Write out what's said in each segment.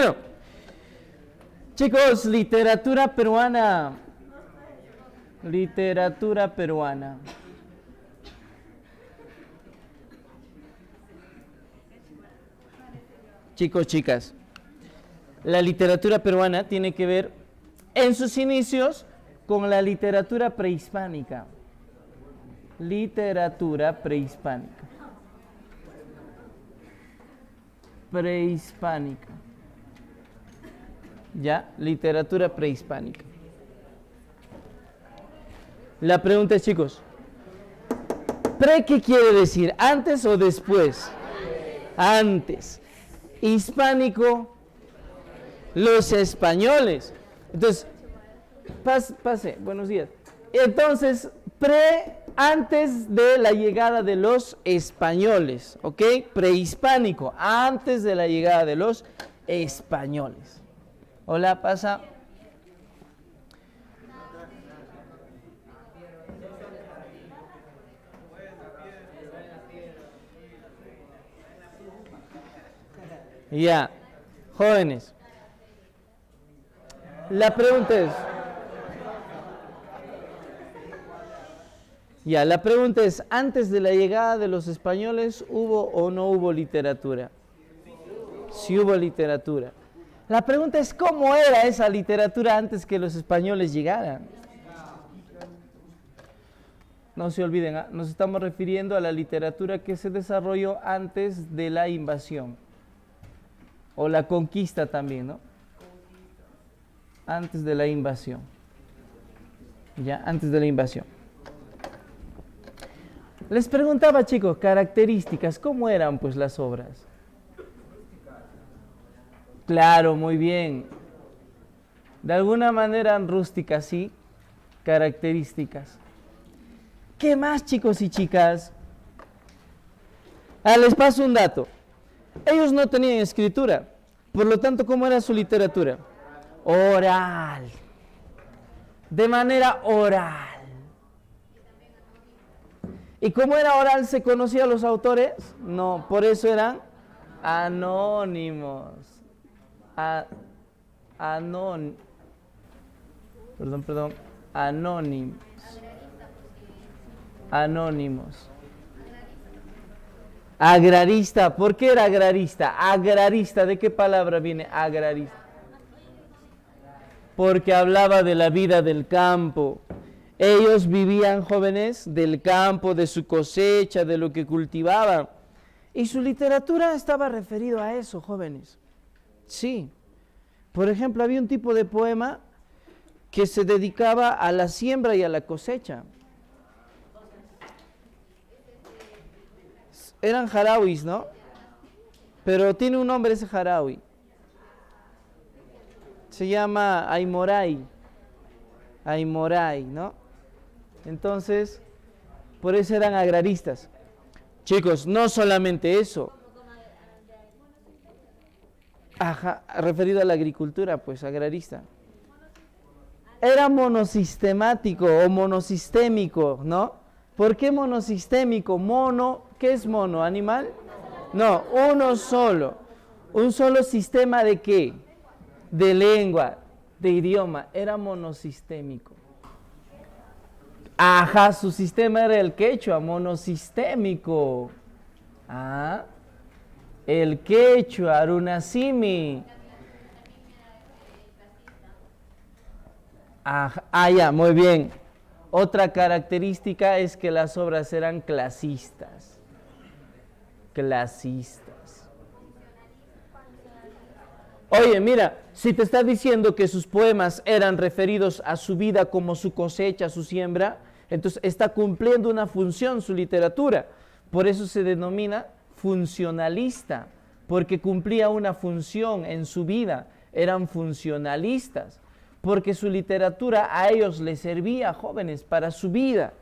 Bueno, chicos, literatura peruana. Literatura peruana. Chicos, chicas, la literatura peruana tiene que ver en sus inicios con la literatura prehispánica. Literatura prehispánica. Prehispánica. ¿Ya? Literatura prehispánica. La pregunta es, chicos, ¿pre qué quiere decir? ¿Antes o después? Antes. Hispánico, los españoles. Entonces, pase, buenos días. Entonces, antes de la llegada de los españoles, ¿ok? Prehispánico, antes de la llegada de los españoles. Hola, pasa. Ya, jóvenes. La pregunta es, ¿antes de la llegada de los españoles hubo o no hubo literatura? Sí hubo literatura. La pregunta es, ¿cómo era esa literatura antes que los españoles llegaran? No se olviden, nos estamos refiriendo a la literatura que se desarrolló antes de la invasión. O la conquista también, ¿no? Antes de la invasión. Ya, antes de la invasión. Les preguntaba, chicos, características, ¿cómo eran pues las obras? Claro, muy bien. De alguna manera rústicas, sí. Características. ¿Qué más, chicos y chicas? Les paso un dato. Ellos no tenían escritura, por lo tanto, ¿cómo era su literatura? Oral. De manera oral. ¿Y cómo era oral? ¿Se conocían los autores? No, por eso eran anónimos. Anónimos. Anónimos. Agrarista, ¿por qué era agrarista? Agrarista, ¿de qué palabra viene agrarista? Porque hablaba de la vida del campo. Ellos vivían, jóvenes, del campo, de su cosecha, de lo que cultivaban. Y su literatura estaba referido a eso, jóvenes. Sí. Por ejemplo, había un tipo de poema que se dedicaba a la siembra y a la cosecha. Eran jarauis, ¿no? Pero tiene un nombre ese jaraui. Se llama Aymoray. Aymoray, ¿no? Entonces, por eso eran agraristas. Chicos, no solamente eso. Ajá, referido a la agricultura, pues agrarista. Era monosistemático o monosistémico, ¿no? ¿Por qué monosistémico? Mono, ¿qué es mono? ¿Animal? No, uno solo. Un solo sistema de qué? De lengua, de idioma. Era monosistémico. Ajá, su sistema era el quechua, monosistémico. Ah, el quechua, Arunasimi. Ajá, ya, muy bien. Otra característica es que las obras eran clasistas. Clasistas. Oye, mira, si te está diciendo que sus poemas eran referidos a su vida como su cosecha, su siembra, entonces está cumpliendo una función su literatura. Por eso se denomina funcionalista, porque cumplía una función en su vida. Eran funcionalistas, porque su literatura a ellos les servía, jóvenes, para su vida.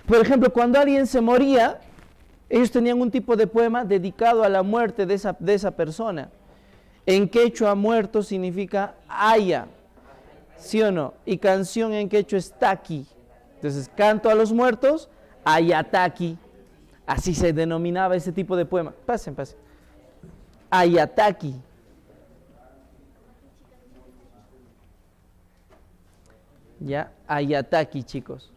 Por ejemplo, cuando alguien se moría, ellos tenían un tipo de poema dedicado a la muerte de esa persona. En quechua, muerto significa haya, ¿sí o no? Y canción en quechua es taqui. Entonces, canto a los muertos, ayataki. Así se denominaba ese tipo de poema. Pasen. Ayataki. ¿ya? Ayataki, chicos.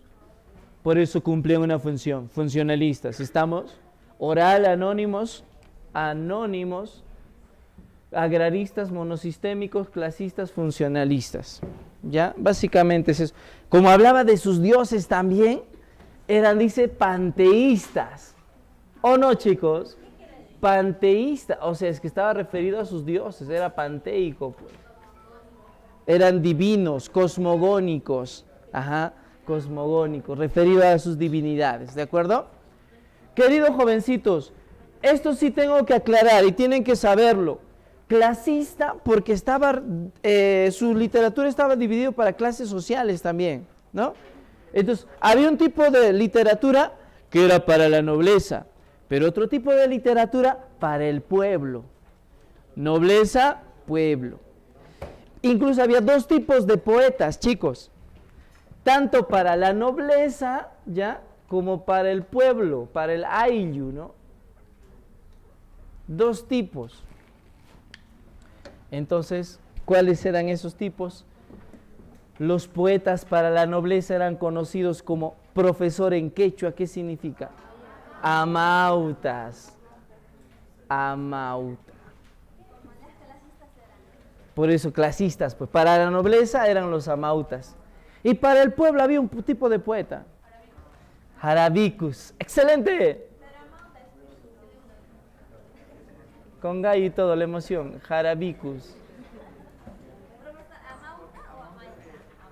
Por eso cumplían una función, funcionalistas. ¿Estamos? Oral, anónimos, agraristas, monosistémicos, clasistas, funcionalistas. ¿Ya? Básicamente es eso. Como hablaba de sus dioses también, eran, dice, panteístas. ¿O no, chicos? Panteísta, o sea, es que estaba referido a sus dioses, era panteico, pues. Eran divinos, cosmogónicos, cosmogónicos, referido a sus divinidades, ¿de acuerdo? Queridos jovencitos, esto sí tengo que aclarar y tienen que saberlo. Clasista, porque estaba, su literatura estaba dividida para clases sociales también, ¿no? Entonces, había un tipo de literatura que era para la nobleza, pero otro tipo de literatura para el pueblo. Nobleza, pueblo. Incluso había dos tipos de poetas, chicos. Tanto para la nobleza, ¿ya? Como para el pueblo, para el ayllu, ¿no? Dos tipos. Entonces, ¿cuáles eran esos tipos? Los poetas para la nobleza eran conocidos como profesor en quechua. ¿Qué significa? Amautas. Amauta. Por eso clasistas, pues para la nobleza eran los amautas. Y para el pueblo había un tipo de poeta. Jarabicus. ¡Excelente! Con gallo y todo, la emoción. Jarabicus.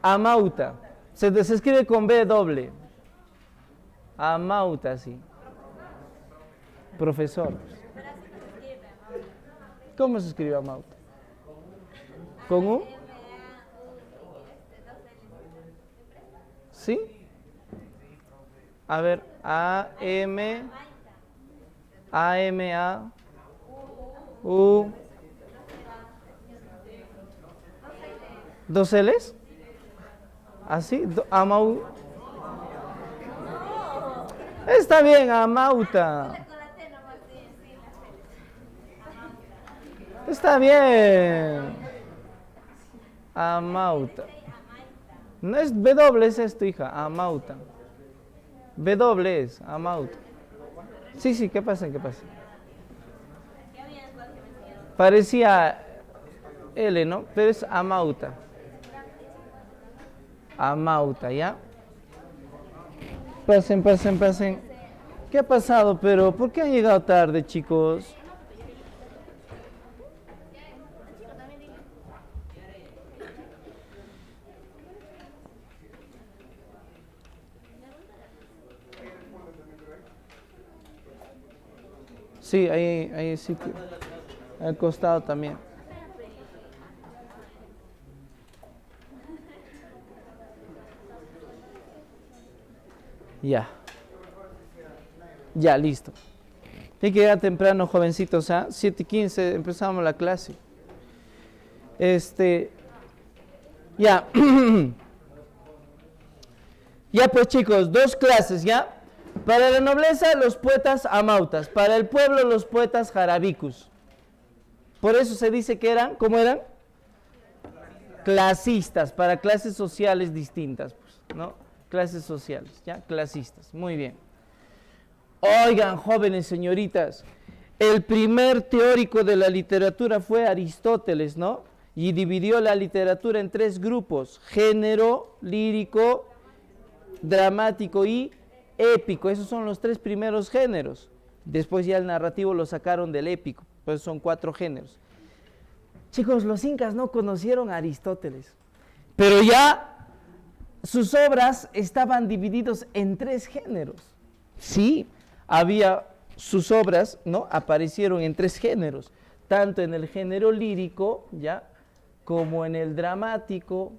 Amauta. Se escribe con B doble. Amauta, sí. Profesor. ¿Cómo se escribe amauta? ¿Con U? ¿Sí? A ver, A-M-A-U. ¿Dos L's? ¿Así? Amau. Está bien, amauta. Está bien. Amauta. No es W, es esto, hija. Amauta. W es, amauta. Sí, ¿qué pasa? ¿Qué pasa? Parecía L, ¿no? Pero es amauta. Amauta, ¿ya? Pasen. ¿Qué ha pasado? Pero, ¿por qué han llegado tarde, chicos? Sí, ahí sí. Al costado también. Ya, listo. Tiene que llegar temprano, jovencitos, 7:15 empezamos la clase. Ya. Ya pues, chicos, dos clases, ¿ya? Para la nobleza, los poetas amautas. Para el pueblo, los poetas jarabicus. Por eso se dice que eran, ¿cómo eran? Clasistas, para clases sociales distintas, pues, ¿no? Clases sociales, ¿ya? Clasistas, muy bien. Oigan, jóvenes señoritas, el primer teórico de la literatura fue Aristóteles, ¿no? Y dividió la literatura en tres grupos: género, lírico, dramático y épico. Esos son los tres primeros géneros. Después ya el narrativo lo sacaron del épico, pues son 4 géneros. Chicos, los incas no conocieron a Aristóteles, pero ya sus obras estaban divididos en 3 géneros. Sí, sus obras, ¿no? Aparecieron en 3 géneros, tanto en el género lírico, ¿ya? Como en el dramático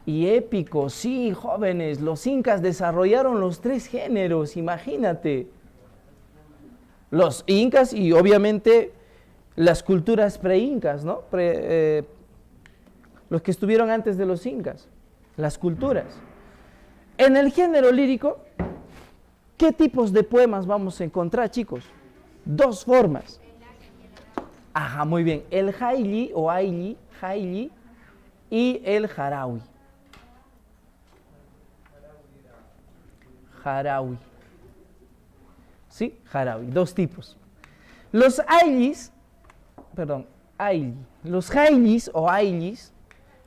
y épico. Sí, jóvenes, los incas desarrollaron los 3 géneros, imagínate. Los incas y obviamente las culturas pre-incas, ¿no? Los que estuvieron antes de los incas, las culturas. En el género lírico, ¿qué tipos de poemas vamos a encontrar, chicos? 2 formas. Muy bien. El haili o aili y el jarawi. Jarawi. ¿Sí? Jarawi, dos tipos. Los aylis, los jailis o aylis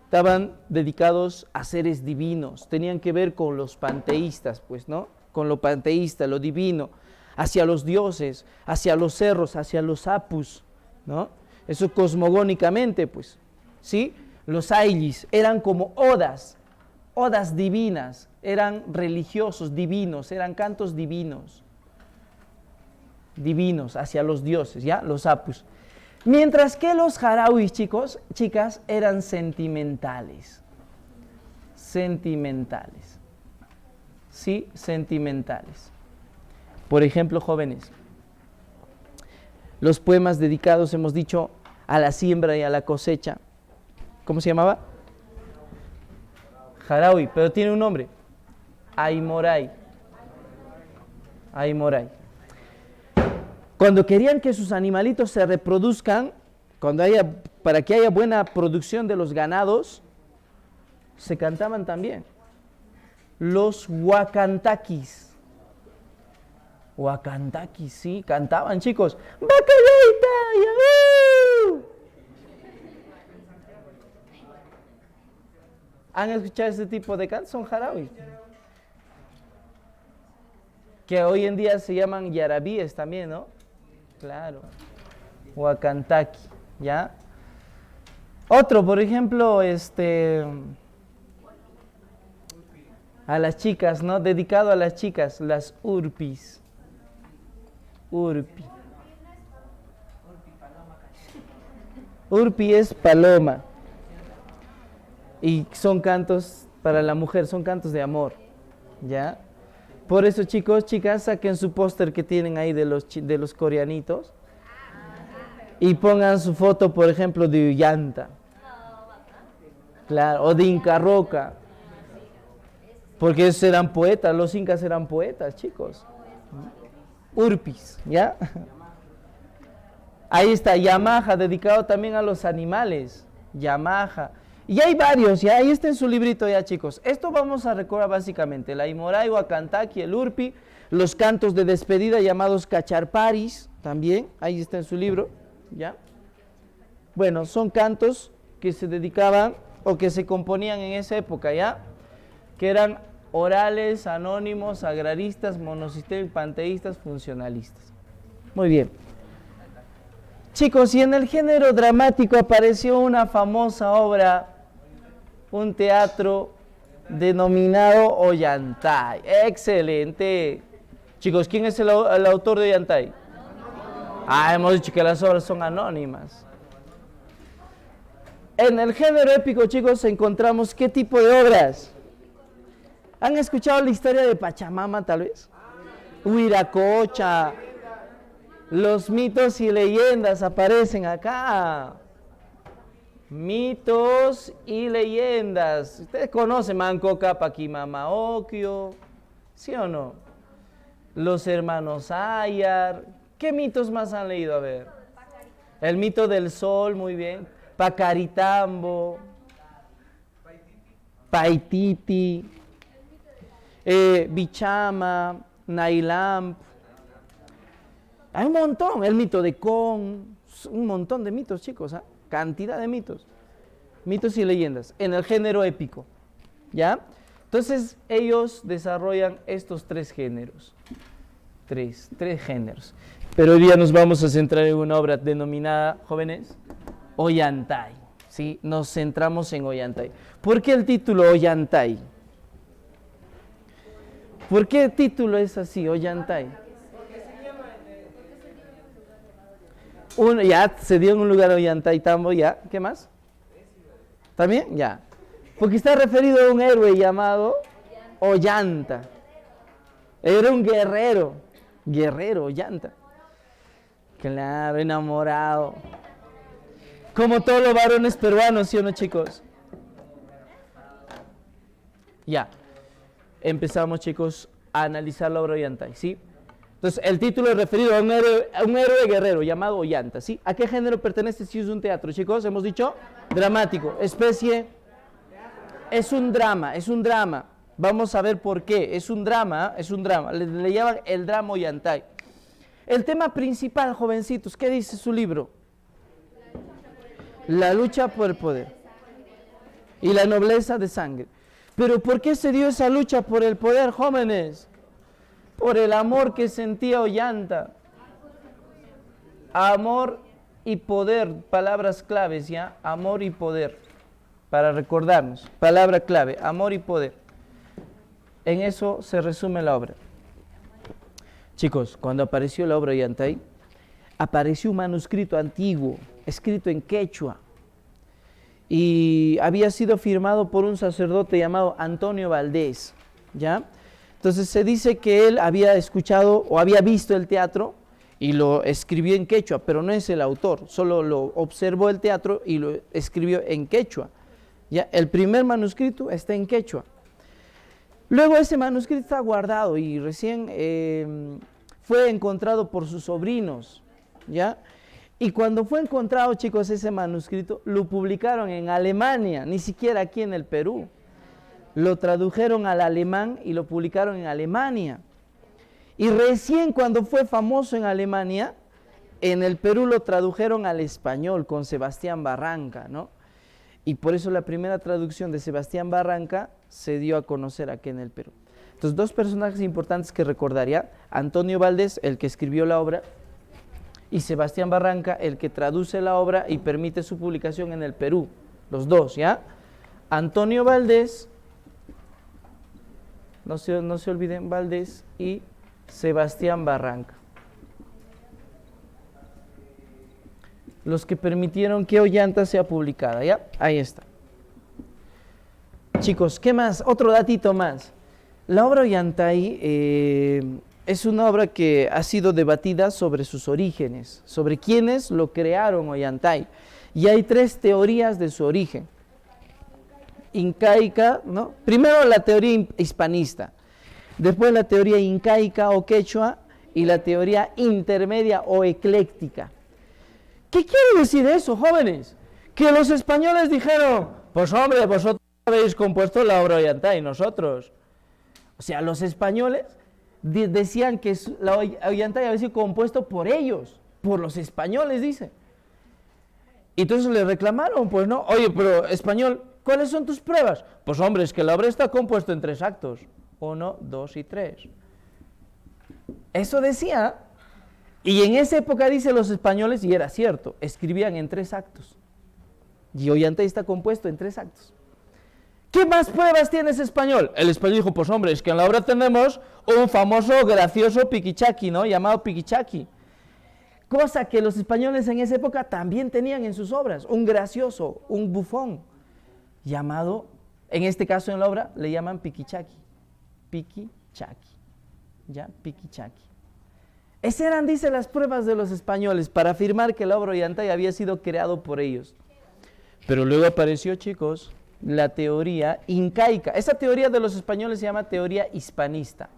estaban dedicados a seres divinos, tenían que ver con los panteístas, pues, ¿no? Con lo panteísta, lo divino, hacia los dioses, hacia los cerros, hacia los apus, ¿no? Eso cosmogónicamente, pues, ¿sí? Los aylis eran como odas divinas, eran religiosos, divinos, eran cantos divinos hacia los dioses, ¿ya? Los apus. Mientras que los jarawis, chicas, eran sentimentales. Sí, sentimentales. Por ejemplo, jóvenes, los poemas dedicados, hemos dicho, a la siembra y a la cosecha. ¿Cómo se llamaba? Jarawi, pero tiene un nombre. Aymoray. Cuando querían que sus animalitos se reproduzcan, para que haya buena producción de los ganados, se cantaban también. Los huacantaquis. Huacantaquis, sí, cantaban, chicos. ¡Bacalaita! ¡Yahoo! ¿Han escuchado este tipo de cantos? Son jarawis. Que hoy en día se llaman yarabíes también, ¿no? Claro. Huacantaqui, ¿ya? Otro, por ejemplo, a las chicas, ¿no? Dedicado a las chicas, las urpis. Urpi es paloma. Y son cantos para la mujer, son cantos de amor, ¿ya? Por eso, chicos, chicas, saquen su póster que tienen ahí de los coreanitos y pongan su foto, por ejemplo, de Ullanta, claro, o de Inca Roca, porque esos eran poetas, los incas eran poetas, chicos. Urpis, ¿ya? Ahí está, Yamaha, dedicado también a los animales, Yamaha. Y hay varios, ya, ahí está en su librito ya, chicos. Esto vamos a recordar básicamente, el Aymoray, Huacantaqui, el Urpi, los cantos de despedida llamados cacharparis, también, ahí está en su libro, ¿ya? Bueno, son cantos que se dedicaban o que se componían en esa época, ¿ya? Que eran orales, anónimos, agraristas, monosistemas, panteístas, funcionalistas. Muy bien. Chicos, y en el género dramático apareció una famosa obra, un teatro denominado Ollantay. ¡Excelente! Chicos, ¿quién es el autor de Ollantay? Hemos dicho que las obras son anónimas. En el género épico, chicos, encontramos ¿qué tipo de obras? ¿Han escuchado la historia de Pachamama, tal vez? Huiracocha. Los mitos y leyendas aparecen acá. Mitos y leyendas. Ustedes conocen Manco Cápac Okio, ¿sí o no? Los hermanos Ayar. ¿Qué mitos más han leído? A ver. El mito del sol, muy bien. Pacaritambo. Paititi. Bichama. Nailamp. Hay un montón. El mito de Con. Un montón de mitos, chicos, ¿eh? Cantidad de mitos. Mitos y leyendas en el género épico, ¿ya? Entonces ellos desarrollan estos tres géneros. Tres géneros. Pero hoy día nos vamos a centrar en una obra denominada, jóvenes, Ollantay, ¿sí? Nos centramos en Ollantay. ¿Por qué el título Ollantay? ¿Por qué el título es así, Ollantay? Ya se dio en un lugar Ollantaytambo, ya. ¿Qué más? ¿También? Ya. Porque está referido a un héroe llamado Ollanta. Era un guerrero, Ollanta. Claro, enamorado. Como todos los varones peruanos, ¿sí o no, chicos? Ya. Empezamos, chicos, a analizar la obra de Ollantay, ¿sí? Entonces, el título es referido a un héroe guerrero llamado Ollanta, ¿sí? ¿A qué género pertenece si es un teatro, chicos? Hemos dicho dramático, especie Es un drama, es un drama. Vamos a ver por qué. Es un drama, es un drama. Le llaman el drama Ollantay. El tema principal, jovencitos, ¿qué dice su libro? La lucha por el poder y la nobleza de sangre. Pero ¿por qué se dio esa lucha por el poder, jóvenes? Por el amor que sentía Ollanta. Amor y poder, palabras claves, ¿ya? Amor y poder, para recordarnos. Palabra clave, amor y poder. En eso se resume la obra. Chicos, cuando apareció la obra Ollantay, apareció un manuscrito antiguo, escrito en quechua, y había sido firmado por un sacerdote llamado Antonio Valdés, ¿ya? Entonces se dice que él había escuchado o había visto el teatro y lo escribió en quechua, pero no es el autor, solo lo observó el teatro y lo escribió en quechua, ¿ya? El primer manuscrito está en quechua. Luego ese manuscrito está guardado y recién fue encontrado por sus sobrinos, ¿ya? Y cuando fue encontrado, chicos, ese manuscrito, lo publicaron en Alemania, ni siquiera aquí en el Perú. Lo tradujeron al alemán y lo publicaron en Alemania. Y recién cuando fue famoso en Alemania, en el Perú lo tradujeron al español con Sebastián Barranca, ¿no? Y por eso la primera traducción de Sebastián Barranca se dio a conocer aquí en el Perú. Entonces, dos personajes importantes que recordaría: Antonio Valdés, el que escribió la obra, y Sebastián Barranca, el que traduce la obra y permite su publicación en el Perú. Los dos, ¿ya? Antonio Valdés, no se olviden, Valdés, y Sebastián Barranca. Los que permitieron que Ollanta sea publicada, ¿ya? Ahí está. Chicos, ¿qué más? Otro datito más. La obra Ollantay es una obra que ha sido debatida sobre sus orígenes, sobre quiénes lo crearon Ollantay. Y hay tres teorías de su origen. Incaica, ¿no? Primero la teoría hispanista, después la teoría incaica o quechua y la teoría intermedia o ecléctica. ¿Qué quiere decir eso, jóvenes? Que los españoles dijeron: pues hombre, vosotros habéis compuesto la obra Ollantay, nosotros. O sea, los españoles decían que la Ollantay había sido compuesto por ellos, por los españoles, dice. Y entonces le reclamaron, pues no, oye, pero español, ¿cuáles son tus pruebas? Pues hombre, es que la obra está compuesta en 3 actos, 1, 2 y 3. Eso decía. Y en esa época, dice, los españoles, y era cierto, escribían en 3 actos. Y Ollantay está compuesto en 3 actos. ¿Qué más pruebas tiene ese español? El español dijo: pues hombre, es que en la obra tenemos un famoso gracioso piquichaqui, ¿no? Llamado piquichaqui. Cosa que los españoles en esa época también tenían en sus obras. Un gracioso, un bufón, llamado, en este caso en la obra, le llaman piquichaqui. Piquichaqui. ¿Ya? Piquichaqui. Esas eran, dice, las pruebas de los españoles para afirmar que la obra Ollantay había sido creado por ellos. Pero luego apareció, chicos, la teoría incaica. Esa teoría de los españoles se llama teoría hispanista.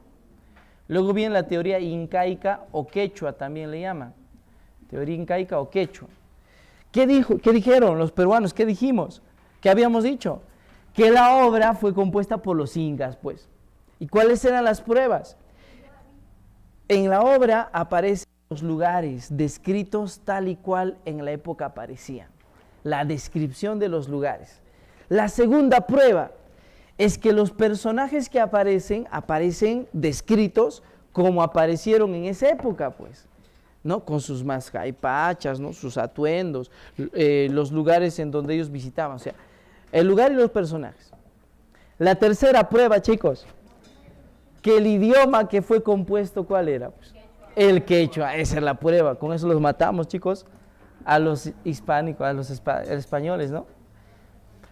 Luego viene la teoría incaica o quechua, también le llaman. Teoría incaica o quechua. ¿Qué dijeron los peruanos? ¿Qué dijimos? ¿Qué habíamos dicho? Que la obra fue compuesta por los incas, pues. ¿Y cuáles eran las pruebas? En la obra aparecen los lugares descritos tal y cual en la época aparecían. La descripción de los lugares. La segunda prueba es que los personajes que aparecen descritos como aparecieron en esa época, pues, ¿no? Con sus mascaipachas, ¿no? Sus atuendos, los lugares en donde ellos visitaban, o sea, el lugar y los personajes. La tercera prueba, chicos, que el idioma que fue compuesto, ¿cuál era? Pues, el quechua, esa es la prueba. Con eso los matamos, chicos, a los hispánicos, a los españoles, ¿no?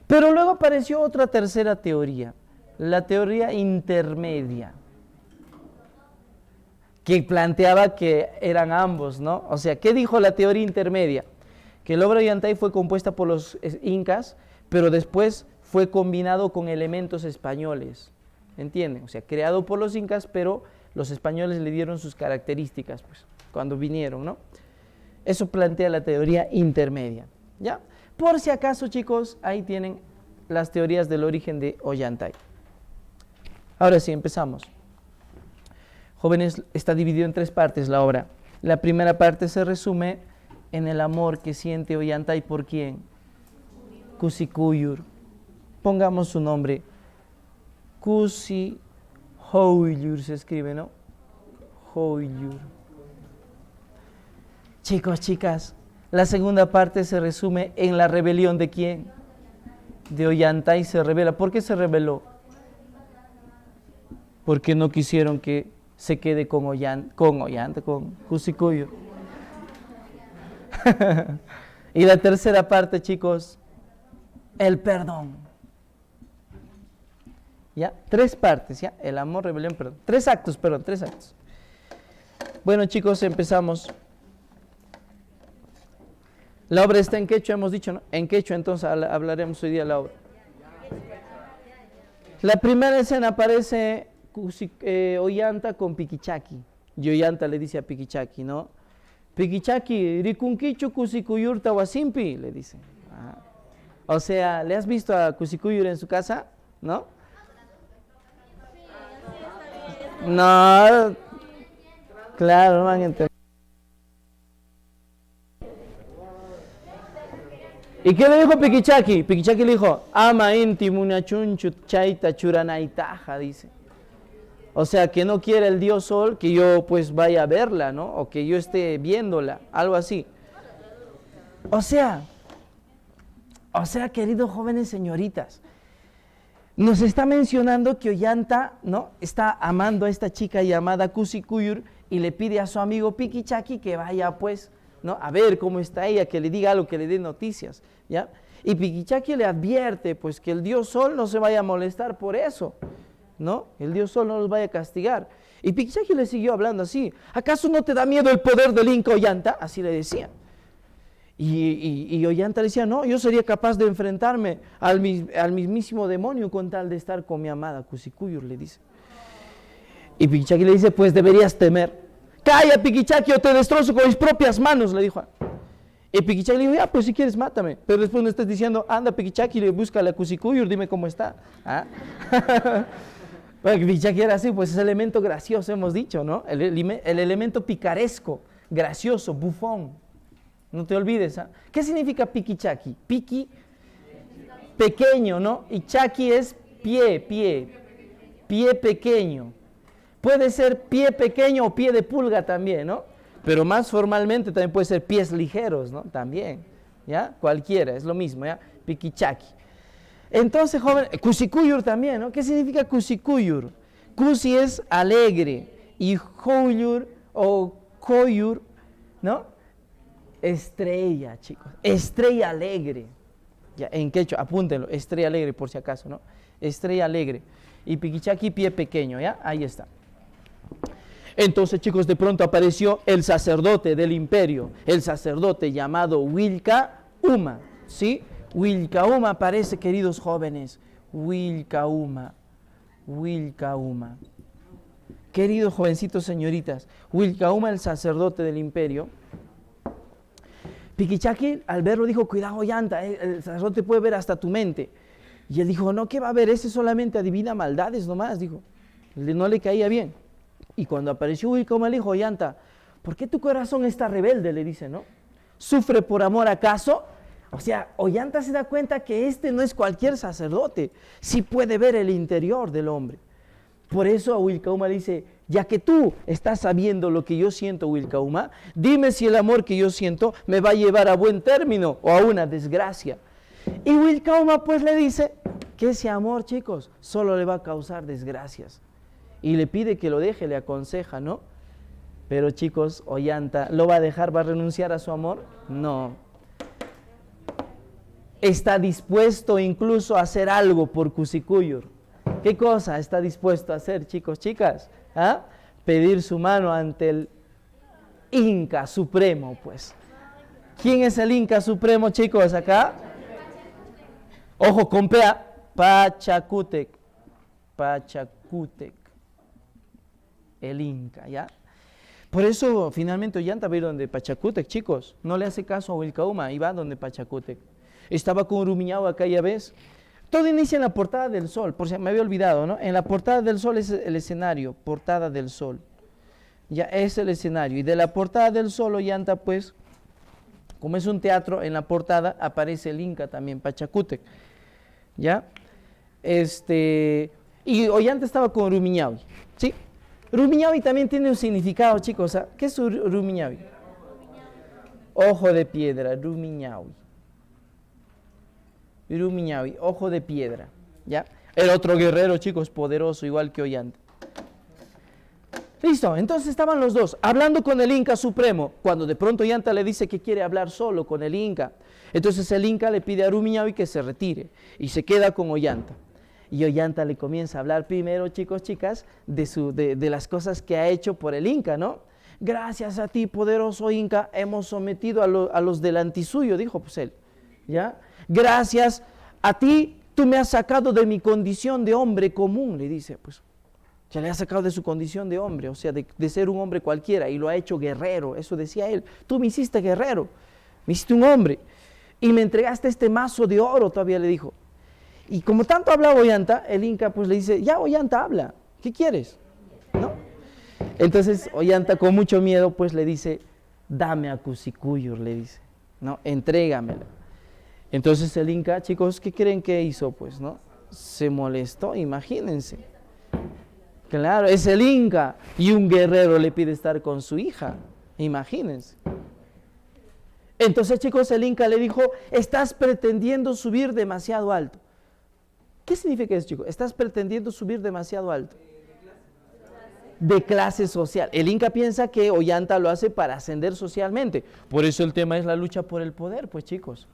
Pero luego apareció otra tercera teoría, la teoría intermedia, que planteaba que eran ambos, ¿no? O sea, ¿qué dijo la teoría intermedia? Que la obra Ollantay fue compuesta por los incas, pero después fue combinado con elementos españoles. ¿Entienden? O sea, creado por los incas, pero los españoles le dieron sus características, pues, cuando vinieron, ¿no? Eso plantea la teoría intermedia, ¿ya? Por si acaso, chicos, ahí tienen las teorías del origen de Ollantay. Ahora sí, empezamos. Jóvenes, está dividido en 3 partes la obra. La primera parte se resume en el amor que siente Ollantay por ¿quién? Kusikuyur. Pongamos su nombre. Kusikuyur se escribe, ¿no? Hoyur. Chicos, chicas, la segunda parte se resume en la rebelión de ¿quién? De Ollantay se rebela. ¿Por qué se rebeló? Porque no quisieron que se quede con Kusikuyur. Y la tercera parte, chicos, el perdón. ¿Ya? 3 partes, ¿ya? El amor, rebelión, perdón. 3 actos. Bueno, chicos, empezamos. La obra está en quechua, hemos dicho, ¿no? En quechua, entonces hablaremos hoy día de la obra. La primera escena aparece Ollanta con Piquichaki. Y Ollanta le dice a Piquichaki, ¿no? Piquichaki, rikunkichu Kusikuyur tawasimpi, le dice. O sea, ¿le has visto a Kusikuyur en su casa? ¿No? No, claro, no van a entender. ¿Y qué le dijo Piquichaki? Piquichaki le dijo, ama inti munachunchu chaita churanaitaja, dice. O sea, que no quiere el dios sol que yo pues vaya a verla, ¿no? O que yo esté viéndola, algo así. O sea, queridos jóvenes señoritas, nos está mencionando que Ollanta, ¿no? Está amando a esta chica llamada Kusikuyur y le pide a su amigo Piquichaki que vaya pues, ¿no? A ver cómo está ella, que le diga algo, que le dé noticias, ¿ya? Y Piquichaki le advierte pues que el dios sol no se vaya a molestar por eso, ¿no? El dios sol no los vaya a castigar. Y Piquichaki le siguió hablando así, ¿acaso no te da miedo el poder del Inca Ollanta? Así le decía. Y Ollanta le decía, no, yo sería capaz de enfrentarme al mismísimo demonio con tal de estar con mi amada Kusikuyur, le dice. Y Piquichaki le dice, pues deberías temer. Calla, Piquichaki, o te destrozo con mis propias manos, le dijo. Y Piquichaki le dijo, ya, pues si quieres mátame. Pero después no estés diciendo, anda Piquichaki, busca a la Kusikuyur, dime cómo está. Bueno, Piquichaki era así, pues ese elemento gracioso, hemos dicho, ¿no? El elemento picaresco, gracioso, bufón. No te olvides, ¿ah? ¿Qué significa Piquichaki? Piqui, pequeño, ¿no? Y chaki es pie pequeño. Puede ser pie pequeño o pie de pulga también, ¿no? Pero más formalmente también puede ser pies ligeros, ¿no? También, ¿ya? Cualquiera, es lo mismo, ¿ya? Piquichaki. Entonces, joven, Kusikuyur también, ¿no? ¿Qué significa Kusikuyur? Kusi es alegre y Hoyur o Koyur, ¿no? Estrella, chicos, estrella alegre. Ya, en quechua, apúntenlo, estrella alegre por si acaso, ¿no? Estrella alegre. Y Piquichaki, pie pequeño, ¿ya? Ahí está. Entonces, chicos, de pronto apareció el sacerdote del imperio, el sacerdote llamado Wilcauma, ¿sí? Wilcauma aparece, queridos jóvenes, Wilcauma. Queridos jovencitos, señoritas, Wilcauma, el sacerdote del imperio. Piquichaki al verlo dijo, cuidado Ollanta, el sacerdote puede ver hasta tu mente. Y él dijo, no, ¿qué va a ver? Ese solamente adivina maldades nomás, dijo. No le caía bien. Y cuando apareció Wilcauma le dijo, Ollanta, ¿por qué tu corazón está rebelde? Le dice, ¿no? ¿Sufre por amor acaso? O sea, Ollanta se da cuenta que este no es cualquier sacerdote, sí puede ver el interior del hombre. Por eso a Wilcauma le dice, ya que tú estás sabiendo lo que yo siento, Wilcauma, dime si el amor que yo siento me va a llevar a buen término o a una desgracia. Y Wilcauma pues le dice que ese amor, chicos, solo le va a causar desgracias. Y le pide que lo deje, le aconseja, ¿no? Pero chicos, Ollanta, ¿lo va a dejar? ¿Va a renunciar a su amor? No. Está dispuesto incluso a hacer algo por Kusikuyur. ¿Qué cosa está dispuesto a hacer, chicos, chicas? ¿Ah? Pedir su mano ante el Inca Supremo, pues. ¿Quién es el Inca Supremo, chicos, acá? Ojo, con PA, Pachacútec. El Inca, ¿ya? Por eso, finalmente, Ollanta va a ir donde Pachacútec, chicos. No le hace caso a Wilcauma y va donde Pachacútec. Estaba con Rumiñahui acá, ya ves. Todo inicia en la portada del Sol, por si me había olvidado, ¿no? En la portada del Sol es el escenario, portada del Sol. Ya es el escenario. Y de la portada del Sol, Ollanta, pues, como es un teatro, en la portada aparece el Inca también, Pachacútec. ¿Ya? Y Ollanta estaba con Rumiñahui, ¿sí? Rumiñahui también tiene un significado, chicos. ¿Qué es Rumiñahui? Ojo de piedra, Rumiñahui. Rumiñahui, ojo de piedra, ¿ya? El otro guerrero, chicos, poderoso, igual que Ollanta. Listo, entonces estaban los dos hablando con el Inca Supremo, cuando de pronto Ollanta le dice que quiere hablar solo con el Inca. Entonces el Inca le pide a Rumiñahui que se retire y se queda con Ollanta. Y Ollanta le comienza a hablar primero, chicos, chicas, de las cosas que ha hecho por el Inca, ¿no? Gracias a ti, poderoso Inca, hemos sometido a los del antisuyo, dijo pues él, ¿ya? Gracias a ti, tú me has sacado de mi condición de hombre común, le dice, pues. Ya le ha sacado de su condición de hombre, o sea, de ser un hombre cualquiera, y lo ha hecho guerrero, eso decía él. Tú me hiciste guerrero, me hiciste un hombre, y me entregaste este mazo de oro, todavía le dijo. Y como tanto hablaba Ollanta, el Inca pues le dice, ya Ollanta habla, ¿qué quieres? ¿No? Entonces Ollanta con mucho miedo pues le dice, dame a Cusicuyur, le dice, ¿no? Entrégamela. Entonces el Inca, chicos, ¿qué creen que hizo? Pues, ¿no? Se molestó, imagínense. Claro, es el Inca y un guerrero le pide estar con su hija, imagínense. Entonces, chicos, el Inca le dijo, estás pretendiendo subir demasiado alto. ¿Qué significa eso, chicos? Estás pretendiendo subir demasiado alto. De clase social. El Inca piensa que Ollanta lo hace para ascender socialmente. Por eso el tema es la lucha por el poder, pues, chicos.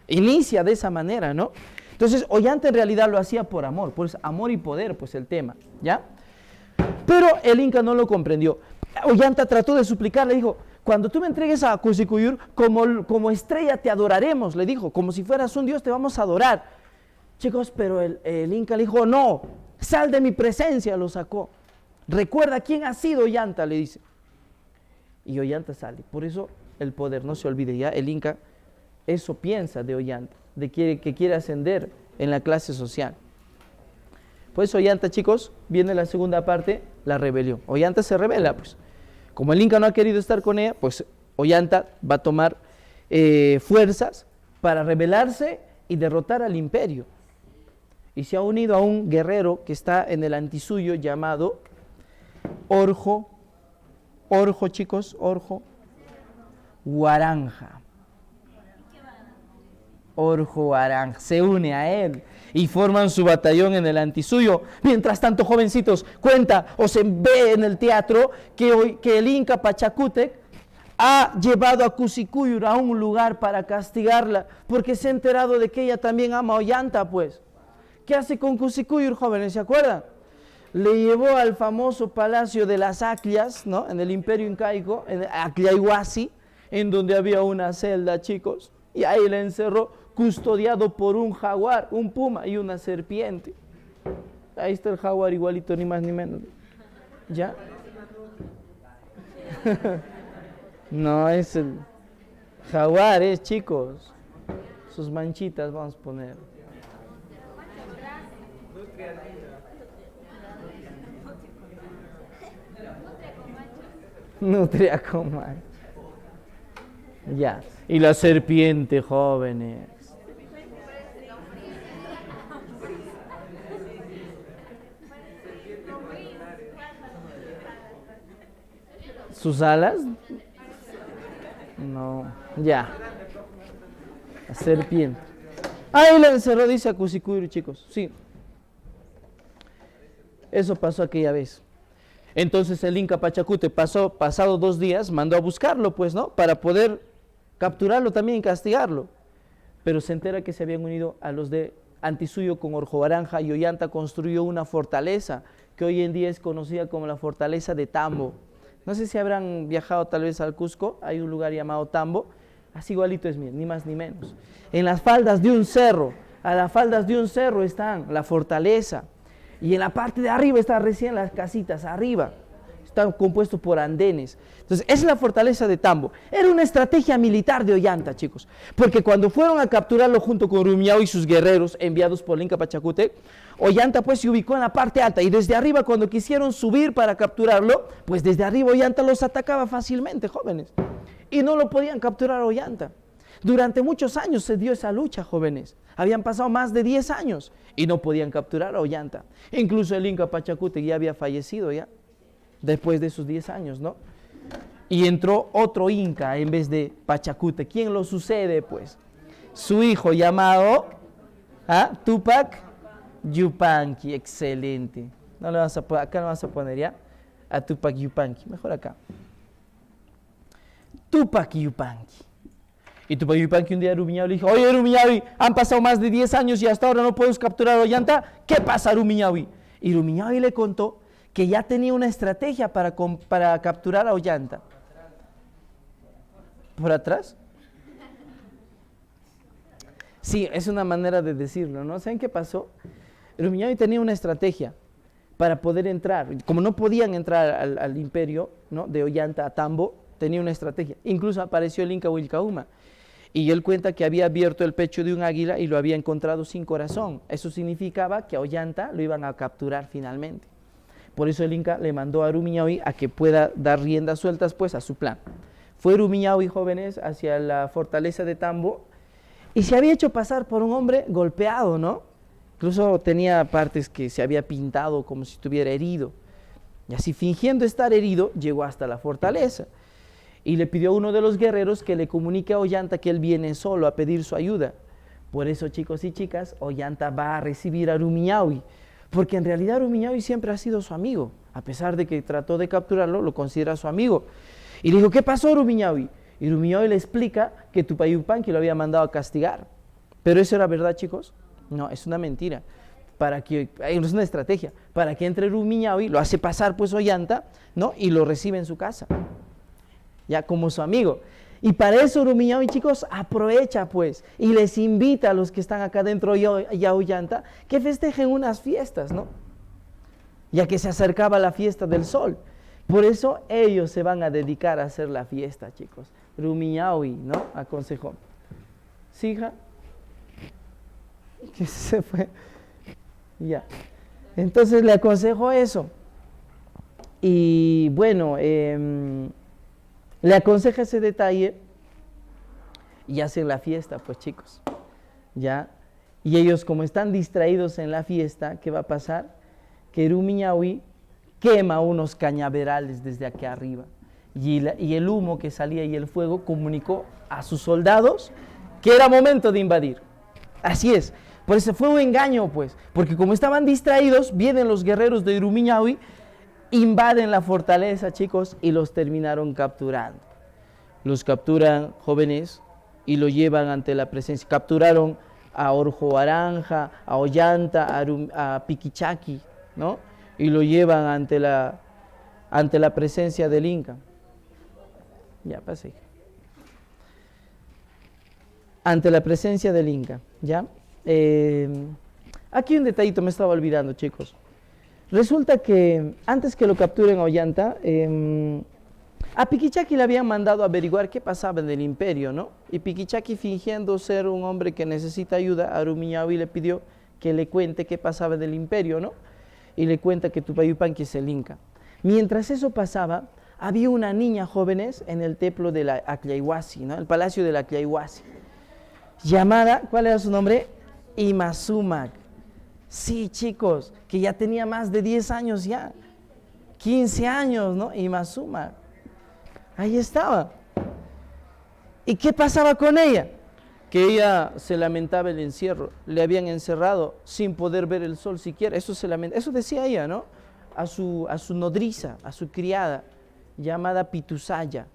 Inicia de esa manera, ¿no? Entonces, Ollanta en realidad lo hacía por amor, pues amor y poder, pues el tema, ¿ya? Pero el Inca no lo comprendió. Ollanta trató de suplicar, le dijo, cuando tú me entregues a Cusicuyur, como estrella te adoraremos, le dijo, como si fueras un dios te vamos a adorar. Chicos, pero el Inca le dijo, no, sal de mi presencia, lo sacó. Recuerda quién ha sido Ollanta, le dice. Y Ollanta sale, por eso el poder, no se olvide ya, el Inca eso piensa de Ollanta, que quiere ascender en la clase social. Por eso Ollanta, chicos, viene la segunda parte, la rebelión. Ollanta se rebela, pues. Como el Inca no ha querido estar con ella, pues Ollanta va a tomar fuerzas para rebelarse y derrotar al imperio. Y se ha unido a un guerrero que está en el antisuyo llamado Orjo, chicos, Orjo Guaranja. Orjo Guaranja se une a él y forman su batallón en el antisuyo. Mientras tanto, jovencitos, cuenta o se ve en el teatro que el Inca Pachacútec ha llevado a Cusicuyur a un lugar para castigarla, porque se ha enterado de que ella también ama a Ollanta, pues. ¿Qué hace con Cusicuyur, jóvenes? ¿Se acuerdan? Le llevó al famoso palacio de las Aclias, ¿no? En el imperio incaico, en Acliayhuasi, en donde había una celda, chicos, y ahí la encerró, custodiado por un jaguar, un puma y una serpiente. Ahí está el jaguar igualito, ni más ni menos. ¿Ya? No, es el jaguar, chicos. Sus manchitas vamos a poner. Nutria con macho. Ya. Y la serpiente, jóvenes. ¿Sus alas? No, ya. La serpiente. Ahí la encerró, dice a Cusicuyur, chicos. Sí. Eso pasó aquella vez. Entonces el Inca Pachacútec pasado 2 días, mandó a buscarlo, pues, ¿no? Para poder capturarlo también y castigarlo. Pero se entera que se habían unido a los de antisuyo con Orjo Guaranja y Ollanta construyó una fortaleza que hoy en día es conocida como la fortaleza de Tambo. No sé si habrán viajado tal vez al Cusco, hay un lugar llamado Tambo, así igualito es, ni más ni menos. En las faldas de un cerro, a las faldas de un cerro están la fortaleza, y en la parte de arriba están recién las casitas, arriba. está compuesto por andenes. Entonces, esa es la fortaleza de Tambo. Era una estrategia militar de Ollanta, chicos, porque cuando fueron a capturarlo junto con Rumiñahui y sus guerreros enviados por el Inca Pachacútec, Ollanta pues se ubicó en la parte alta y desde arriba cuando quisieron subir para capturarlo, pues desde arriba Ollanta los atacaba fácilmente, jóvenes, y no lo podían capturar a Ollanta. Durante muchos años se dio esa lucha, jóvenes. Habían pasado más de 10 años y no podían capturar a Ollanta. Incluso el Inca Pachacútec ya había fallecido ya, después de esos 10 años, ¿no? Y entró otro Inca en vez de Pachacútec. ¿Quién lo sucede, pues? Su hijo llamado Tupac Yupanqui. Excelente. No le vas a poner, acá no vas a poner ya a Tupac Yupanqui. Mejor acá. Tupac Yupanqui. Y Tupac Yupanqui un día a Rumiñahui le dijo: oye Rumiñahui, han pasado más de 10 años y hasta ahora no podemos capturar a Ollanta. ¿Qué pasa, Rumiñahui? Y Rumiñahui le contó que ya tenía una estrategia para capturar a Ollanta. ¿Por atrás? Sí, es una manera de decirlo, ¿no? ¿Saben qué pasó? Rumiñahui tenía una estrategia para poder entrar. Como no podían entrar al imperio, ¿no?, de Ollanta a Tambo, tenía una estrategia. Incluso apareció el Inca Wilcauma. Y él cuenta que había abierto el pecho de un águila y lo había encontrado sin corazón. Eso significaba que a Ollanta lo iban a capturar finalmente. Por eso el Inca le mandó a Rumiñahui a que pueda dar riendas sueltas pues a su plan. Fue Rumiñahui, jóvenes, hacia la fortaleza de Tambo y se había hecho pasar por un hombre golpeado, ¿no? Incluso tenía partes que se había pintado como si estuviera herido. Y así, fingiendo estar herido, llegó hasta la fortaleza. Y le pidió a uno de los guerreros que le comunique a Ollanta que él viene solo a pedir su ayuda. Por eso, chicos y chicas, Ollanta va a recibir a Rumiñahui, porque en realidad Rumiñahui siempre ha sido su amigo. A pesar de que trató de capturarlo, lo considera su amigo. Y le dijo: ¿qué pasó, Rumiñahui? Y Rumiñahui le explica que Tupac Yupanqui lo había mandado a castigar. ¿Pero eso era verdad, chicos? No, es una mentira. Es una estrategia. Para que entre Rumiñahui, lo hace pasar pues Ollanta, ¿no?, y lo recibe en su casa, ya como su amigo. Y para eso Rumiñahui, chicos, aprovecha pues y les invita a los que están acá dentro y a Ollanta que festejen unas fiestas, ¿no? Ya que se acercaba la fiesta del sol. Por eso ellos se van a dedicar a hacer la fiesta, chicos. Rumiñahui, ¿no?, aconsejó. ¿Sí, hija? Que se fue. Ya. Entonces le aconsejó eso. Y bueno, le aconseja ese detalle y hacen la fiesta, pues, chicos, ¿ya? Y ellos, como están distraídos en la fiesta, ¿qué va a pasar? Que Rumiñahui quema unos cañaverales desde aquí arriba y el humo que salía y el fuego comunicó a sus soldados que era momento de invadir. Así es, por eso fue un engaño, pues, porque como estaban distraídos, vienen los guerreros de Rumiñahui, invaden la fortaleza, chicos, y los terminaron capturando. Los capturan, jóvenes, y lo llevan ante la presencia. Capturaron a Orjo Aranja, a Ollanta, a Piquichaqui, ¿no? Y lo llevan ante la presencia del Inca. Ya pasé. Ante la presencia del Inca, ¿ya? Aquí un detallito me estaba olvidando, chicos. Resulta que antes que lo capturen a Ollanta, a Piquichaqui le habían mandado a averiguar qué pasaba en el imperio, ¿no? Y Piquichaqui, fingiendo ser un hombre que necesita ayuda, a Rumiñahui le pidió que le cuente qué pasaba en el imperio, ¿no? Y le cuenta que Tupac Yupanqui es el Inca. Mientras eso pasaba, había una niña, jóvenes, en el templo de la Aclayhuasi, ¿no?, el palacio de la Aclayhuasi, llamada, ¿cuál era su nombre? Imazumac. Sí, chicos, que ya tenía más de 10 años ya, 15 años, ¿no? Imazumac. Ahí estaba. ¿Y qué pasaba con ella? Que ella se lamentaba el encierro, le habían encerrado sin poder ver el sol siquiera. Eso decía ella, ¿no? A su nodriza, a su criada, llamada Pitusaya.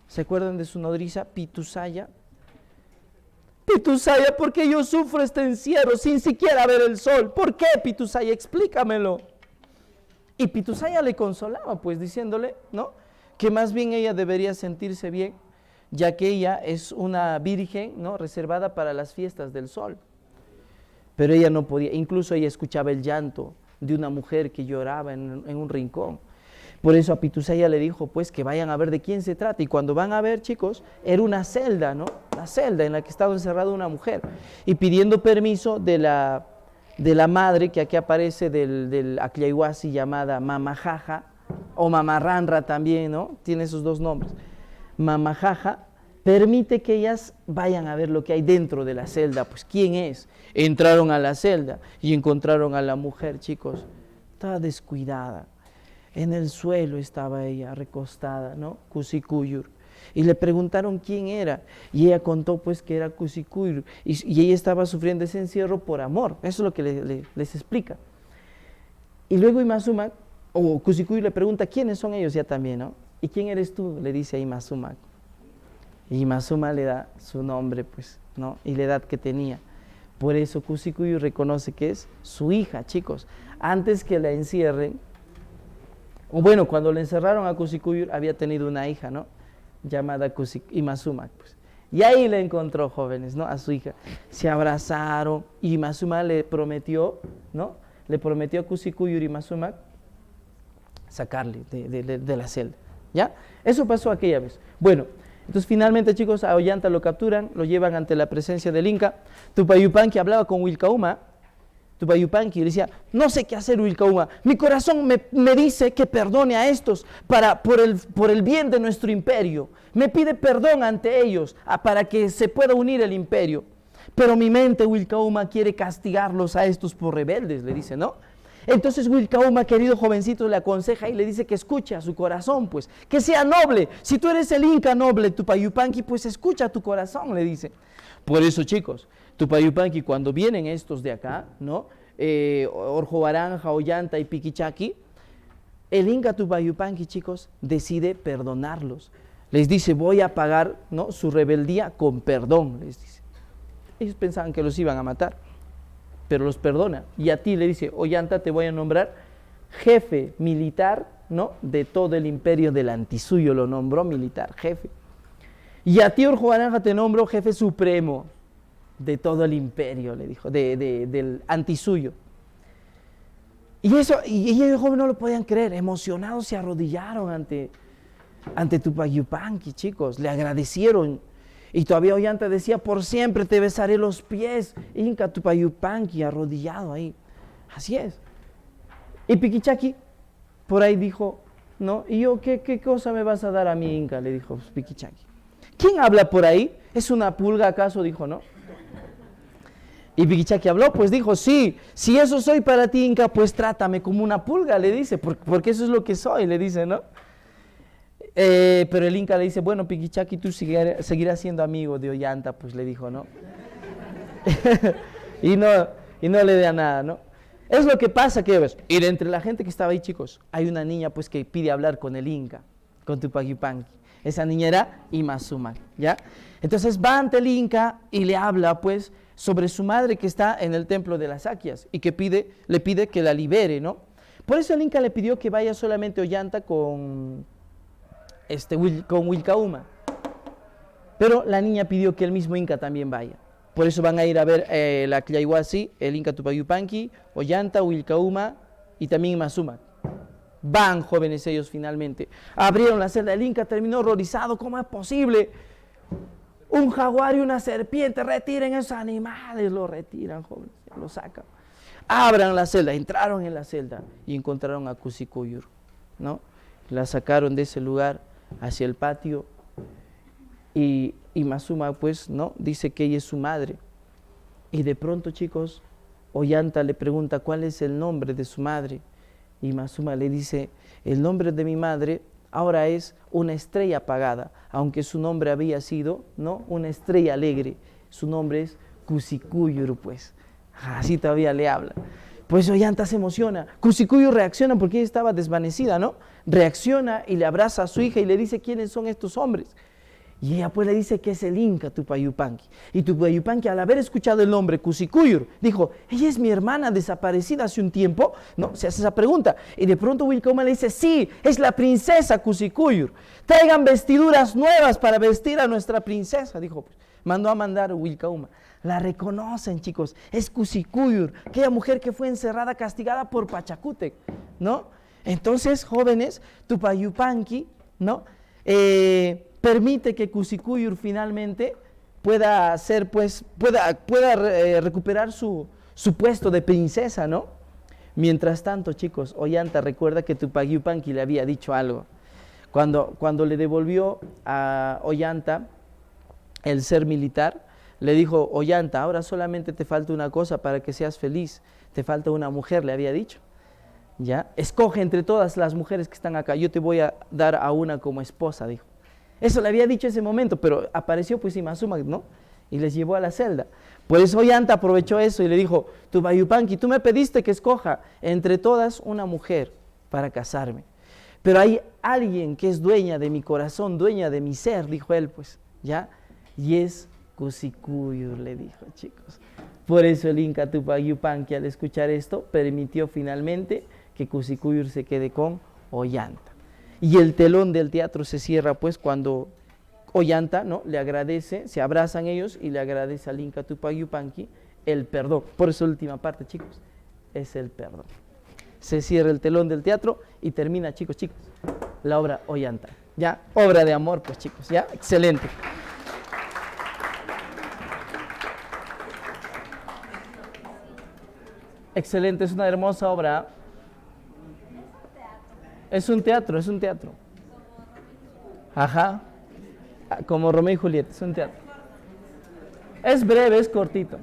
¿Se acuerdan de su nodriza? Pitusaya. Pitusaya, ¿por qué yo sufro este encierro sin siquiera ver el sol? ¿Por qué, Pitusaya? Explícamelo. Y Pitusaya le consolaba, pues, diciéndole, ¿no?, que más bien ella debería sentirse bien, ya que ella es una virgen, ¿no?, reservada para las fiestas del sol. Pero ella no podía, incluso ella escuchaba el llanto de una mujer que lloraba en un rincón. Por eso a Pitusaya le dijo, pues, que vayan a ver de quién se trata. Y cuando van a ver, chicos, era una celda, ¿no? Una celda en la que estaba encerrada una mujer. Y pidiendo permiso de la madre, que aquí aparece del Aclayhuasi, llamada Mamajaja, o Mamarranra también, ¿no? Tiene esos dos nombres. Mamajaja permite que ellas vayan a ver lo que hay dentro de la celda. Pues, ¿quién es? Entraron a la celda y encontraron a la mujer, chicos. Estaba descuidada. En el suelo estaba ella, recostada, ¿no? Cusikuyur. Y le preguntaron quién era. Y ella contó, pues, que era Cusikuyur. Y ella estaba sufriendo ese encierro por amor. Eso es lo que les explica. Y luego Imasumak, o Cusikuyur, le pregunta, ¿quiénes son ellos ya también, no? ¿Y quién eres tú? Le dice a Imasumak. Y Imasumak le da su nombre, pues, ¿no? Y la edad que tenía. Por eso Cusikuyur reconoce que es su hija, chicos. Antes que la encierren, o bueno, cuando le encerraron a Cusikuyur, había tenido una hija, ¿no? Llamada Imasumak, pues. Y ahí le encontró, jóvenes, ¿no? A su hija. Se abrazaron y Imasumak le prometió, ¿no? Le prometió a Cusikuyur y Imasumak sacarle de la celda, ¿ya? Eso pasó aquella vez. Bueno, entonces finalmente, chicos, a Ollanta lo capturan, lo llevan ante la presencia del Inca. Tupayupanqui hablaba con Wilcauma. Tupayupanqui le decía, no sé qué hacer, Wilcauma. Mi corazón me dice que perdone a estos por el bien de nuestro imperio. Me pide perdón ante ellos para que se pueda unir el imperio. Pero mi mente, Wilcauma, quiere castigarlos a estos por rebeldes, le dice, ¿no? Entonces Wilcauma, querido jovencito, le aconseja y le dice que escuche a su corazón, pues, que sea noble. Si tú eres el Inca noble, Tupayupanqui, pues escucha a tu corazón, le dice. Por eso, chicos, Tupayupanqui, cuando vienen estos de acá, ¿no? Orjobaranja, Ollanta y Piquichaqui, el Inca Tupayupanqui, chicos, decide perdonarlos. Les dice, voy a pagar, ¿no? Su rebeldía con perdón, les dice. Ellos pensaban que los iban a matar, pero los perdona. Y a ti le dice, Ollanta, te voy a nombrar jefe militar, ¿no? De todo el imperio del Antisuyo, lo nombró militar, jefe. Y a ti, Orjobaranja, te nombro jefe supremo de todo el imperio, le dijo, del Antisuyo. Y ellos jóvenes no lo podían creer, emocionados se arrodillaron ante Tupayupanqui, chicos, le agradecieron. Y todavía Ollanta decía, por siempre te besaré los pies, Inca Tupayupanqui, arrodillado ahí. Así es. Y Piquichaqui, por ahí dijo, ¿no? ¿Y yo qué cosa me vas a dar a mí, Inca? Le dijo Piquichaqui. ¿Quién habla por ahí? ¿Es una pulga acaso? Dijo, ¿no? Y Piquichaqui habló, pues dijo, sí, si eso soy para ti, Inca, pues trátame como una pulga, le dice, porque eso es lo que soy, le dice, ¿no? Pero el Inca le dice, bueno, Piquichaqui, tú seguirás siendo amigo de Ollanta, pues le dijo, ¿no? y no le da nada, ¿no? Es lo que pasa, que ves. Y de entre la gente que estaba ahí, chicos, hay una niña, pues, que pide hablar con el Inca, con Tupayupanqui. Esa niña era Imasumak, ¿ya? Entonces va ante el Inca y le habla, pues, sobre su madre que está en el templo de las Aquias y que le pide que la libere, ¿no? Por eso el Inca le pidió que vaya solamente Ollanta con Wilcauma. Pero la niña pidió que el mismo Inca también vaya. Por eso van a ir a ver la Aclayhuasi, el Inca Tupayupanqui, Ollanta, Wilcauma y también Imasumak. Van, jóvenes, ellos finalmente. Abrieron la celda del Inca, terminó horrorizado. ¿Cómo es posible? Un jaguar y una serpiente, retiren esos animales. Lo retiran, jóvenes, lo sacan. Abran la celda, entraron en la celda y encontraron a Cusikuyur, ¿no? La sacaron de ese lugar hacia el patio y Imasumak, pues, ¿no? Dice que ella es su madre. Y de pronto, chicos, Ollanta le pregunta cuál es el nombre de su madre. Y Imasumak le dice, el nombre de mi madre ahora es una estrella apagada, aunque su nombre había sido, ¿no? Una estrella alegre. Su nombre es Cusikuyur, pues. Así todavía le habla. Pues Ollanta se emociona. Cusikuyur reacciona porque ella estaba desvanecida, ¿no? Reacciona y le abraza a su hija y le dice quiénes son estos hombres. Y ella pues le dice que es el Inca Tupayupanqui. Y Tupayupanqui, al haber escuchado el nombre Cusikuyur, dijo, ella es mi hermana desaparecida hace un tiempo, ¿no? Se hace esa pregunta. Y de pronto Wilcauma le dice, sí, es la princesa Cusikuyur. Traigan vestiduras nuevas para vestir a nuestra princesa, dijo. Pues, mandó a mandar Wilcauma. La reconocen, chicos, es Cusikuyur, aquella mujer que fue encerrada, castigada por Pachacútec, ¿no? Entonces, jóvenes, Tupac Yupanqui, ¿no? Permite que Cusikuyur finalmente pueda hacer, pues, recuperar su puesto de princesa, ¿no? Mientras tanto, chicos, Ollanta recuerda que Tupac Yupanqui le había dicho algo. Cuando le devolvió a Ollanta el ser militar, le dijo: Ollanta, ahora solamente te falta una cosa para que seas feliz, te falta una mujer, le había dicho. ¿Ya? Escoge entre todas las mujeres que están acá, yo te voy a dar a una como esposa, dijo. Eso le había dicho en ese momento, pero apareció pues Imazuma, ¿no? Y les llevó a la celda. Por eso Ollanta aprovechó eso y le dijo: Tupac Yupanqui, tú me pediste que escoja entre todas una mujer para casarme, pero hay alguien que es dueña de mi corazón, dueña de mi ser, dijo él, pues, ¿ya? Y es Cusikuyur, le dijo, chicos. Por eso el Inca Tupac Yupanqui, al escuchar esto, permitió finalmente que Cusikuyur se quede con Ollanta. Y el telón del teatro se cierra pues cuando Ollanta, ¿no?, le agradece, se abrazan ellos y le agradece al Inca Tupac Yupanqui el perdón. Por eso la última parte, chicos, es el perdón. Se cierra el telón del teatro y termina, chicos, la obra Ollanta. Ya, obra de amor, pues, chicos, ya, excelente. Excelente, es una hermosa obra. Es un teatro. Ajá, como Romeo y Julieta, es un teatro. Es breve, es cortito.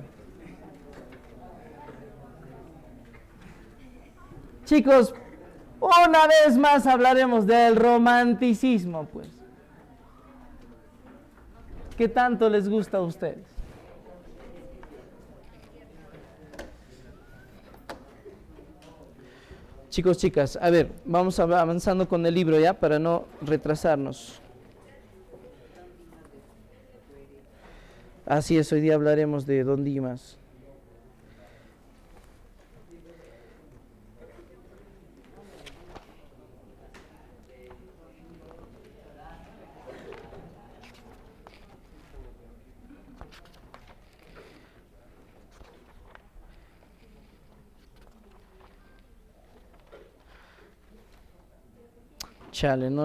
Chicos, una vez más hablaremos del romanticismo, pues. ¿Qué tanto les gusta a ustedes? Chicos, chicas, a ver, vamos avanzando con el libro ya para no retrasarnos. Así es, hoy día hablaremos de Don Dimas. Chale, no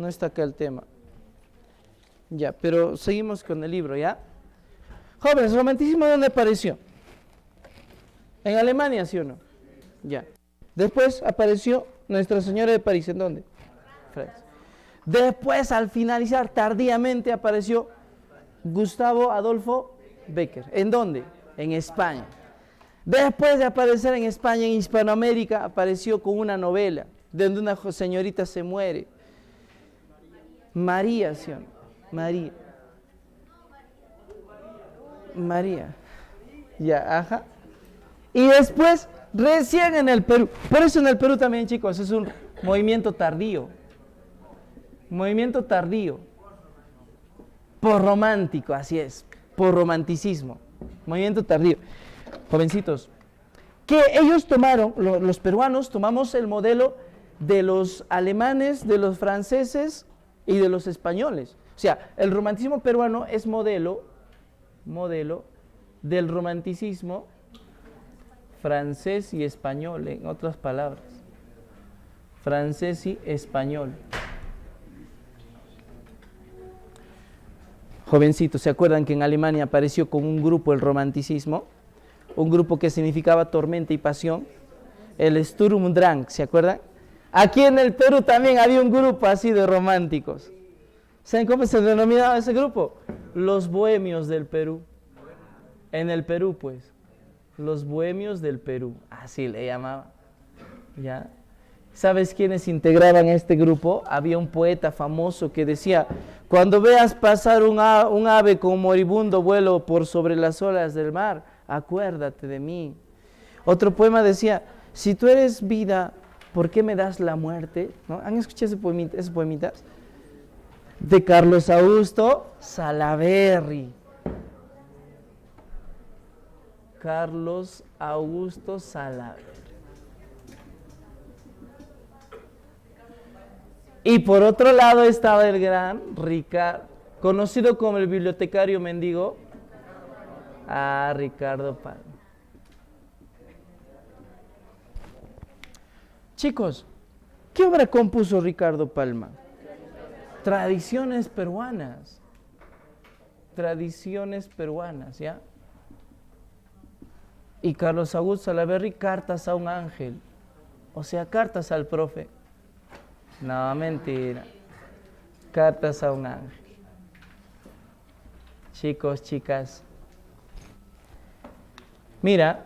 está acá el tema. Ya, pero seguimos con el libro, ¿ya? Jóvenes, ¿romanticismo dónde apareció? ¿En Alemania, sí o no? Ya. Después apareció Nuestra Señora de París, ¿en dónde? Francia. Después, al finalizar, tardíamente apareció Gustavo Adolfo Bécquer. ¿En dónde? En España. Después de aparecer en España, en Hispanoamérica, apareció con una novela donde una señorita se muere. María, ¿sí o no? María. Ya, ajá. Y después, recién en el Perú. Por eso en el Perú también, chicos, es un movimiento tardío. Movimiento tardío. Por romántico, así es. Por romanticismo. Movimiento tardío. Jovencitos, que ellos tomaron, los peruanos tomamos el modelo de los alemanes, de los franceses y de los españoles. O sea, el romanticismo peruano es modelo del romanticismo francés y español, en otras palabras. Francés y español. Jovencitos, ¿se acuerdan que en Alemania apareció con un grupo el romanticismo? Un grupo que significaba tormenta y pasión. El Sturm und Drang, ¿se acuerdan? Aquí en el Perú también había un grupo así de románticos. ¿Saben cómo se denominaba ese grupo? Los bohemios del Perú. En el Perú, pues. Los bohemios del Perú. Así le llamaban. ¿Ya? ¿Sabes quiénes integraban este grupo? Había un poeta famoso que decía: cuando veas pasar un ave con moribundo vuelo por sobre las olas del mar, acuérdate de mí. Otro poema decía: si tú eres vida, ¿por qué me das la muerte? ¿No? ¿Han escuchado esos poemitas? De Carlos Augusto Salaverry. Carlos Augusto Salaverry. Y por otro lado estaba el gran Ricardo, conocido como el bibliotecario mendigo, Ricardo Palma. Chicos, ¿qué obra compuso Ricardo Palma? Tradiciones peruanas. Tradiciones peruanas, ¿ya? Y Carlos Augusto Salaverry, Cartas a un ángel. O sea, cartas al profe. No, mentira. Cartas a un ángel. Chicos, chicas. Mira,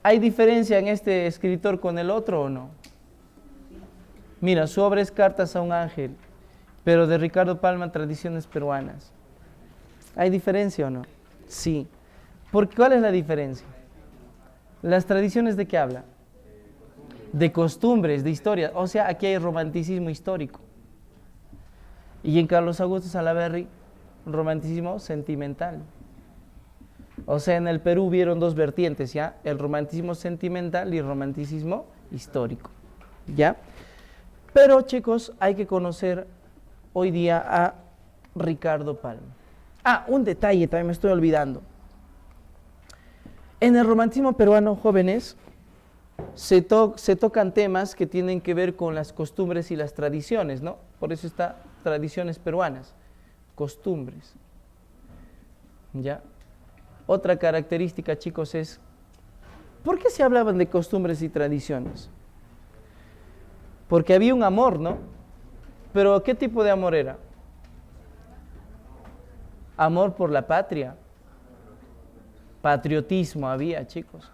¿hay diferencia en este escritor con el otro o no? Mira, su obra es Cartas a un ángel, pero de Ricardo Palma, Tradiciones peruanas. ¿Hay diferencia o no? Sí. ¿Cuál es la diferencia? ¿Las tradiciones de qué habla? De costumbres, de historia. O sea, aquí hay romanticismo histórico. Y en Carlos Augusto Salaverry, romanticismo sentimental. O sea, en el Perú vieron dos vertientes, ¿ya? El romanticismo sentimental y el romanticismo histórico, ¿ya? Pero, chicos, hay que conocer hoy día a Ricardo Palma. Ah, un detalle, también me estoy olvidando. En el romanticismo peruano, jóvenes, se tocan temas que tienen que ver con las costumbres y las tradiciones, ¿no? Por eso está tradiciones peruanas, costumbres, ¿ya? Otra característica, chicos, es, ¿por qué se hablaban de costumbres y tradiciones? Porque había un amor, ¿no? Pero ¿qué tipo de amor era? Amor por la patria. Patriotismo había, chicos.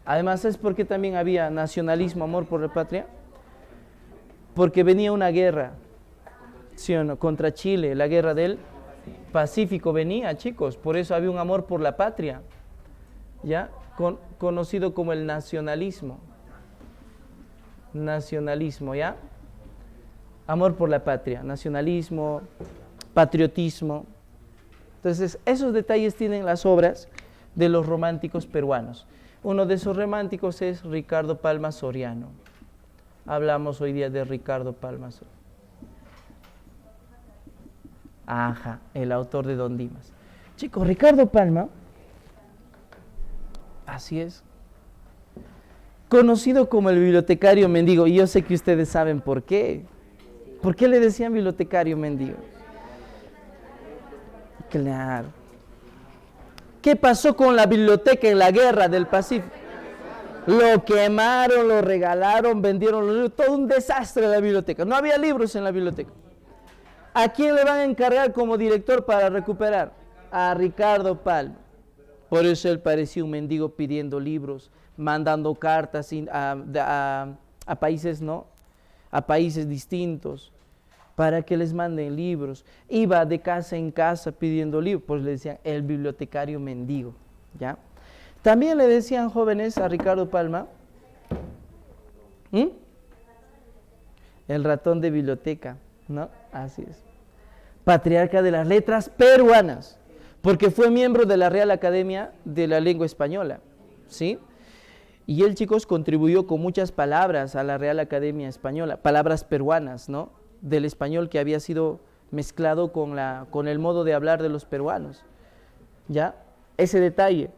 Además, ¿es por qué también había nacionalismo, amor por la patria? Porque venía una guerra, ¿sí o no? Contra Chile, la guerra del Pacífico venía, chicos. Por eso había un amor por la patria, ¿ya? Conocido como el nacionalismo. Nacionalismo, ¿ya? Amor por la patria, nacionalismo, patriotismo. Entonces, esos detalles tienen las obras de los románticos peruanos. Uno de esos románticos es Ricardo Palma Soriano. Hablamos hoy día de Ricardo Palma Soriano. Ajá, el autor de Don Dimas. Chicos, Ricardo Palma, así es, conocido como el bibliotecario mendigo, y yo sé que ustedes saben por qué. ¿Por qué le decían bibliotecario mendigo? Claro. ¿Qué pasó con la biblioteca en la guerra del Pacífico? Lo quemaron, lo regalaron, vendieron los libros, todo un desastre la biblioteca. No había libros en la biblioteca. ¿A quién le van a encargar como director para recuperar? A Ricardo Palma. Por eso él parecía un mendigo pidiendo libros, mandando cartas a países, ¿no? A países distintos para que les manden libros. Iba de casa en casa pidiendo libros, pues le decían el bibliotecario mendigo, ¿ya? También le decían, jóvenes, a Ricardo Palma, el ratón de biblioteca, ¿no? Así es. Patriarca de las letras peruanas, porque fue miembro de la Real Academia de la Lengua Española, ¿sí? Y él, chicos, contribuyó con muchas palabras a la Real Academia Española, palabras peruanas, ¿no? Del español que había sido mezclado con el modo de hablar de los peruanos, ¿ya? Ese detalle.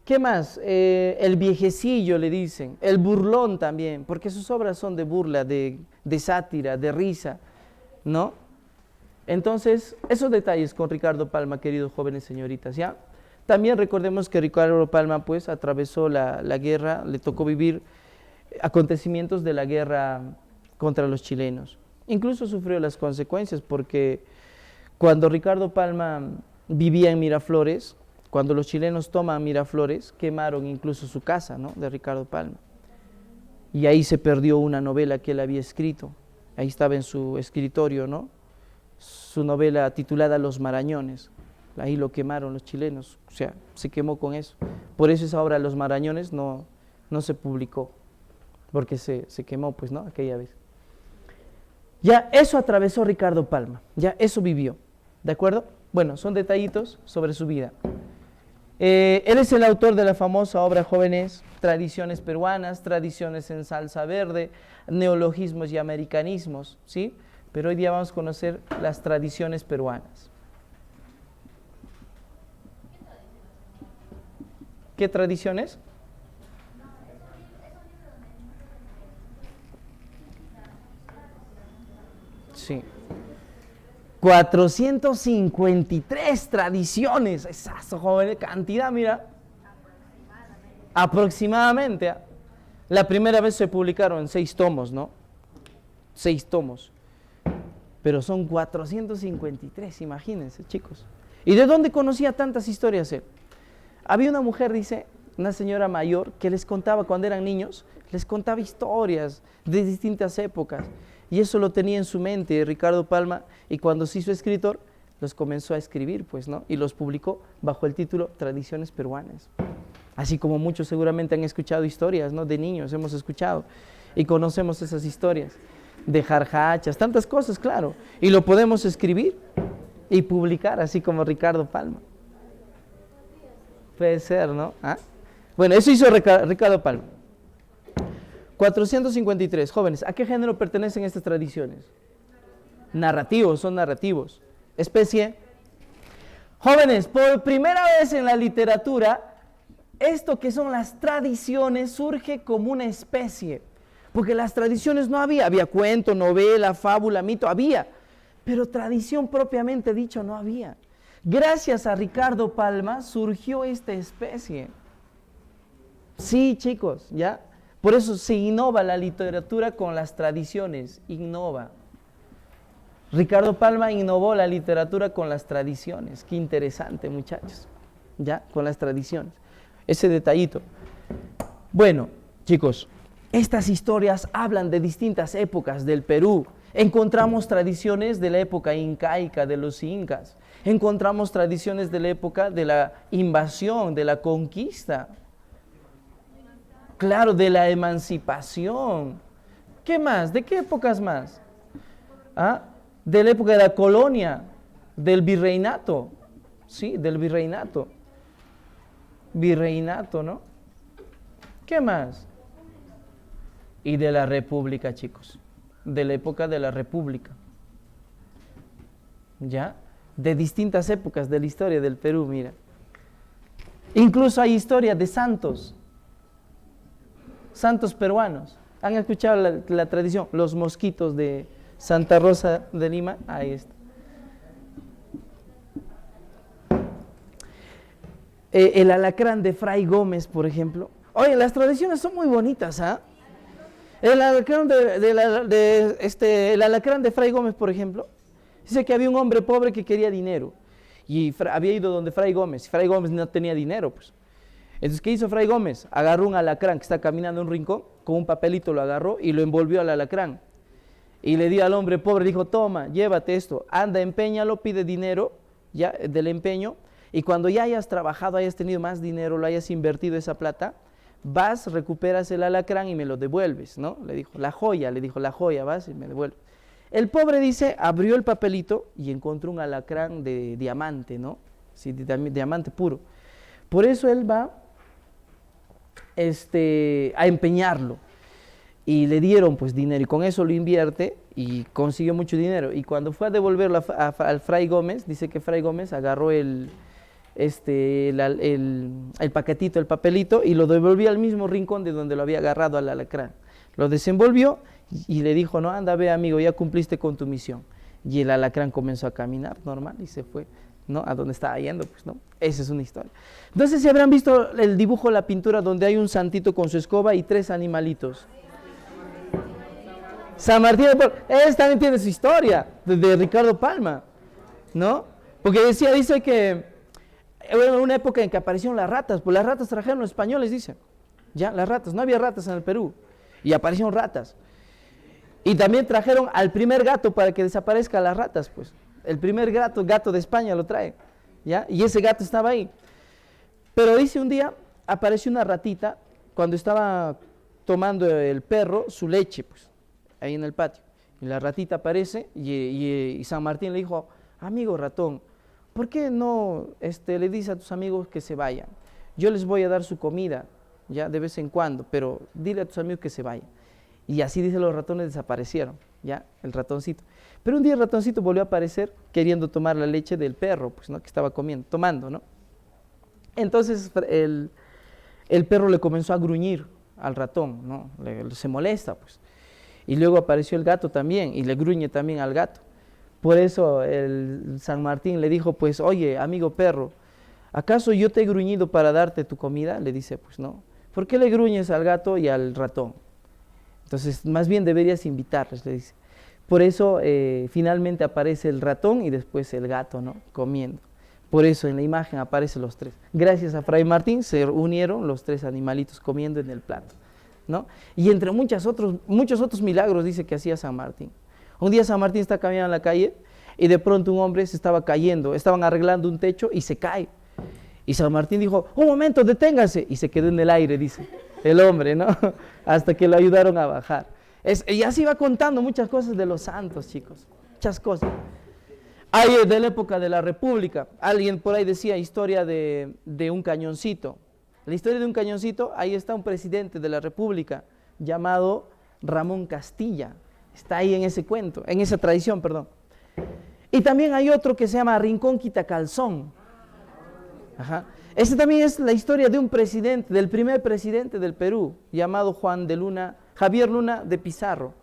¿Qué más? El viejecillo le dicen, el burlón también, porque sus obras son de burla, de sátira, de risa, ¿no? Entonces, esos detalles con Ricardo Palma, queridos jóvenes señoritas, ¿ya? También recordemos que Ricardo Palma, pues, atravesó la guerra, le tocó vivir acontecimientos de la guerra contra los chilenos. Incluso sufrió las consecuencias, porque cuando Ricardo Palma vivía en Miraflores, cuando los chilenos toman Miraflores, quemaron incluso su casa, ¿no? De Ricardo Palma. Y ahí se perdió una novela que él había escrito. Ahí estaba en su escritorio, ¿no? Su novela titulada Los Marañones. Ahí lo quemaron los chilenos, o sea, se quemó con eso. Por eso esa obra Los Marañones no se publicó, porque se quemó, pues, ¿no? Aquella vez. Ya eso atravesó Ricardo Palma, ya eso vivió, ¿de acuerdo? Bueno, son detallitos sobre su vida. Él es el autor de la famosa obra, jóvenes, Tradiciones peruanas, Tradiciones en salsa verde, Neologismos y Americanismos, ¿sí? Pero hoy día vamos a conocer las tradiciones peruanas. ¿Qué tradiciones? Sí. 453 tradiciones. Esa joven cantidad, mira. Aproximadamente. La primera vez se publicaron en 6 tomos, ¿no? 6 tomos. Pero son 453, imagínense, chicos. ¿Y de dónde conocía tantas historias él? Había una mujer, dice, una señora mayor, que les contaba cuando eran niños, les contaba historias de distintas épocas. Y eso lo tenía en su mente Ricardo Palma, y cuando se hizo escritor, los comenzó a escribir, pues, ¿no? Y los publicó bajo el título Tradiciones Peruanas. Así como muchos seguramente han escuchado historias, ¿no? De niños hemos escuchado y conocemos esas historias de jarjachas, tantas cosas, claro. Y lo podemos escribir y publicar, así como Ricardo Palma. Puede ser, ¿no? ¿Ah? Bueno, eso hizo Ricardo Palma. 453, jóvenes, ¿a qué género pertenecen estas tradiciones? Narrativos, son narrativos. Especie. Jóvenes, por primera vez en la literatura, esto que son las tradiciones surge como una especie. Porque las tradiciones no había cuento, novela, fábula, mito, había. Pero tradición propiamente dicho no había. Gracias a Ricardo Palma surgió esta especie. Sí, chicos, ¿ya? Por eso se innova la literatura con las tradiciones, innova. Ricardo Palma innovó la literatura con las tradiciones. Qué interesante, muchachos, ¿ya? Con las tradiciones. Ese detallito. Bueno, chicos, estas historias hablan de distintas épocas del Perú. Encontramos tradiciones de la época incaica, de los incas. Encontramos tradiciones de la época de la invasión, de la conquista. Claro, de la emancipación. ¿Qué más? ¿De qué épocas más? ¿Ah? De la época de la colonia, del virreinato. Sí, del virreinato. Virreinato, ¿no? ¿Qué más? Y de la república, chicos. De la época de la república. ¿Ya? De distintas épocas de la historia del Perú, mira. Incluso hay historia de santos. Santos peruanos. ¿Han escuchado la tradición? Los mosquitos de Santa Rosa de Lima. Ahí está. El alacrán de Fray Gómez, por ejemplo. Oye, las tradiciones son muy bonitas, ¿ah? El alacrán el alacrán de Fray Gómez, por ejemplo, dice que había un hombre pobre que quería dinero y había ido donde Fray Gómez. Fray Gómez no tenía dinero, pues. Entonces, ¿qué hizo Fray Gómez? Agarró un alacrán que está caminando en un rincón, con un papelito lo agarró y lo envolvió al alacrán. Y le dio al hombre pobre, dijo, toma, llévate esto, anda, empeñalo, pide dinero ya del empeño, y cuando ya hayas trabajado, hayas tenido más dinero, lo hayas invertido esa plata, vas, recuperas el alacrán y me lo devuelves, ¿no? Le dijo, la joya, vas y me devuelves. El pobre dice, abrió el papelito y encontró un alacrán de diamante, ¿no? Sí, diamante puro. Por eso él va a empeñarlo. Y le dieron pues dinero y con eso lo invierte y consiguió mucho dinero. Y cuando fue a devolverlo al Fray Gómez, dice que Fray Gómez agarró el paquetito, el papelito y lo devolvió al mismo rincón de donde lo había agarrado al alacrán. Lo desenvolvió y le dijo, no, anda, ve amigo, ya cumpliste con tu misión. Y el alacrán comenzó a caminar normal y se fue, ¿no? A donde estaba yendo, pues, ¿no? Esa es una historia. Entonces, si habrán visto el dibujo, la pintura, donde hay un santito con su escoba y 3 animalitos. San Martín de Porres, él también tiene su historia, de Ricardo Palma, ¿no? Porque dice que en una época en que aparecieron las ratas, pues las ratas trajeron los españoles, dice. Ya, las ratas, no había ratas en el Perú, y aparecieron ratas. Y también trajeron al primer gato para que desaparezcan las ratas, pues. El primer gato de España lo trae, ¿ya? Y ese gato estaba ahí. Pero dice un día, apareció una ratita, cuando estaba tomando el perro su leche, pues, ahí en el patio. Y la ratita aparece y San Martín le dijo, amigo ratón, ¿por qué no le dices a tus amigos que se vayan? Yo les voy a dar su comida, ya de vez en cuando, pero dile a tus amigos que se vayan. Y así dice, los ratones desaparecieron, ya, el ratoncito. Pero un día el ratoncito volvió a aparecer queriendo tomar la leche del perro, pues, ¿no? Que estaba tomando, ¿no? Entonces el perro le comenzó a gruñir al ratón, ¿no? Se molesta, pues. Y luego apareció el gato también y le gruñe también al gato. Por eso el San Martín le dijo, pues, oye, amigo perro, ¿acaso yo te he gruñido para darte tu comida? Le dice, pues no. ¿Por qué le gruñes al gato y al ratón? Entonces, más bien deberías invitarles, le dice. Por eso finalmente aparece el ratón y después el gato, ¿no? Comiendo. Por eso en la imagen aparecen los tres. Gracias a Fray Martín se unieron los tres animalitos comiendo en el plato, ¿no? Y entre muchos otros milagros dice que hacía San Martín. Un día San Martín está caminando en la calle y de pronto un hombre se estaba cayendo, estaban arreglando un techo y se cae. Y San Martín dijo, un momento, deténgase, y se quedó en el aire, dice el hombre, ¿no? Hasta que lo ayudaron a bajar. Y así va contando muchas cosas de los santos, chicos, muchas cosas. Hay de la época de la República, alguien por ahí decía historia de un cañoncito. La historia de un cañoncito, ahí está un presidente de la República llamado Ramón Castilla. Está ahí en ese cuento, en esa tradición, perdón. Y también hay otro que se llama Rincón Quitacalzón. Ajá. Este también es la historia de un presidente, del primer presidente del Perú, llamado Javier Luna de Pizarro,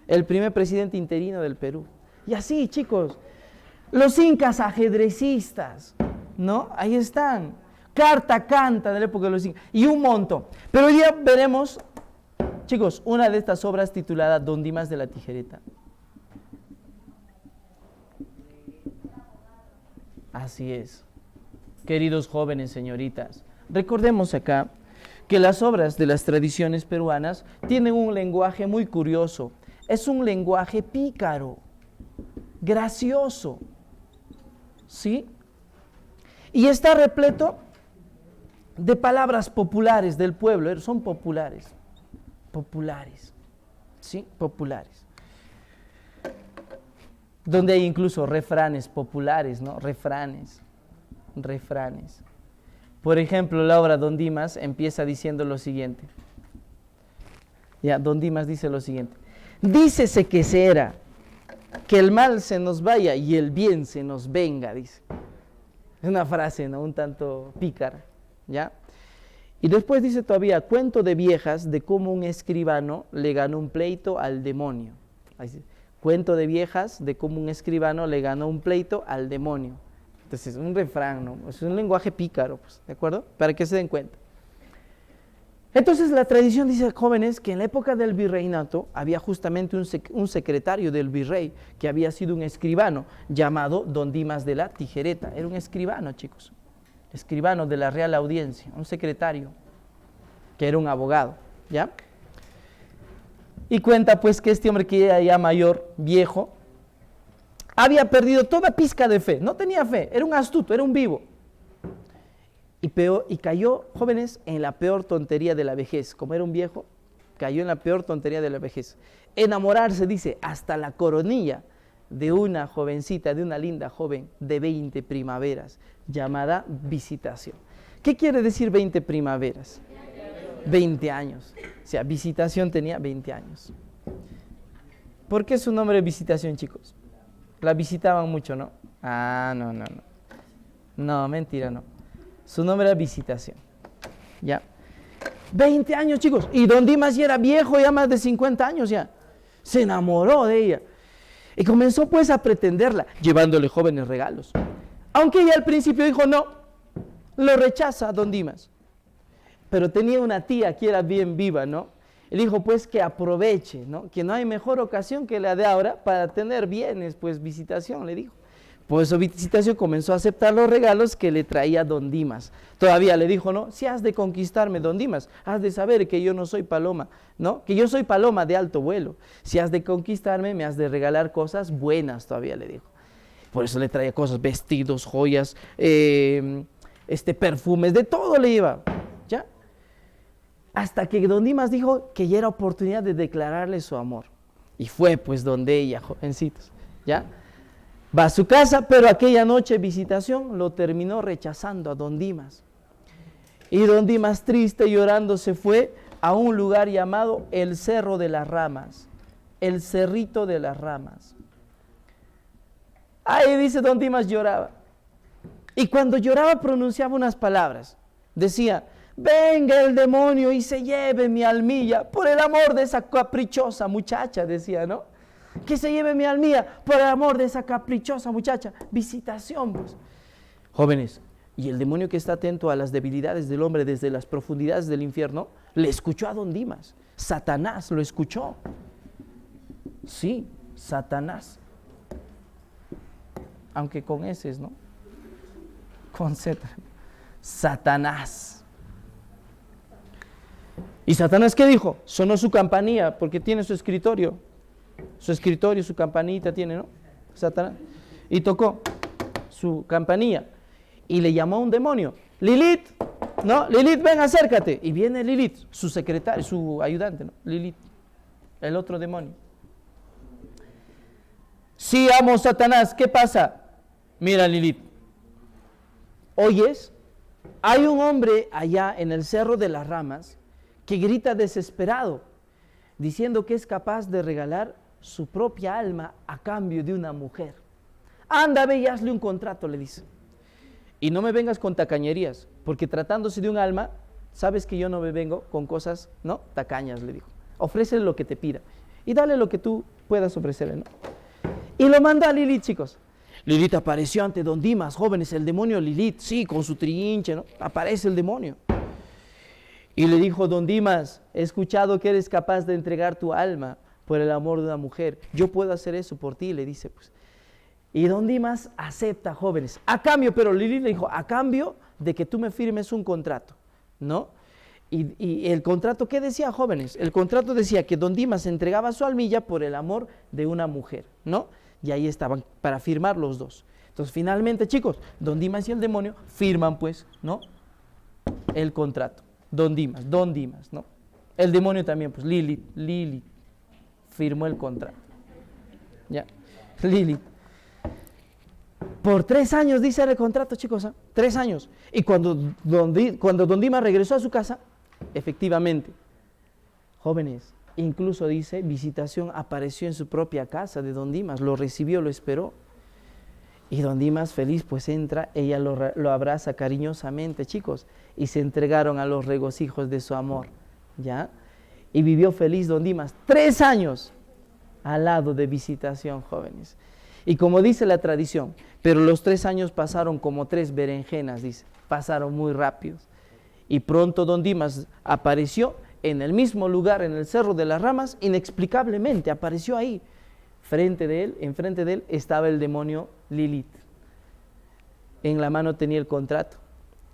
el primer presidente interino del Perú. Y así, chicos, los incas ajedrecistas, ¿no? Ahí están. Carta Canta de la época de los incas. Y un montón. Pero hoy día veremos, chicos, una de estas obras titulada Don Dimas de la Tijereta. Así es. Queridos jóvenes, señoritas, recordemos acá que las obras de las tradiciones peruanas tienen un lenguaje muy curioso. Es un lenguaje pícaro, gracioso, ¿sí? Y está repleto de palabras populares del pueblo. Son populares, ¿sí? Populares. Donde hay incluso refranes populares, ¿no? Refranes. Por ejemplo, la obra Don Dimas empieza diciendo lo siguiente. Ya, Don Dimas dice lo siguiente. Dícese que será que el mal se nos vaya y el bien se nos venga, dice. Es una frase, ¿no? Un tanto pícara, ¿ya? Y después dice todavía, cuento de viejas de cómo un escribano le ganó un pleito al demonio. Cuento de viejas de cómo un escribano le ganó un pleito al demonio. Entonces, es un refrán, ¿no? Es un lenguaje pícaro, pues, ¿de acuerdo? Para que se den cuenta. Entonces, la tradición dice, jóvenes, que en la época del virreinato había justamente un secretario del virrey que había sido un escribano llamado Don Dimas de la Tijereta. Era un escribano, chicos. Escribano de la Real Audiencia, un secretario que era un abogado, ¿ya? Y cuenta, pues, que este hombre que era ya mayor, viejo, había perdido toda pizca de fe, no tenía fe, era un astuto, era un vivo. Y cayó, jóvenes, en la peor tontería de la vejez. Como era un viejo, cayó en la peor tontería de la vejez. Enamorarse, dice, hasta la coronilla de una jovencita, de una linda joven de 20 primaveras, llamada Visitación. ¿Qué quiere decir 20 primaveras? 20 años. O sea, Visitación tenía 20 años. ¿Por qué su nombre es Visitación, chicos? La visitaban mucho, ¿no? Ah, no. No, mentira, no. Su nombre era Visitación. ¿Ya? 20 años, chicos. Y Don Dimas ya era viejo, ya más de 50 años ya. Se enamoró de ella. Y comenzó pues a pretenderla, llevándole jóvenes regalos. Aunque ella al principio dijo no, lo rechaza Don Dimas. Pero tenía una tía que era bien viva, ¿no? Él dijo pues que aproveche, ¿no? Que no hay mejor ocasión que la de ahora para tener bienes, pues Visitación, le dijo. Por eso Visitación comenzó a aceptar los regalos que le traía Don Dimas. Todavía le dijo, ¿no? Si has de conquistarme, Don Dimas, has de saber que yo no soy paloma, ¿no? Que yo soy paloma de alto vuelo. Si has de conquistarme, me has de regalar cosas buenas, todavía le dijo. Por eso le traía cosas, vestidos, joyas, perfumes, de todo le iba, ¿ya? Hasta que Don Dimas dijo que ya era oportunidad de declararle su amor. Y fue pues donde ella, jovencitos, ¿ya? Va a su casa, pero aquella noche Visitación lo terminó rechazando a Don Dimas. Y Don Dimas, triste, llorando, se fue a un lugar llamado el Cerro de las Ramas, el Cerrito de las Ramas. Ahí dice Don Dimas lloraba. Y cuando lloraba pronunciaba unas palabras. Decía, venga el demonio y se lleve mi almilla por el amor de esa caprichosa muchacha, decía, ¿no? Que se lleve mi almilla por el amor de esa caprichosa muchacha. Visitación, pues. Jóvenes, y el demonio que está atento a las debilidades del hombre desde las profundidades del infierno, le escuchó a don Dimas. Satanás lo escuchó. Sí, Satanás. Aunque con S, ¿no? Con Z. Satanás. ¿Y Satanás qué dijo? Sonó su campanilla, porque tiene su escritorio. Su campanita tiene, ¿no? Satanás. Y tocó su campanilla. Y le llamó a un demonio. Lilith, ¿no? Lilith, ven, acércate. Y viene Lilith, su secretaria, su ayudante, ¿no? Lilith, el otro demonio. Sí, amo, Satanás, ¿qué pasa? Mira, Lilith, ¿oyes? Hay un hombre allá en el Cerro de las Ramas que grita desesperado, diciendo que es capaz de regalar su propia alma a cambio de una mujer. Anda, ve y hazle un contrato, le dice. Y no me vengas con tacañerías, porque tratándose de un alma, sabes que yo no me vengo con cosas, ¿no? Tacañas, le dijo. Ofrécele lo que te pida y dale lo que tú puedas ofrecerle, ¿no? Y lo mandó a Lilith, chicos. Lilith apareció ante don Dimas, jóvenes, el demonio Lilith, sí, con su trinche, ¿no? Aparece el demonio. Y le dijo, don Dimas, he escuchado que eres capaz de entregar tu alma por el amor de una mujer. Yo puedo hacer eso por ti, le dice, pues. Y don Dimas acepta, jóvenes, a cambio, pero Lilith le dijo, a cambio de que tú me firmes un contrato, ¿no? Y el contrato, ¿qué decía, jóvenes? El contrato decía que don Dimas entregaba su almilla por el amor de una mujer, ¿no? Y ahí estaban para firmar los dos. Entonces, finalmente, chicos, don Dimas y el demonio firman, pues, ¿no? El contrato. Don Dimas, ¿no? El demonio también, pues, Lilith firmó el contrato. Ya, Lilith. Por 3 años, dice el contrato, chicos, ¿eh? 3 años. Y cuando don Dimas regresó a su casa, efectivamente, jóvenes, incluso dice, Visitación apareció en su propia casa de don Dimas, lo recibió, lo esperó. Y don Dimas, feliz, pues entra, ella lo abraza cariñosamente, chicos, y se entregaron a los regocijos de su amor, ¿ya? Y vivió feliz don Dimas 3 años al lado de Visitación, jóvenes. Y como dice la tradición, pero los 3 años pasaron como 3 berenjenas, dice, pasaron muy rápidos. Y pronto don Dimas apareció en el mismo lugar, en el Cerro de las Ramas, inexplicablemente apareció ahí. Enfrente de él estaba el demonio Lilith. En la mano tenía el contrato.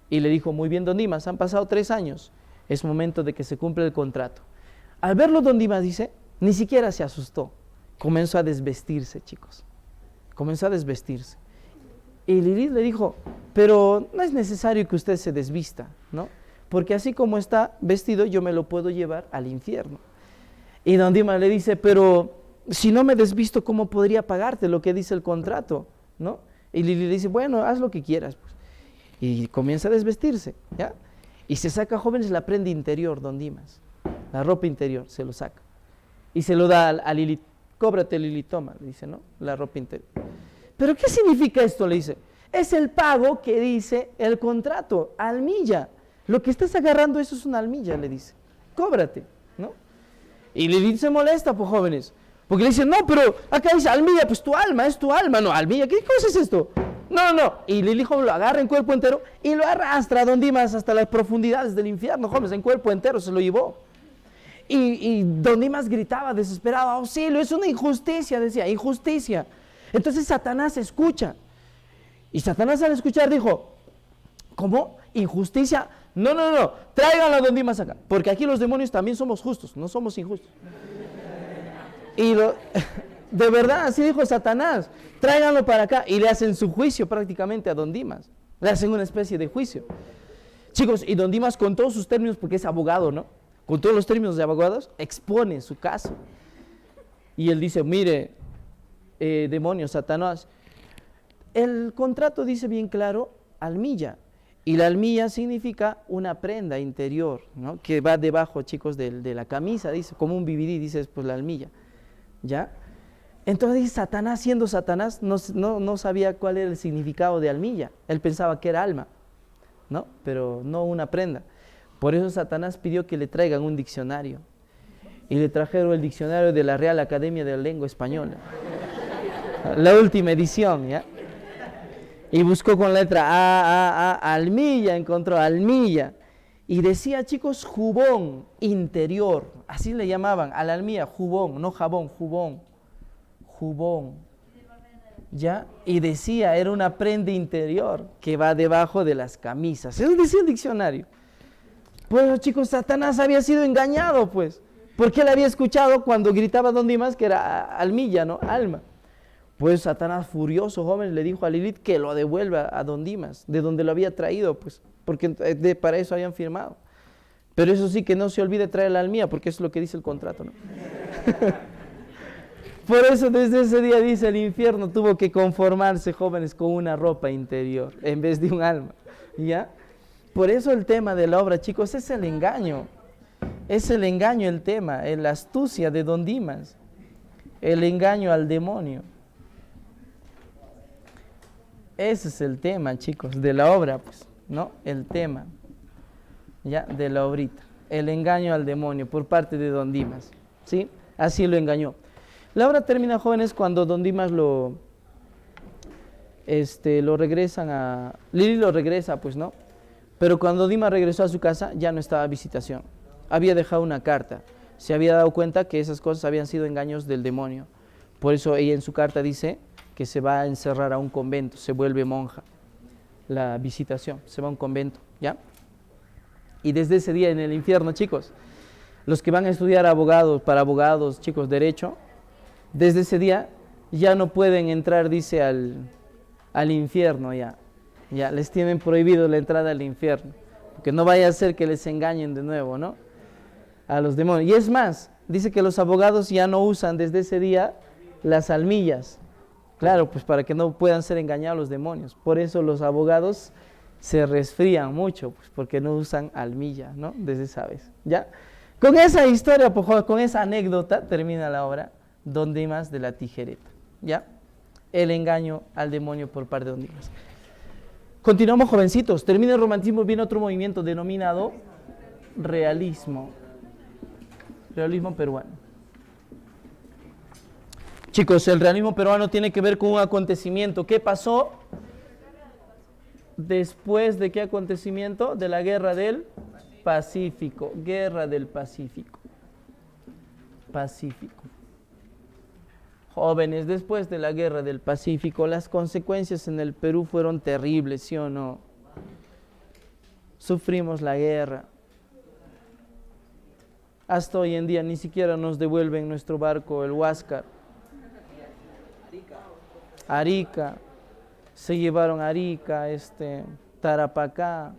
Y le dijo, muy bien, don Dimas, han pasado 3 años, es momento de que se cumpla el contrato. Al verlo don Dimas, dice, ni siquiera se asustó, comenzó a desvestirse, chicos. Comenzó a desvestirse. Y Lilith le dijo, pero no es necesario que usted se desvista, ¿no? Porque así como está vestido, yo me lo puedo llevar al infierno. Y don Dimas le dice, pero si no me desvisto, ¿cómo podría pagarte lo que dice el contrato? ¿No? Y Lilith le dice, bueno, haz lo que quieras, pues. Y comienza a desvestirse, ¿ya? Y se saca, jóvenes, la prenda interior, don Dimas. La ropa interior, se lo saca. Y se lo da a Lilith. Cóbrate, Lilith, toma, le dice, ¿no? La ropa interior. ¿Pero qué significa esto? Le dice. Es el pago que dice el contrato, almilla. Lo que estás agarrando, eso es una almilla, le dice. Cóbrate, ¿no? Y Lilith se molesta, pues, jóvenes. Porque le dice, no, pero acá dice almilla, pues tu alma, es tu alma. No, almilla, ¿qué cosa es esto? No. Y Lilith lo agarra en cuerpo entero y lo arrastra a don Dimas hasta las profundidades del infierno, jóvenes, en cuerpo entero se lo llevó. Y don Dimas gritaba desesperado, auxilio, es una injusticia, decía, injusticia. Entonces Satanás escucha. Y Satanás al escuchar dijo, ¿cómo? ¿Injusticia? No, tráiganlo a don Dimas acá, porque aquí los demonios también somos justos, no somos injustos. Y de verdad, así dijo Satanás, tráiganlo para acá, y le hacen su juicio prácticamente a don Dimas, le hacen una especie de juicio. Chicos, y don Dimas con todos sus términos, porque es abogado, ¿no? Con todos los términos de abogados, expone su caso. Y él dice, mire, demonio, Satanás, el contrato dice bien claro, almilla. Y la almilla significa una prenda interior, ¿no? Que va debajo, chicos, de la camisa, dice, como un BBD, dice pues la almilla. ¿Ya? Entonces dice, Satanás, siendo Satanás, no sabía cuál era el significado de almilla. Él pensaba que era alma. ¿no? Pero no una prenda. Por eso Satanás pidió que le traigan un diccionario. Y le trajeron el diccionario de la Real Academia de la Lengua Española. La última edición, ¿ya? Y buscó con letra almilla, encontró almilla. Y decía, chicos, jubón interior. Así le llamaban, a la almilla, jubón, no jabón, jubón. Jubón. ¿Ya? Y decía, era una prenda interior que va debajo de las camisas. Eso decía el diccionario. Pues, chicos, Satanás había sido engañado, pues. Porque él había escuchado cuando gritaba Don Dimas que era almilla, ¿no? Alma. Pues Satanás, furioso, joven, le dijo a Lilith que lo devuelva a Don Dimas, de donde lo había traído, pues, porque para eso habían firmado. Pero eso sí, que no se olvide traer la almilla, porque eso es lo que dice el contrato, ¿no? Por eso desde ese día, dice, el infierno tuvo que conformarse, jóvenes, con una ropa interior, en vez de un alma, ¿ya? Por eso el tema de la obra, chicos, es el engaño. Es el engaño el tema, la astucia de Don Dimas, el engaño al demonio. Ese es el tema, chicos, de la obra, pues, ¿no? El tema, ya, de la obrita. El engaño al demonio por parte de Don Dimas, ¿sí? Así lo engañó. La obra termina, jóvenes, cuando Don Dimas lo regresan a... Lili lo regresa, pues, ¿no? Pero cuando Dimas regresó a su casa, ya no estaba visitación. Había dejado una carta. Se había dado cuenta que esas cosas habían sido engaños del demonio. Por eso ella en su carta dice que se va a encerrar a un convento, se vuelve monja. La visitación, se va a un convento, ¿ya? Y desde ese día en el infierno, chicos, los que van a estudiar para abogados, chicos, derecho, desde ese día ya no pueden entrar, dice, al infierno ya. Ya les tienen prohibido la entrada al infierno, porque no vaya a ser que les engañen de nuevo, ¿no? A los demonios. Y es más, dice que los abogados ya no usan desde ese día las almillas. Claro, pues para que no puedan ser engañados los demonios. Por eso los abogados se resfrían mucho, pues porque no usan almilla, ¿no? Desde esa vez, ¿ya? Con esa historia, por favor, con esa anécdota, termina la obra Don Dimas de la Tijereta, ¿ya? El engaño al demonio por parte de Don Dimas. Continuamos, jovencitos. Termina el romanticismo, viene otro movimiento denominado realismo. Realismo peruano. Chicos, el realismo peruano tiene que ver con un acontecimiento. ¿Qué pasó después de qué acontecimiento? De la Guerra del Pacífico. Guerra del Pacífico. Pacífico. Jóvenes, después de la Guerra del Pacífico, las consecuencias en el Perú fueron terribles, ¿sí o no? Sufrimos la guerra. Hasta hoy en día ni siquiera nos devuelven nuestro barco, el Huáscar. Arica. Se llevaron Arica, Tarapacá.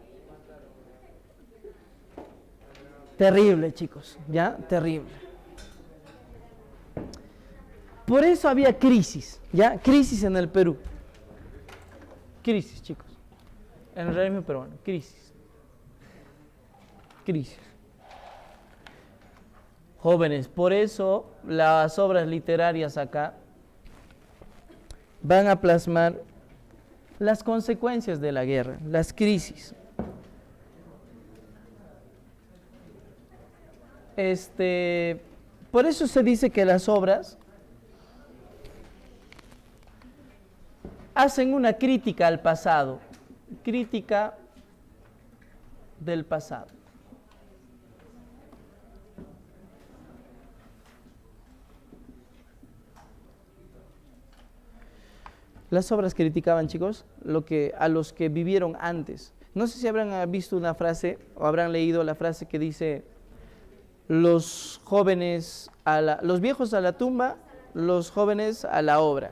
Terrible, chicos, ¿ya? Terrible. Por eso había crisis, ¿ya? Crisis en el Perú. Crisis, chicos. En el realismo peruano, crisis. Crisis. Jóvenes, por eso las obras literarias acá van a plasmar las consecuencias de la guerra, las crisis. Por eso se dice que las obras hacen una crítica al pasado, crítica del pasado. Las obras criticaban, chicos, a los que vivieron antes. No sé si habrán visto una frase o habrán leído la frase que dice: los viejos a la tumba, los jóvenes a la obra.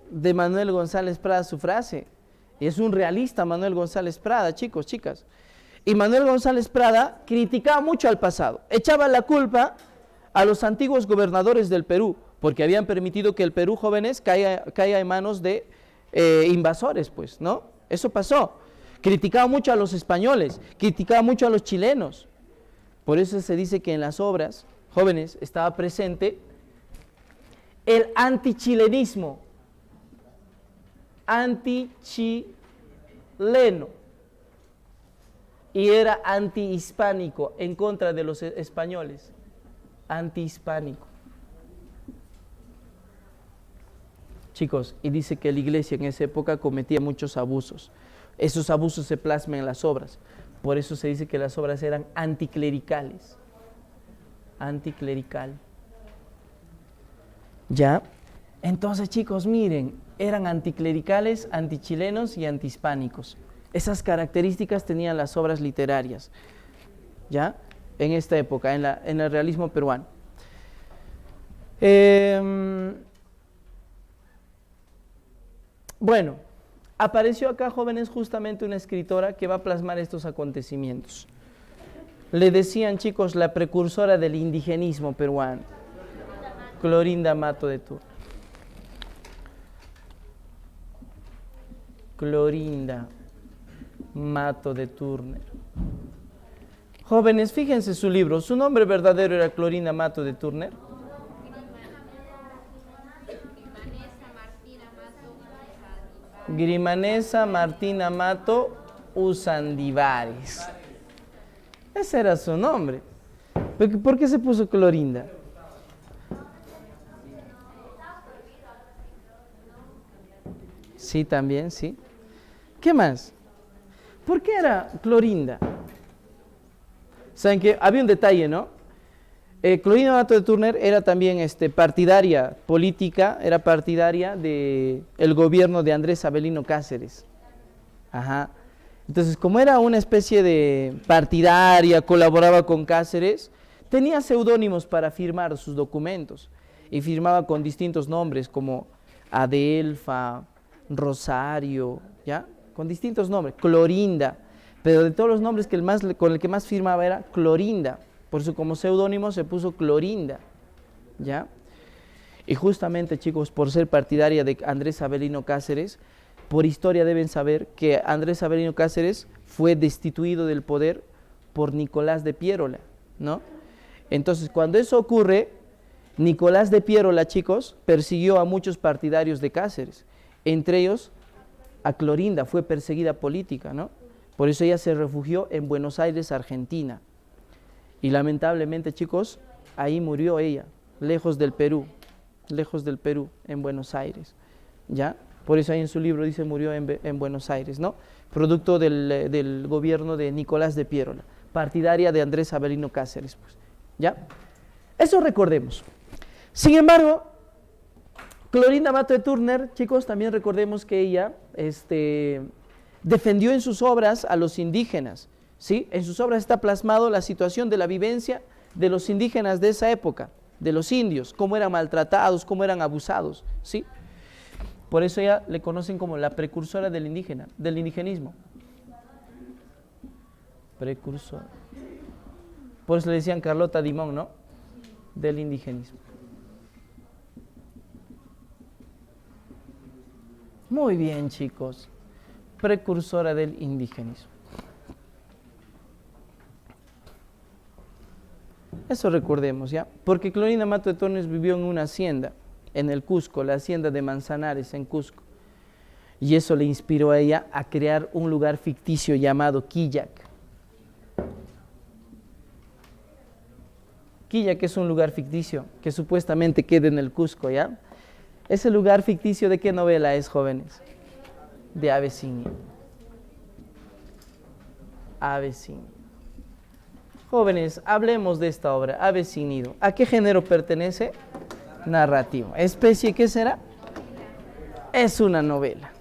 De Manuel González Prada su frase. Es un realista Manuel González Prada, chicos, chicas. Y Manuel González Prada criticaba mucho al pasado. Echaba la culpa a los antiguos gobernadores del Perú, porque habían permitido que el Perú, jóvenes, caiga en manos de invasores, pues, ¿no? Eso pasó. Criticaba mucho a los españoles, criticaba mucho a los chilenos. Por eso se dice que en las obras, jóvenes, estaba presente el antichilenismo. Antichilenismo. leno. Y era antihispánico, en contra de los españoles. Antihispánico. Chicos, y dice que la iglesia en esa época cometía muchos abusos. Esos abusos se plasman en las obras. Por eso se dice que las obras eran anticlericales. Anticlerical. ¿Ya? Entonces, chicos, miren, eran anticlericales, antichilenos y antihispánicos. Esas características tenían las obras literarias, ¿ya? En esta época, en el realismo peruano. Bueno, apareció acá, jóvenes, justamente una escritora que va a plasmar estos acontecimientos. Le decían, chicos, la precursora del indigenismo peruano, Clorinda Mato de Turner. Clorinda Mato de Turner. Jóvenes, fíjense su libro. ¿Su nombre verdadero era Clorinda Mato de Turner? Grimanesa Martina Mato Usandivares. Ese era su nombre. ¿Por qué se puso Clorinda? Sí, también, sí. ¿Qué más? ¿Por qué era Clorinda? Saben que había un detalle, ¿no? Clorinda Mato de Turner era también partidaria política, era partidaria del gobierno de Andrés Avelino Cáceres. Ajá. Entonces, como era una especie de partidaria, colaboraba con Cáceres, tenía seudónimos para firmar sus documentos y firmaba con distintos nombres como Adelfa, Rosario, ¿ya? Con distintos nombres, Clorinda, pero de todos los nombres con el que más firmaba era Clorinda. Por eso como seudónimo se puso Clorinda, ¿ya? Y justamente, chicos, por ser partidaria de Andrés Avelino Cáceres, por historia deben saber que Andrés Avelino Cáceres fue destituido del poder por Nicolás de Piérola, ¿no? Entonces, cuando eso ocurre, Nicolás de Piérola, chicos, persiguió a muchos partidarios de Cáceres, entre ellos a Clorinda, fue perseguida política, ¿no? Por eso ella se refugió en Buenos Aires, Argentina. Y lamentablemente, chicos, ahí murió ella, lejos del Perú, en Buenos Aires, ¿ya? Por eso ahí en su libro dice murió en Buenos Aires, ¿no? Producto del gobierno de Nicolás de Piérola, partidaria de Andrés Avelino Cáceres, pues, ¿ya? Eso recordemos. Sin embargo, Clorinda Mato de Turner, chicos, también recordemos que ella defendió en sus obras a los indígenas, ¿sí? En sus obras está plasmado la situación de la vivencia de los indígenas de esa época, de los indios, cómo eran maltratados, cómo eran abusados, ¿sí? Por eso ella le conocen como la precursora del indigenismo. Precursora. Por eso le decían Carlota Dimón, ¿no? Del indigenismo. Muy bien, chicos. Precursora del indigenismo. Eso recordemos, ¿ya? Porque Clorinda Mato de Turner vivió en una hacienda, en el Cusco, la hacienda de Manzanares, en Cusco. Y eso le inspiró a ella a crear un lugar ficticio llamado Quillac. Quillac es un lugar ficticio que supuestamente queda en el Cusco, ¿ya? Ese lugar ficticio, ¿de qué novela es, jóvenes? De Avecini. Avecini. Jóvenes, hablemos de esta obra, Avecinido. ¿A qué género pertenece? Narrativo. ¿Especie qué será? Es una novela.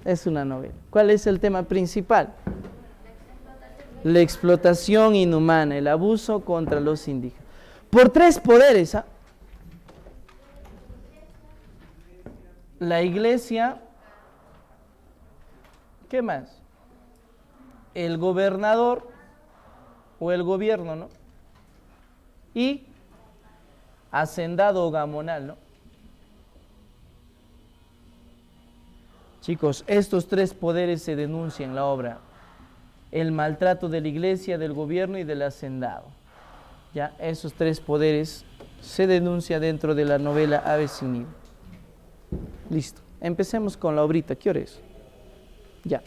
Es una novela. ¿Cuál es el tema principal? La explotación inhumana, el abuso contra los indígenas. Por tres poderes, ¿ah? La iglesia, ¿qué más? El gobernador o el gobierno, ¿no? Y hacendado o gamonal, ¿no? Chicos, estos tres poderes se denuncian en la obra. El maltrato de la iglesia, del gobierno y del hacendado. Ya, esos tres poderes se denuncian dentro de la novela Avecinido. Listo. Empecemos con la obrita. ¿Qué hora es? Ya.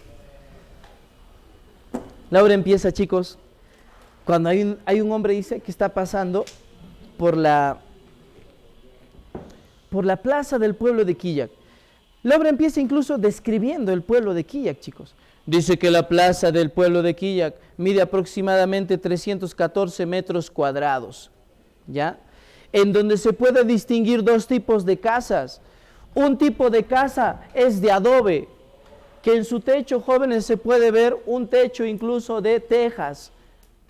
La obra empieza, chicos, cuando hay un hombre, dice, que está pasando por la plaza del pueblo de Quillak. La obra empieza incluso describiendo el pueblo de Quillak, chicos. Dice que la plaza del pueblo de Quillak mide aproximadamente 314 metros cuadrados, ¿ya? En donde se puede distinguir dos tipos de casas. Un tipo de casa es de adobe, que en su techo, jóvenes, se puede ver un techo incluso de tejas,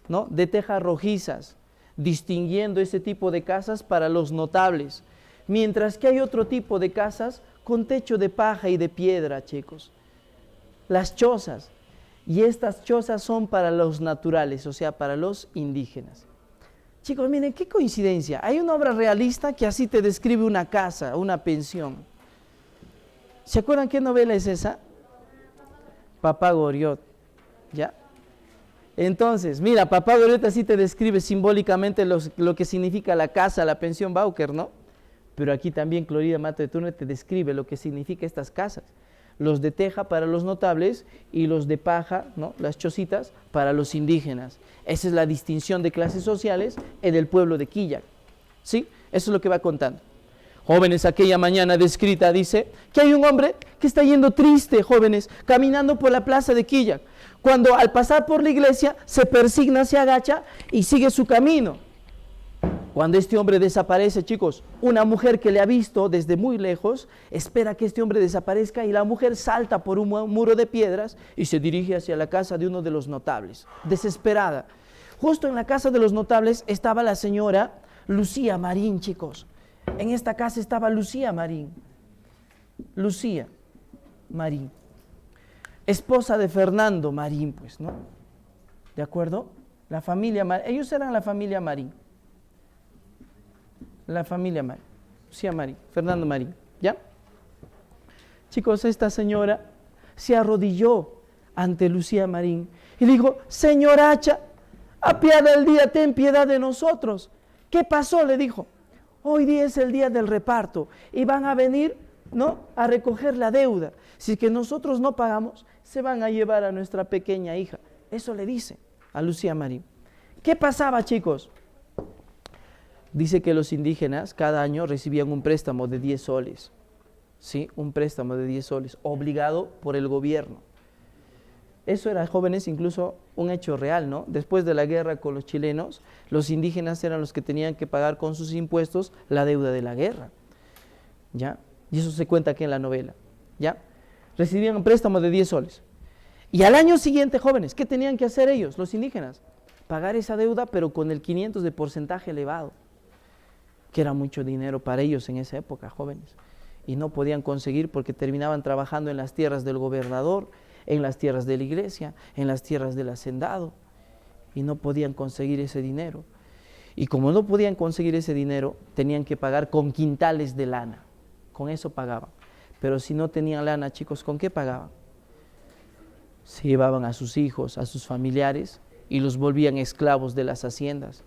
¿no? De tejas rojizas, distinguiendo ese tipo de casas para los notables. Mientras que hay otro tipo de casas con techo de paja y de piedra, chicos. Las chozas. Y estas chozas son para los naturales, o sea, para los indígenas. Chicos, miren, qué coincidencia. Hay una obra realista que así te describe una casa, una pensión. ¿Se acuerdan qué novela es esa? Papá Goriot, ¿ya? Entonces, mira, Papá Goriot así te describe simbólicamente lo que significa la casa, la pensión Bauker, ¿no? Pero aquí también Clorida Mato de Turner te describe lo que significa estas casas. Los de teja para los notables y los de paja, ¿no? Las chocitas, para los indígenas. Esa es la distinción de clases sociales en el pueblo de Quillak, ¿sí? Eso es lo que va contando. Jóvenes, aquella mañana descrita dice que hay un hombre que está yendo triste, jóvenes, caminando por la plaza de Quillak. Cuando al pasar por la iglesia se persigna, se agacha y sigue su camino. Cuando este hombre desaparece, chicos, una mujer que le ha visto desde muy lejos espera que este hombre desaparezca y la mujer salta por un muro de piedras y se dirige hacia la casa de uno de los notables, desesperada. Justo en la casa de los notables estaba la señora Lucía Marín, chicos. En esta casa estaba Lucía Marín. Lucía Marín. Esposa de Fernando Marín, pues, ¿no? ¿De acuerdo? La familia Marín. Ellos eran la familia Marín. La familia Marín. Lucía Marín, Fernando Marín, ¿ya? Chicos, esta señora se arrodilló ante Lucía Marín y le dijo: señoracha, apiada el día, ten piedad de nosotros. ¿Qué pasó?, le dijo. Hoy día es el día del reparto y van a venir, ¿no?, a recoger la deuda. Si es que nosotros no pagamos, se van a llevar a nuestra pequeña hija. Eso le dice a Lucía Marín. ¿Qué pasaba, chicos? Dice que los indígenas cada año recibían un préstamo de 10 soles, ¿sí? Un préstamo de 10 soles, obligado por el gobierno. Eso era, jóvenes, incluso un hecho real, ¿no? Después de la guerra con los chilenos, los indígenas eran los que tenían que pagar con sus impuestos la deuda de la guerra, ¿ya? Y eso se cuenta aquí en la novela, ¿ya? Recibían un préstamo de 10 soles. Y al año siguiente, jóvenes, ¿qué tenían que hacer ellos, los indígenas? Pagar esa deuda, pero con el 500 de porcentaje elevado, que era mucho dinero para ellos en esa época, jóvenes. Y no podían conseguir porque terminaban trabajando en las tierras del gobernador, en las tierras de la iglesia, en las tierras del hacendado, y no podían conseguir ese dinero. Y como no podían conseguir ese dinero, tenían que pagar con quintales de lana. Con eso pagaban. Pero si no tenían lana, chicos, ¿con qué pagaban? Se llevaban a sus hijos, a sus familiares, y los volvían esclavos de las haciendas.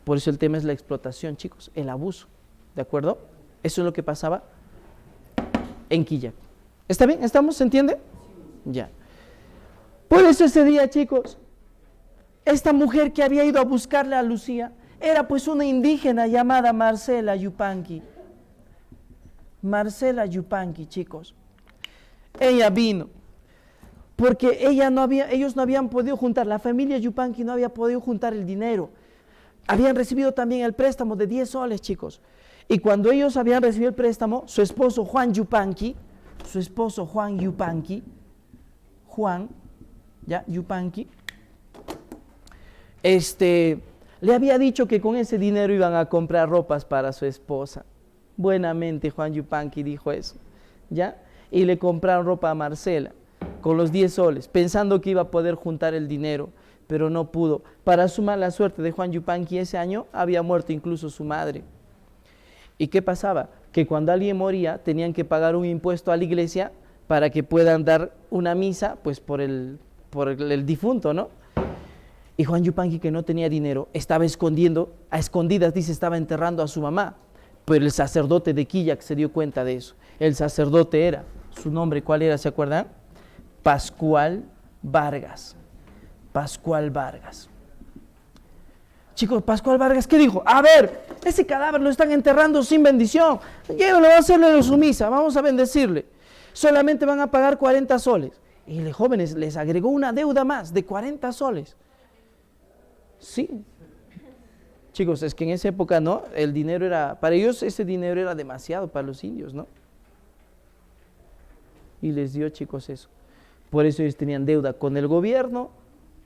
Por eso el tema es la explotación, chicos, el abuso, ¿de acuerdo? Eso es lo que pasaba en Quillak. ¿Está bien? ¿Estamos? ¿Se entiende? Ya. Por eso ese día, chicos, esta mujer que había ido a buscarle a Lucía era pues una indígena llamada Marcela Yupanqui. Marcela Yupanqui, chicos. Ella vino porque ellos no habían podido juntar, la familia Yupanqui no había podido juntar el dinero. Habían recibido también el préstamo de 10 soles, chicos. Y cuando ellos habían recibido el préstamo, su esposo Juan Yupanqui, Yupanqui, le había dicho que con ese dinero iban a comprar ropas para su esposa. Buenamente Juan Yupanqui dijo eso, ¿ya? Y le compraron ropa a Marcela con los 10 soles, pensando que iba a poder juntar el dinero, pero no pudo. Para su mala suerte de Juan Yupanqui, ese año había muerto incluso su madre. ¿Y qué pasaba? Que cuando alguien moría tenían que pagar un impuesto a la iglesia para que puedan dar una misa pues por el difunto, ¿no? Y Juan Yupanqui, que no tenía dinero, estaba escondiendo, a escondidas, dice, estaba enterrando a su mamá. Pero el sacerdote de Quillak se dio cuenta de eso. El sacerdote era, su nombre, ¿cuál era? ¿Se acuerdan? Pascual Vargas. Pascual Vargas. Chicos, Pascual Vargas, ¿qué dijo? A ver, ese cadáver lo están enterrando sin bendición. Llévenlo, va a hacerle su misa, vamos a bendecirle. Solamente van a pagar 40 soles. Y los jóvenes les agregó una deuda más de 40 soles. Sí. Chicos, es que en esa época, ¿no? El dinero era, para ellos ese dinero era demasiado para los indios, ¿no? Y les dio, chicos, eso. Por eso ellos tenían deuda con el gobierno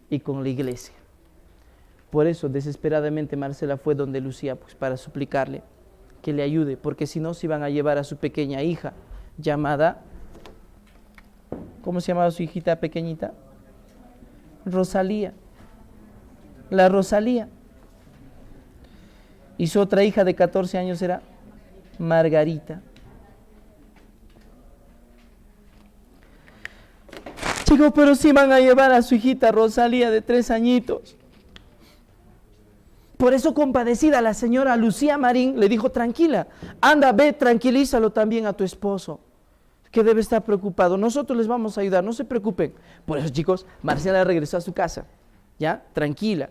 y con la iglesia. Por eso, desesperadamente, Marcela fue donde Lucía, pues, para suplicarle que le ayude, porque si no, se iban a llevar a su pequeña hija, llamada, ¿cómo se llamaba su hijita pequeñita? Rosalía. La Rosalía. Y su otra hija de 14 años era Margarita. Chicos, pero sí van a llevar a su hijita Rosalía de 3 añitos. Por eso, compadecida, la señora Lucía Marín le dijo: tranquila, anda, ve, tranquilízalo también a tu esposo, que debe estar preocupado. Nosotros les vamos a ayudar, no se preocupen. Por eso, chicos, Marcela regresó a su casa, ya, tranquila,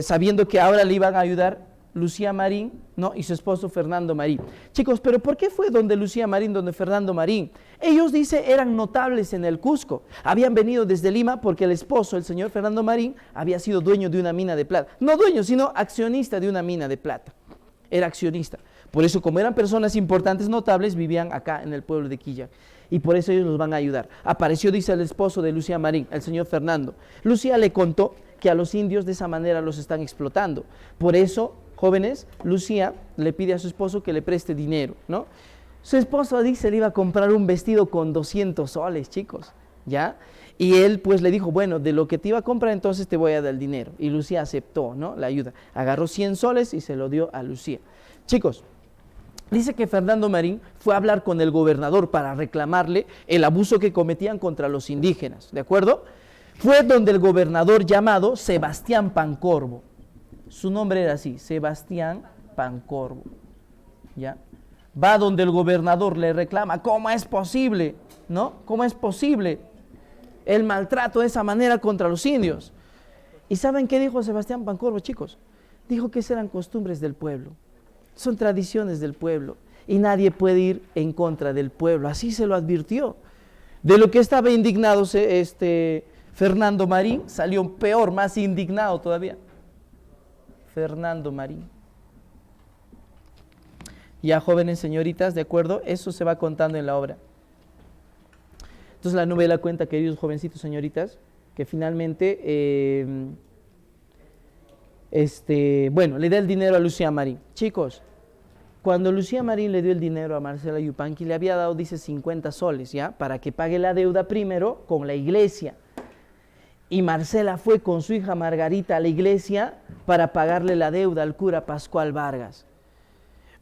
sabiendo que ahora le iban a ayudar Lucía Marín, ¿no? Y su esposo Fernando Marín. Chicos, pero ¿por qué fue donde Lucía Marín, donde Fernando Marín? Ellos, dice, eran notables en el Cusco. Habían venido desde Lima porque el esposo, el señor Fernando Marín, había sido dueño de una mina de plata. No dueño, sino accionista de una mina de plata. Era accionista. Por eso, como eran personas importantes, notables, vivían acá en el pueblo de Quilla. Y por eso ellos los van a ayudar. Apareció, dice, el esposo de Lucía Marín, el señor Fernando. Lucía le contó que a los indios de esa manera los están explotando. Por eso, jóvenes, Lucía le pide a su esposo que le preste dinero, ¿no? Su esposo, dice, le iba a comprar un vestido con 200 soles, chicos, ¿ya? Y él, pues, le dijo: bueno, de lo que te iba a comprar, entonces te voy a dar el dinero. Y Lucía aceptó, ¿no? La ayuda. Agarró 100 soles y se lo dio a Lucía. Chicos, dice que Fernando Marín fue a hablar con el gobernador para reclamarle el abuso que cometían contra los indígenas, ¿de acuerdo? Fue donde el gobernador llamado Sebastián Pancorbo. Su nombre era así, Sebastián Pancorbo, ¿ya? Va donde el gobernador le reclama: ¿cómo es posible? ¿No? ¿Cómo es posible el maltrato de esa manera contra los indios? ¿Y saben qué dijo Sebastián Pancorbo, chicos? Dijo que esas eran costumbres del pueblo, son tradiciones del pueblo, y nadie puede ir en contra del pueblo. Así se lo advirtió. De lo que estaba indignado Fernando Marín, salió peor, más indignado todavía. Fernando Marín. Ya, jóvenes, señoritas, ¿de acuerdo? Eso se va contando en la obra. Entonces la novela cuenta, queridos jovencitos, señoritas, que finalmente, bueno, le da el dinero a Lucía Marín. Chicos, cuando Lucía Marín le dio el dinero a Marcela Yupanqui, le había dado, dice, 50 soles, ¿ya? Para que pague la deuda primero con la iglesia. Y Marcela fue con su hija Margarita a la iglesia para pagarle la deuda al cura Pascual Vargas.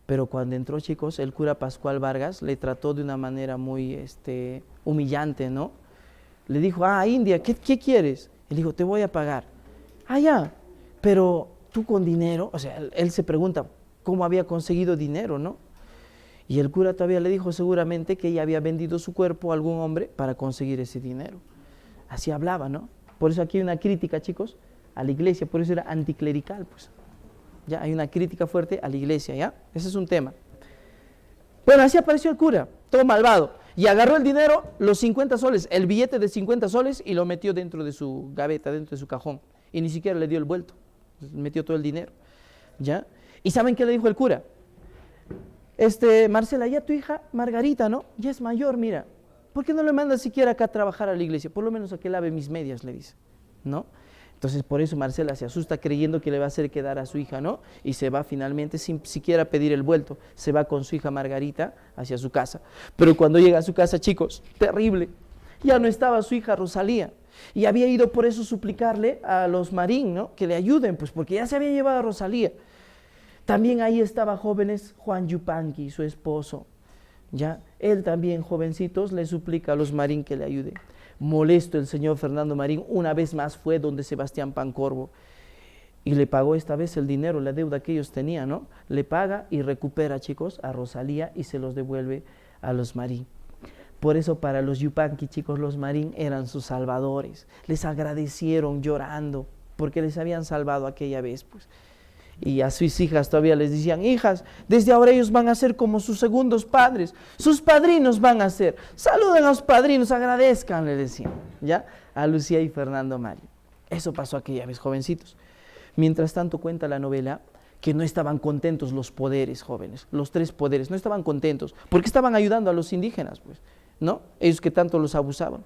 Pero cuando entró, chicos, el cura Pascual Vargas le trató de una manera muy humillante, ¿no? Le dijo: India, ¿qué quieres? Él dijo: te voy a pagar. Ya, pero tú con dinero. O sea, él se pregunta cómo había conseguido dinero, ¿no? Y el cura todavía le dijo seguramente que ella había vendido su cuerpo a algún hombre para conseguir ese dinero. Así hablaba, ¿no? Por eso aquí hay una crítica, chicos, a la iglesia, por eso era anticlerical, pues. Ya hay una crítica fuerte a la iglesia, ¿ya? Ese es un tema. Bueno, así apareció el cura, todo malvado, y agarró el dinero, los 50 soles, el billete de 50 soles, y lo metió dentro de su gaveta, dentro de su cajón, y ni siquiera le dio el vuelto, metió todo el dinero, ¿ya? ¿Y saben qué le dijo el cura? Marcela, ya tu hija Margarita, ¿no? Ya es mayor, mira, ¿por qué no le mandas siquiera acá a trabajar a la iglesia? Por lo menos a que lave mis medias, le dice, ¿no? Entonces, por eso Marcela se asusta creyendo que le va a hacer quedar a su hija, ¿no? Y se va finalmente sin siquiera pedir el vuelto. Se va con su hija Margarita hacia su casa. Pero cuando llega a su casa, chicos, terrible. Ya no estaba su hija Rosalía. Y había ido por eso suplicarle a los Marín, ¿no? Que le ayuden, pues porque ya se había llevado a Rosalía. También ahí estaba, jóvenes, Juan Yupanqui, su esposo. Ya, él también, jovencitos, le suplica a los Marín que le ayuden. Molesto, el señor Fernando Marín una vez más fue donde Sebastián Pancorbo y le pagó esta vez el dinero, la deuda que ellos tenían, ¿no? Le paga y recupera, chicos, a Rosalía y se los devuelve a los Marín. Por eso para los Yupanqui, chicos, los Marín eran sus salvadores. Les agradecieron llorando porque les habían salvado aquella vez, pues. Y a sus hijas todavía les decían, hijas, desde ahora ellos van a ser como sus segundos padres, sus padrinos van a ser. Saluden a los padrinos, agradezcan, le decían, ¿ya? A Lucía y Fernando Marín. Eso pasó aquella vez, jovencitos. Mientras tanto cuenta la novela que no estaban contentos los poderes, jóvenes, los tres poderes, no estaban contentos, porque estaban ayudando a los indígenas, pues, ¿no? Ellos que tanto los abusaban.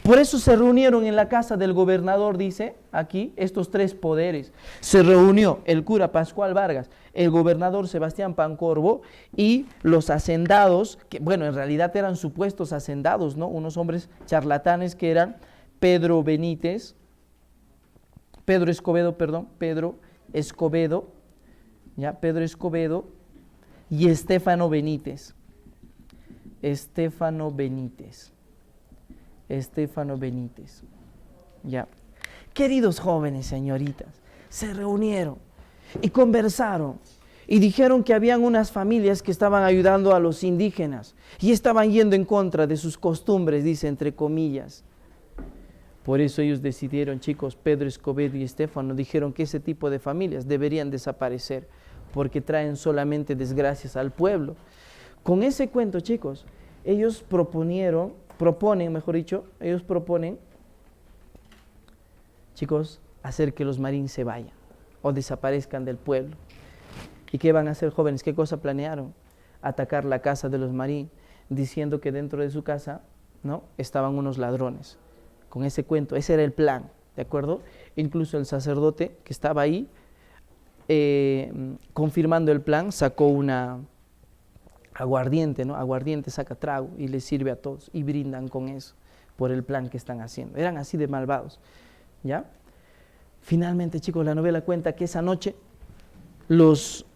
Por eso se reunieron en la casa del gobernador, dice aquí, estos tres poderes. Se reunió el cura Pascual Vargas, el gobernador Sebastián Pancorbo y los hacendados, que bueno, en realidad eran supuestos hacendados, ¿no? Unos hombres charlatanes que eran Pedro Escobedo y Estéfano Benítez. Estéfano Benítez. Ya. Queridos jóvenes, señoritas, se reunieron y conversaron y dijeron que habían unas familias que estaban ayudando a los indígenas y estaban yendo en contra de sus costumbres, dice entre comillas. Por eso ellos decidieron, chicos, Pedro Escobedo y Estéfano, dijeron que ese tipo de familias deberían desaparecer porque traen solamente desgracias al pueblo. Con ese cuento, chicos, ellos proponen, chicos, hacer que los Marín se vayan o desaparezcan del pueblo. ¿Y qué van a hacer, jóvenes? ¿Qué cosa planearon? Atacar la casa de los Marín, diciendo que dentro de su casa, ¿no?, estaban unos ladrones. Con ese cuento, ese era el plan, ¿de acuerdo? Incluso el sacerdote que estaba ahí, confirmando el plan, sacó una aguardiente, ¿no? Aguardiente saca trago y les sirve a todos y brindan con eso por el plan que están haciendo. Eran así de malvados, ¿ya? Finalmente, chicos, la novela cuenta que esa noche los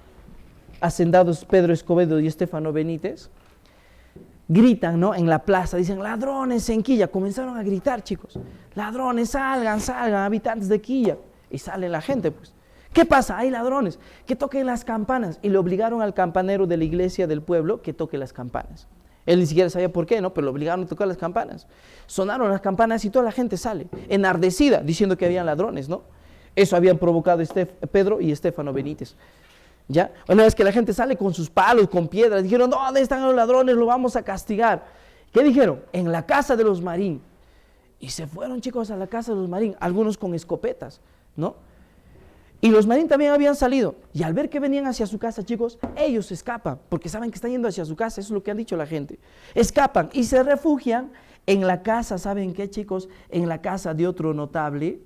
hacendados Pedro Escobedo y Estéfano Benítez gritan, ¿no?, en la plaza, dicen, ladrones en Quilla. Comenzaron a gritar, chicos, ladrones, salgan, habitantes de Quilla. Y sale la gente, pues. ¿Qué pasa? Hay ladrones, que toquen las campanas. Y le obligaron al campanero de la iglesia del pueblo que toque las campanas. Él ni siquiera sabía por qué, ¿no?, pero lo obligaron a tocar las campanas. Sonaron las campanas y toda la gente sale, enardecida, diciendo que habían ladrones, ¿no? Eso habían provocado Pedro y Estéfano Benítez. ¿Ya? Una vez que la gente sale con sus palos, con piedras, dijeron, ¿dónde están los ladrones? Lo vamos a castigar. ¿Qué dijeron? En la casa de los Marín. Y se fueron, chicos, a la casa de los Marín, algunos con escopetas, ¿no? Y los Marín también habían salido. Y al ver que venían hacia su casa, chicos, ellos escapan, porque saben que están yendo hacia su casa, eso es lo que han dicho la gente. Escapan y se refugian en la casa, ¿saben qué, chicos? En la casa de otro notable,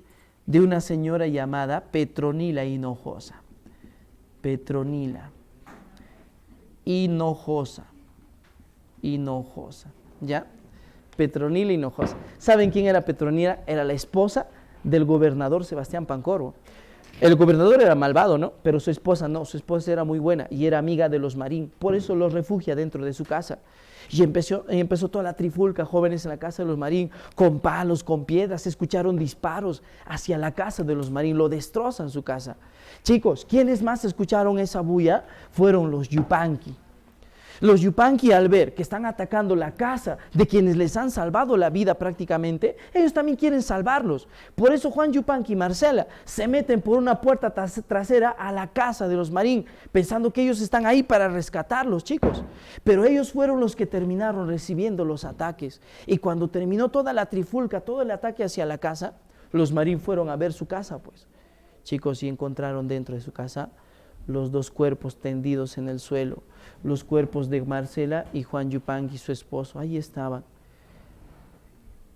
de una señora llamada Petronila Hinojosa. Petronila Hinojosa, ¿ya? Petronila Hinojosa. ¿Saben quién era Petronila? Era la esposa del gobernador Sebastián Pancorbo. El gobernador era malvado, ¿no? Pero su esposa no, su esposa era muy buena y era amiga de los Marín, por eso los refugia dentro de su casa. Y empezó toda la trifulca, jóvenes, en la casa de los Marín, con palos, con piedras, se escucharon disparos hacia la casa de los Marín, lo destrozan su casa. Chicos, ¿quiénes más escucharon esa bulla? Fueron los Yupanqui. Los Yupanqui, al ver que están atacando la casa de quienes les han salvado la vida prácticamente, ellos también quieren salvarlos. Por eso Juan Yupanqui y Marcela se meten por una puerta trasera a la casa de los Marín, pensando que ellos están ahí para rescatarlos, chicos. Pero ellos fueron los que terminaron recibiendo los ataques. Y cuando terminó toda la trifulca, todo el ataque hacia la casa, los Marín fueron a ver su casa, pues. Chicos, y encontraron dentro de su casa los dos cuerpos tendidos en el suelo, los cuerpos de Marcela y Juan Yupanqui, su esposo. Ahí estaban.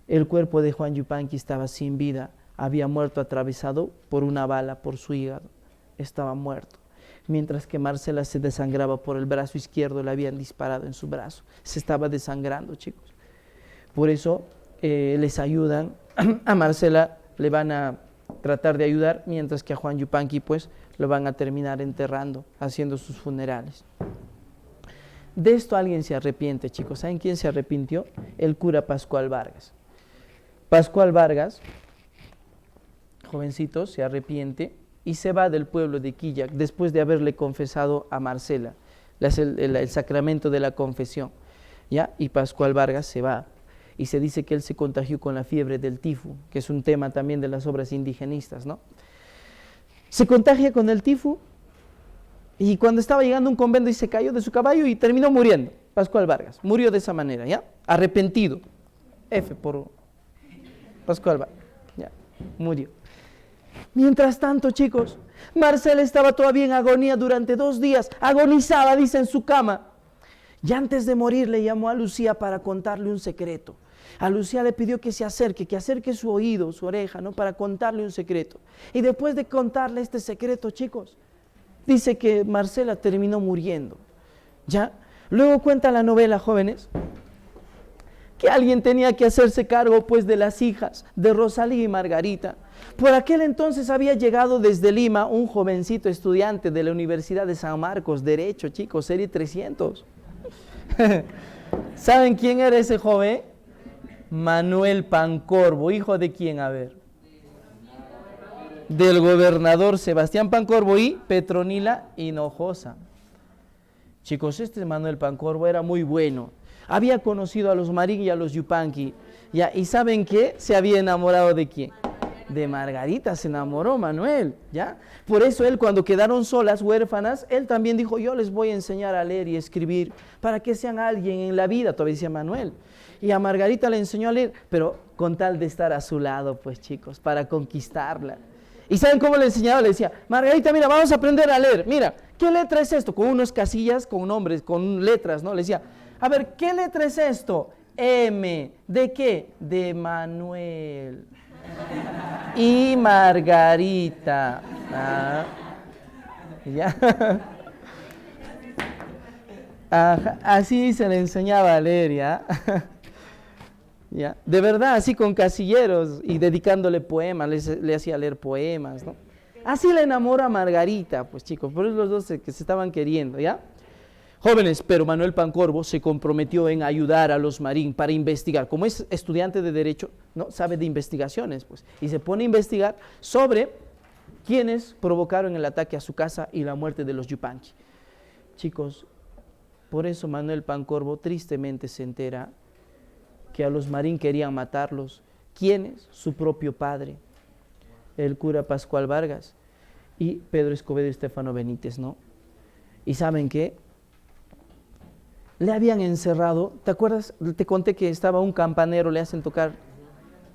El cuerpo de Juan Yupanqui estaba sin vida, había muerto atravesado por una bala por su hígado, estaba muerto. Mientras que Marcela se desangraba por el brazo izquierdo, le habían disparado en su brazo, se estaba desangrando, chicos. Por eso les ayudan, a Marcela le van a tratar de ayudar, mientras que a Juan Yupanqui pues lo van a terminar enterrando, haciendo sus funerales. De esto alguien se arrepiente, chicos. ¿Saben quién se arrepintió? El cura Pascual Vargas. Pascual Vargas, jovencitos, se arrepiente y se va del pueblo de Quillac después de haberle confesado a Marcela, el sacramento de la confesión. ¿ya? Y Pascual Vargas se va. Y se dice que él se contagió con la fiebre del tifo, que es un tema también de las obras indigenistas, ¿no? Se contagia con el tifo y cuando estaba llegando a un convento y se cayó de su caballo y terminó muriendo. Pascual Vargas murió de esa manera, ¿ya? Arrepentido. F por Pascual Vargas, ya, murió. Mientras tanto, chicos, Marcela estaba todavía en agonía durante 2 días, agonizaba, dice, en su cama. Y antes de morir le llamó a Lucía para contarle un secreto. A Lucía le pidió que se acerque, su oído, su oreja, ¿no? Para contarle un secreto. Y después de contarle este secreto, chicos, dice que Marcela terminó muriendo, ¿ya? Luego cuenta la novela, jóvenes, que alguien tenía que hacerse cargo, pues, de las hijas de Rosalía y Margarita. Por aquel entonces había llegado desde Lima un jovencito estudiante de la Universidad de San Marcos, Derecho, chicos, serie 300. ¿Saben quién era ese joven? Manuel Pancorbo. ¿Hijo de quién? A ver. Del gobernador Sebastián Pancorbo y Petronila Hinojosa. Chicos, este Manuel Pancorbo era muy bueno. Había conocido a los Marín y a los Yupanqui. ¿Ya? ¿Y saben qué? Se había enamorado de quién. De Margarita se enamoró Manuel, ¿ya? Por eso él, cuando quedaron solas, huérfanas, él también dijo, yo les voy a enseñar a leer y escribir para que sean alguien en la vida, todavía decía Manuel. Y a Margarita le enseñó a leer, pero con tal de estar a su lado, pues, chicos, para conquistarla. ¿Y saben cómo le enseñaba? Le decía, Margarita, mira, vamos a aprender a leer. Mira, ¿qué letra es esto? Con unas casillas, con nombres, con letras, ¿no? Le decía, a ver, ¿qué letra es esto? M. ¿De qué? De Manuel. Y Margarita. Ah, ¿ya? Ajá, así se le enseñaba a leer, ¿ya? ¿Ya? De verdad, así con casilleros y dedicándole poemas, le hacía leer poemas, ¿no? Así le enamora a Margarita, pues, chicos, por eso los dos que se estaban queriendo, ¿ya? Jóvenes, pero Manuel Pancorbo se comprometió en ayudar a los Marín para investigar. Como es estudiante de Derecho, ¿no? Sabe de investigaciones, pues, y se pone a investigar sobre quiénes provocaron el ataque a su casa y la muerte de los Yupanqui. Chicos, por eso Manuel Pancorbo tristemente se entera que a los Marín querían matarlos. ¿Quiénes? Su propio padre, el cura Pascual Vargas y Pedro Escobedo y Estefano Benítez, ¿no? ¿Y saben qué? Le habían encerrado, ¿te acuerdas? Te conté que estaba un campanero, le hacen tocar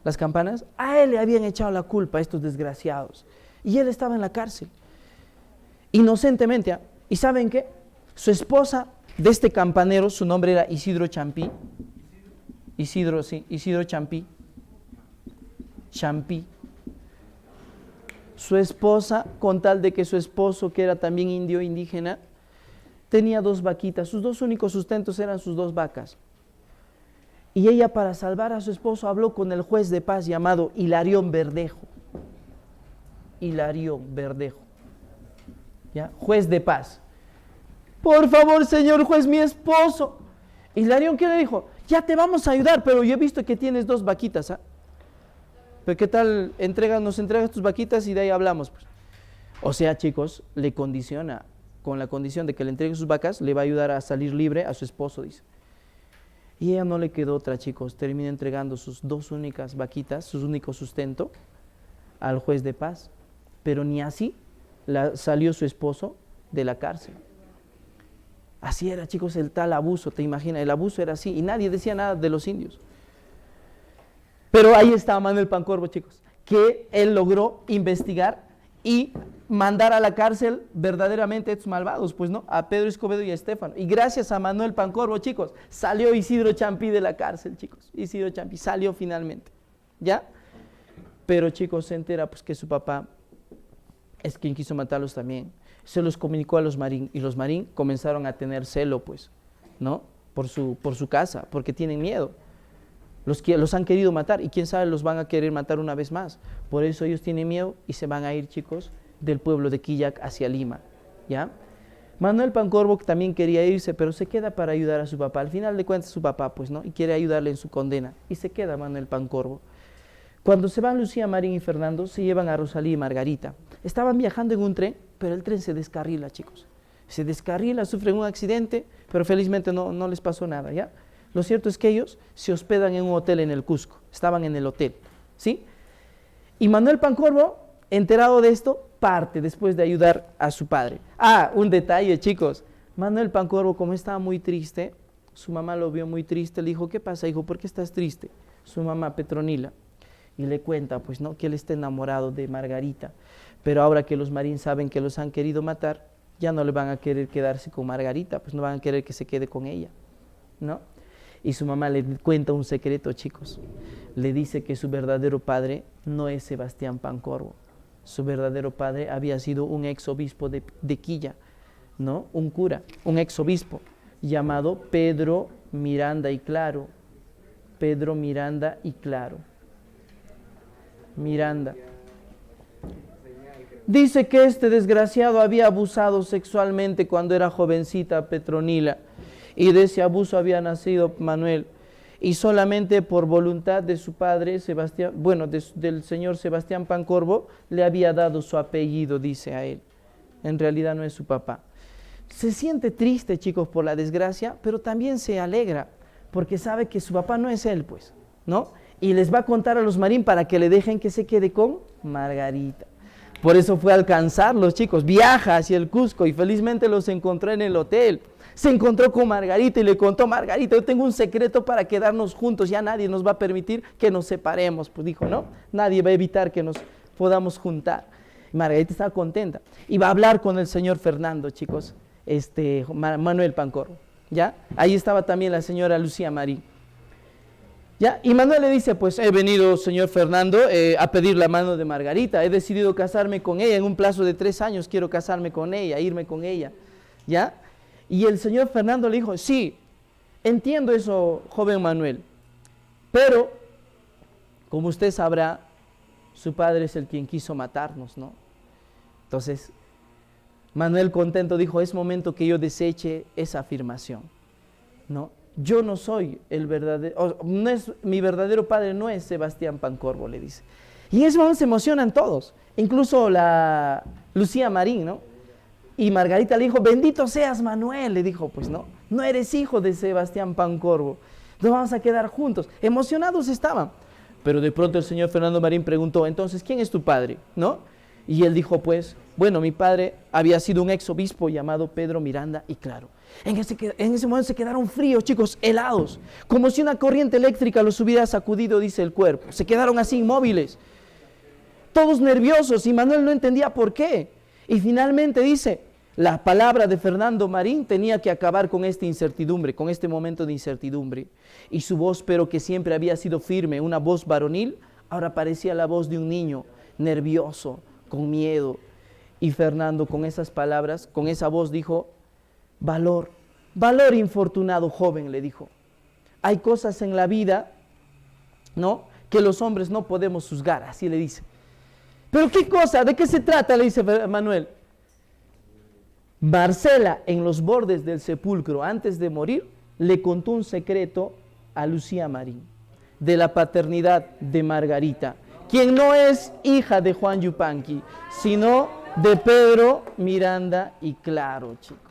las campanas. A él le habían echado la culpa a estos desgraciados. Y él estaba en la cárcel, inocentemente. ¿Ah? ¿Y saben qué? Su esposa de este campanero, su nombre era Isidro Champí. Isidro, sí, Isidro Champí. Champí. Su esposa, con tal de que su esposo, que era también indio indígena, tenía 2 vaquitas, sus 2 únicos sustentos eran sus 2 vacas. Y ella, para salvar a su esposo, habló con el juez de paz llamado Hilarión Verdejo. Hilarión Verdejo, ¿ya? Juez de paz. Por favor, señor juez, mi esposo. Hilarión, ¿qué le dijo? Ya te vamos a ayudar, pero yo he visto que tienes 2 vaquitas, ¿ah? Pero ¿qué tal? Nos entregas tus vaquitas y de ahí hablamos, pues. O sea, chicos, le condiciona. Con la condición de que le entregue sus vacas, le va a ayudar a salir libre a su esposo, dice. Y ella no le quedó otra, chicos, termina entregando sus 2 únicas vaquitas, su único sustento, al juez de paz. Pero ni así salió su esposo de la cárcel. Así era, chicos, el tal abuso, te imaginas, el abuso era así, y nadie decía nada de los indios. Pero ahí estaba Manuel Pancorbo, chicos, que él logró investigar y mandar a la cárcel verdaderamente a estos malvados, pues no, a Pedro Escobedo y a Estefano. Y gracias a Manuel Pancorbo, chicos, salió Isidro Champí de la cárcel, chicos. Isidro Champí salió finalmente, ¿ya? Pero, chicos, se entera pues que su papá es quien quiso matarlos también. Se los comunicó a los Marín, y los Marín comenzaron a tener celo, pues, ¿no? Por su casa, porque tienen miedo. Los han querido matar, y quién sabe, los van a querer matar una vez más. Por eso ellos tienen miedo y se van a ir, chicos, del pueblo de Quillac hacia Lima, ¿ya? Manuel Pancorbo también quería irse, pero se queda para ayudar a su papá. Al final de cuentas, su papá, pues, ¿no? Y quiere ayudarle en su condena, y se queda Manuel Pancorbo. Cuando se van Lucía, Marín y Fernando, se llevan a Rosalía y Margarita. Estaban viajando en un tren, pero el tren se descarrila, chicos. Se descarrila, sufren un accidente, pero felizmente no les pasó nada, ¿ya? Lo cierto es que ellos se hospedan en un hotel en el Cusco, estaban en el hotel, ¿sí? Y Manuel Pancorbo, enterado de esto, parte después de ayudar a su padre. Un detalle, chicos. Manuel Pancorbo, como estaba muy triste, su mamá lo vio muy triste, le dijo, ¿qué pasa, hijo? ¿Por qué estás triste? Su mamá, Petronila, y le cuenta, pues, ¿no?, que él está enamorado de Margarita, pero ahora que los Marín saben que los han querido matar, ya no le van a querer quedarse con Margarita, pues no van a querer que se quede con ella, ¿no? Y su mamá le cuenta un secreto, chicos. Le dice que su verdadero padre no es Sebastián Pancorbo. Su verdadero padre había sido un ex obispo de Quilla, ¿no? Un cura, un ex obispo llamado Pedro Miranda y Claro. Pedro Miranda y Claro. Miranda. Dice que este desgraciado había abusado sexualmente cuando era jovencita Petronila, y de ese abuso había nacido Manuel, y solamente por voluntad de su padre Sebastián, del señor Sebastián Pancorbo, le había dado su apellido, dice a él. En realidad no es su papá. Se siente triste, chicos, por la desgracia, pero también se alegra, porque sabe que su papá no es él, pues, ¿no? Y les va a contar a los Marín para que le dejen que se quede con Margarita. Por eso fue a alcanzarlos, chicos. Viaja hacia el Cusco y felizmente los encontró en el hotel. Se encontró con Margarita y le contó, Margarita, yo tengo un secreto para quedarnos juntos, ya nadie nos va a permitir que nos separemos. Pues dijo, ¿no? Nadie va a evitar que nos podamos juntar. Margarita estaba contenta. Y va a hablar con el señor Fernando, chicos, Manuel Pancorbo, ¿ya? Ahí estaba también la señora Lucía Marín. ¿Ya? Y Manuel le dice, pues he venido, señor Fernando, a pedir la mano de Margarita, he decidido casarme con ella, en un plazo de 3 años quiero casarme con ella, irme con ella, ¿ya? Y el señor Fernando le dijo, sí, entiendo eso, joven Manuel, pero, como usted sabrá, su padre es el quien quiso matarnos, ¿no? Entonces, Manuel contento dijo, es momento que yo deseche esa afirmación, ¿no? Yo no soy el verdadero, mi verdadero padre no es Sebastián Pancorbo, le dice. Y en ese momento se emocionan todos, incluso la Lucía Marín, ¿no? Y Margarita le dijo, bendito seas Manuel, le dijo, pues no eres hijo de Sebastián Pancorbo, nos vamos a quedar juntos. Emocionados estaban, pero de pronto el señor Fernando Marín preguntó, entonces, ¿quién es tu padre? ¿No? Y él dijo, pues, bueno, mi padre había sido un ex obispo llamado Pedro Miranda y Claro. En ese momento se quedaron fríos, chicos, helados, como si una corriente eléctrica los hubiera sacudido, dice el cuerpo. Se quedaron así inmóviles, todos nerviosos, y Manuel no entendía por qué. Y finalmente dice, la palabra de Fernando Marín tenía que acabar con esta incertidumbre, con este momento de incertidumbre. Y su voz, pero que siempre había sido firme, una voz varonil, ahora parecía la voz de un niño, nervioso, con miedo. Y Fernando, con esas palabras, con esa voz dijo, valor infortunado joven, le dijo. Hay cosas en la vida, ¿no?, que los hombres no podemos juzgar, así le dice. ¿Pero qué cosa? ¿De qué se trata?, le dice Manuel. Marcela, en los bordes del sepulcro, antes de morir, le contó un secreto a Lucía Marín, de la paternidad de Margarita, quien no es hija de Juan Yupanqui, sino de Pedro Miranda y Claro, chicos.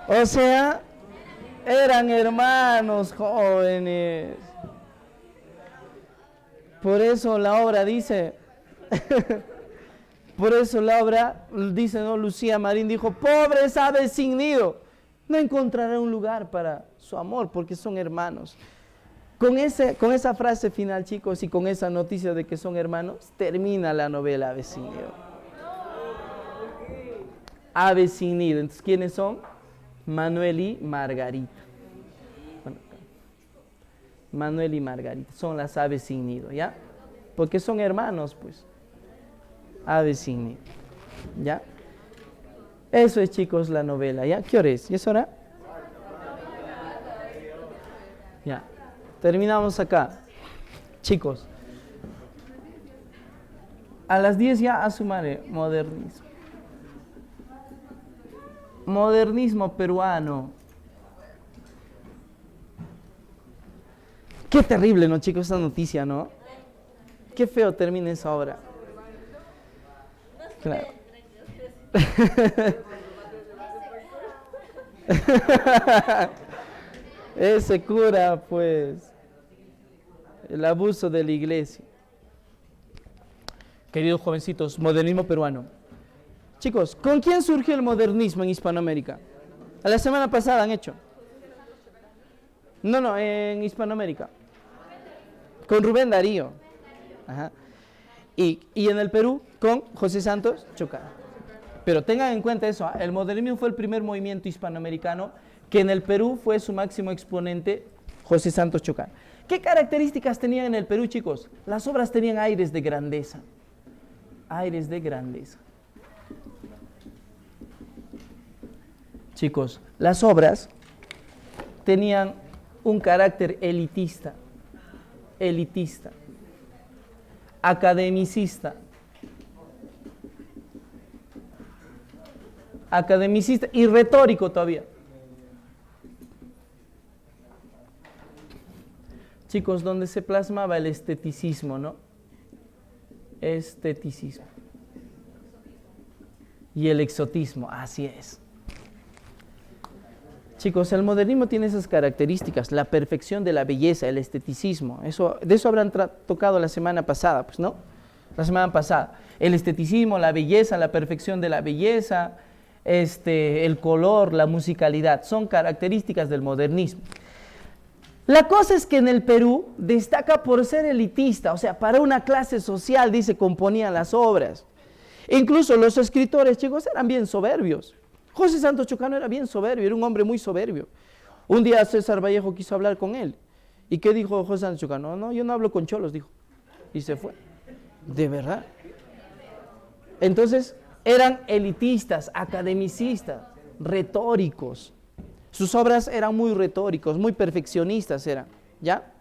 O sea, eran hermanos jóvenes. Por eso la obra dice, ¿no? Lucía Marín dijo, pobres aves sin nido, no encontrará un lugar para su amor porque son hermanos. Con esa frase final, chicos, y con esa noticia de que son hermanos, termina la novela Aves sin nido. Aves sin nido. Entonces, ¿quiénes son? Manuel y Margarita. Bueno, Manuel y Margarita son las aves sin nido, ¿ya? Porque son hermanos, pues. Aves sin nido, ¿ya? Eso es, chicos, la novela, ¿ya? ¿Qué hora es? ¿Ya es hora? Ya. Terminamos acá. Chicos, a las 10 ya asumaré modernismo. Modernismo peruano. Qué terrible, ¿no, chicos? Esa noticia, ¿no? Qué feo termina esa obra. Claro. Ese cura, pues, el abuso de la iglesia. Queridos jovencitos, modernismo peruano. Chicos, ¿con quién surgió el modernismo en Hispanoamérica? A la semana pasada han hecho. No, en Hispanoamérica. Con Rubén Darío. Ajá. Y en el Perú, con José Santos Chocano. Pero tengan en cuenta eso, el modernismo fue el primer movimiento hispanoamericano que en el Perú fue su máximo exponente, José Santos Chocano. ¿Qué características tenían en el Perú, chicos? Las obras tenían aires de grandeza. Aires de grandeza. Chicos, las obras tenían un carácter elitista, academicista y retórico todavía. Chicos, donde se plasmaba el esteticismo, ¿no? Esteticismo. Y el exotismo, así es. Chicos, el modernismo tiene esas características, la perfección de la belleza, el esteticismo. De eso habrán tocado la semana pasada, pues, ¿no? La semana pasada. El esteticismo, la belleza, la perfección de la belleza, el color, la musicalidad, son características del modernismo. La cosa es que en el Perú destaca por ser elitista, o sea, para una clase social, dice, componían las obras. Incluso los escritores, chicos, eran bien soberbios. José Santos Chocano era bien soberbio, era un hombre muy soberbio. Un día César Vallejo quiso hablar con él. ¿Y qué dijo José Santos Chocano? No, yo no hablo con cholos, dijo. Y se fue. ¿De verdad? Entonces, eran elitistas, academicistas, retóricos. Sus obras eran muy retóricos, muy perfeccionistas eran, ¿ya?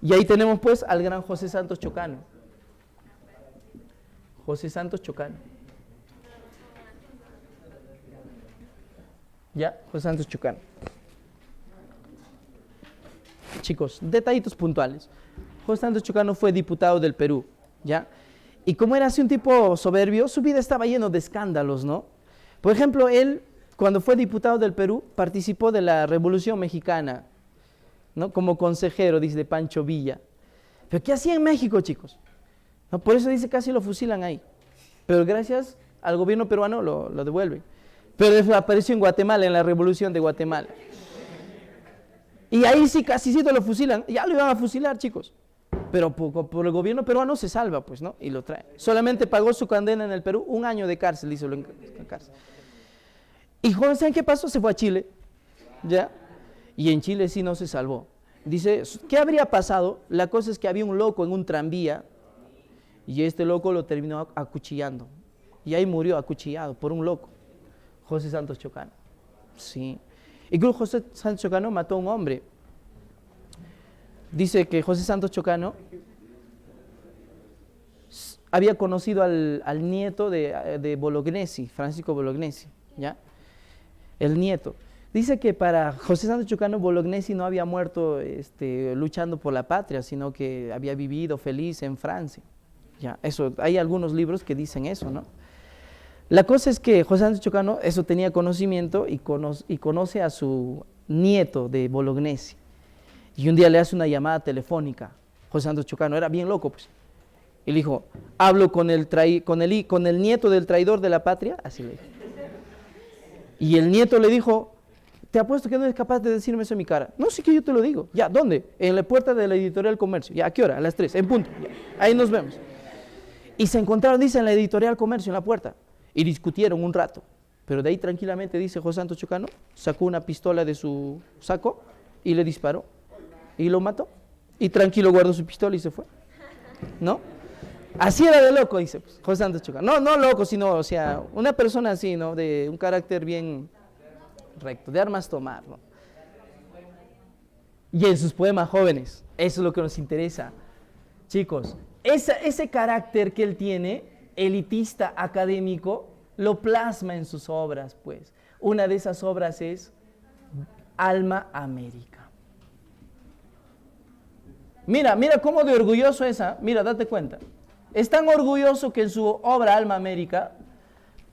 Y ahí tenemos pues al gran José Santos Chocano. José Santos Chocano. ¿Ya? José Santos Chocano. Chicos, detallitos puntuales. José Santos Chocano fue diputado del Perú, ¿ya? Y como era así un tipo soberbio, su vida estaba lleno de escándalos, ¿no? Por ejemplo, él, cuando fue diputado del Perú, participó de la Revolución Mexicana, ¿no? Como consejero, dice, de Pancho Villa. ¿Pero qué hacía en México, chicos? ¿No? Por eso dice, casi lo fusilan ahí. Pero gracias al gobierno peruano lo devuelven. Pero apareció en Guatemala, en la Revolución de Guatemala. Y ahí sí, casi sí lo fusilan. Ya lo iban a fusilar, chicos. Pero por el gobierno peruano se salva, pues, ¿no? Y lo trae. Solamente pagó su condena en el Perú, 1 año de cárcel, hizo en cárcel. Y ¿saben qué pasó? Se fue a Chile, ¿ya? Y en Chile sí no se salvó. Dice, ¿qué habría pasado? La cosa es que había un loco en un tranvía y este loco lo terminó acuchillando. Y ahí murió acuchillado por un loco. José Santos Chocano. Sí. Incluso José Santos Chocano mató a un hombre. Dice que José Santos Chocano había conocido al nieto de Bolognesi, Francisco Bolognesi, ¿ya? El nieto. Dice que para José Santos Chocano Bolognesi no había muerto luchando por la patria, sino que había vivido feliz en Francia. Ya, eso, hay algunos libros que dicen eso, ¿no? La cosa es que José Santos Chocano eso tenía conocimiento y conoce a su nieto de Bolognesi. Y un día le hace una llamada telefónica. José Santos Chocano era bien loco, pues. Y le dijo, hablo con el nieto del traidor de la patria, así le dijo. Y el nieto le dijo, te apuesto que no eres capaz de decirme eso en mi cara. No, sí que yo te lo digo. Ya, ¿dónde? En la puerta de la Editorial Comercio. Ya, ¿a qué hora? A las 3, en punto. Ya, ahí nos vemos. Y se encontraron, dice, en la Editorial Comercio, en la puerta. Y discutieron un rato. Pero de ahí tranquilamente, dice José Santos Chocano, sacó una pistola de su saco y le disparó. Y lo mató. Y tranquilo guardó su pistola y se fue. ¿No? Así era de loco, dice pues, José Santos Chocano. No loco, sino, o sea, una persona así, ¿no? De un carácter bien recto, de armas tomar, ¿no? Y en sus poemas jóvenes, eso es lo que nos interesa. Chicos, ese carácter que él tiene, elitista, académico, lo plasma en sus obras, pues. Una de esas obras es Alma América. Mira cómo de orgulloso es, ¿eh? Mira, date cuenta. Es tan orgulloso que en su obra Alma América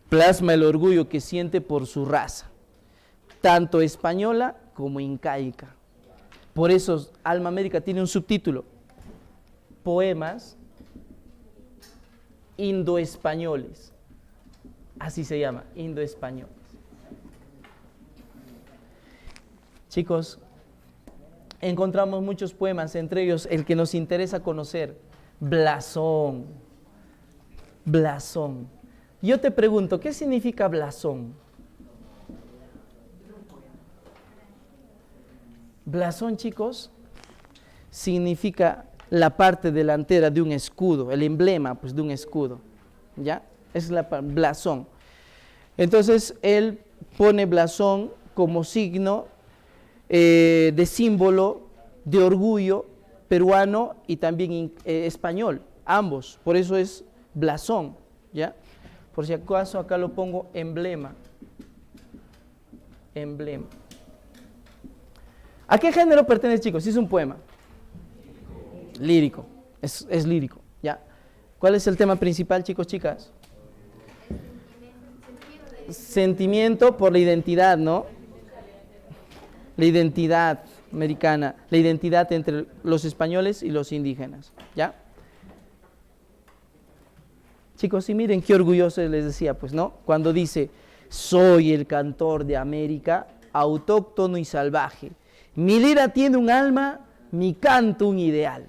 plasma el orgullo que siente por su raza, tanto española como incaica. Por eso Alma América tiene un subtítulo, Poemas Indoespañoles. Así se llama, Indoespañoles. Chicos, encontramos muchos poemas, entre ellos el que nos interesa conocer, blasón. Blasón. Yo te pregunto, ¿qué significa blasón? Blasón, chicos, significa la parte delantera de un escudo, el emblema pues, de un escudo. ¿Ya? Es la blasón. Entonces, él pone blasón como signo de símbolo de orgullo peruano y también español, ambos. Por eso es blasón, ¿ya? Por si acaso acá lo pongo emblema. Emblema. ¿A qué género pertenece, chicos? Si es un poema. Lírico. Es lírico, ¿ya? ¿Cuál es el tema principal, chicos, chicas? Sentimiento por la identidad, ¿no? La identidad americana, la identidad entre los españoles y los indígenas, ¿ya? Chicos, y miren qué orgulloso les decía, pues, ¿no? Cuando dice, soy el cantor de América, autóctono y salvaje. Mi lira tiene un alma, mi canto un ideal.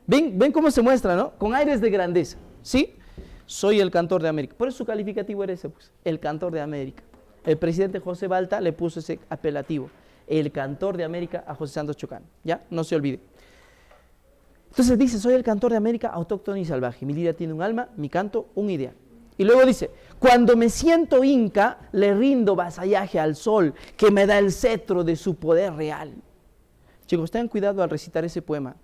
¿Ven cómo se muestra, no? Con aires de grandeza, ¿sí? Soy el cantor de América. Por eso su calificativo era ese, pues, el cantor de América. El presidente José Balta le puso ese apelativo, el cantor de América, a José Santos Chocán, ¿ya? No se olvide. Entonces dice, soy el cantor de América, autóctono y salvaje. Mi lira tiene un alma, mi canto un ideal. Y luego dice, cuando me siento inca, le rindo vasallaje al sol, que me da el cetro de su poder real. Chicos, tengan cuidado al recitar ese poema.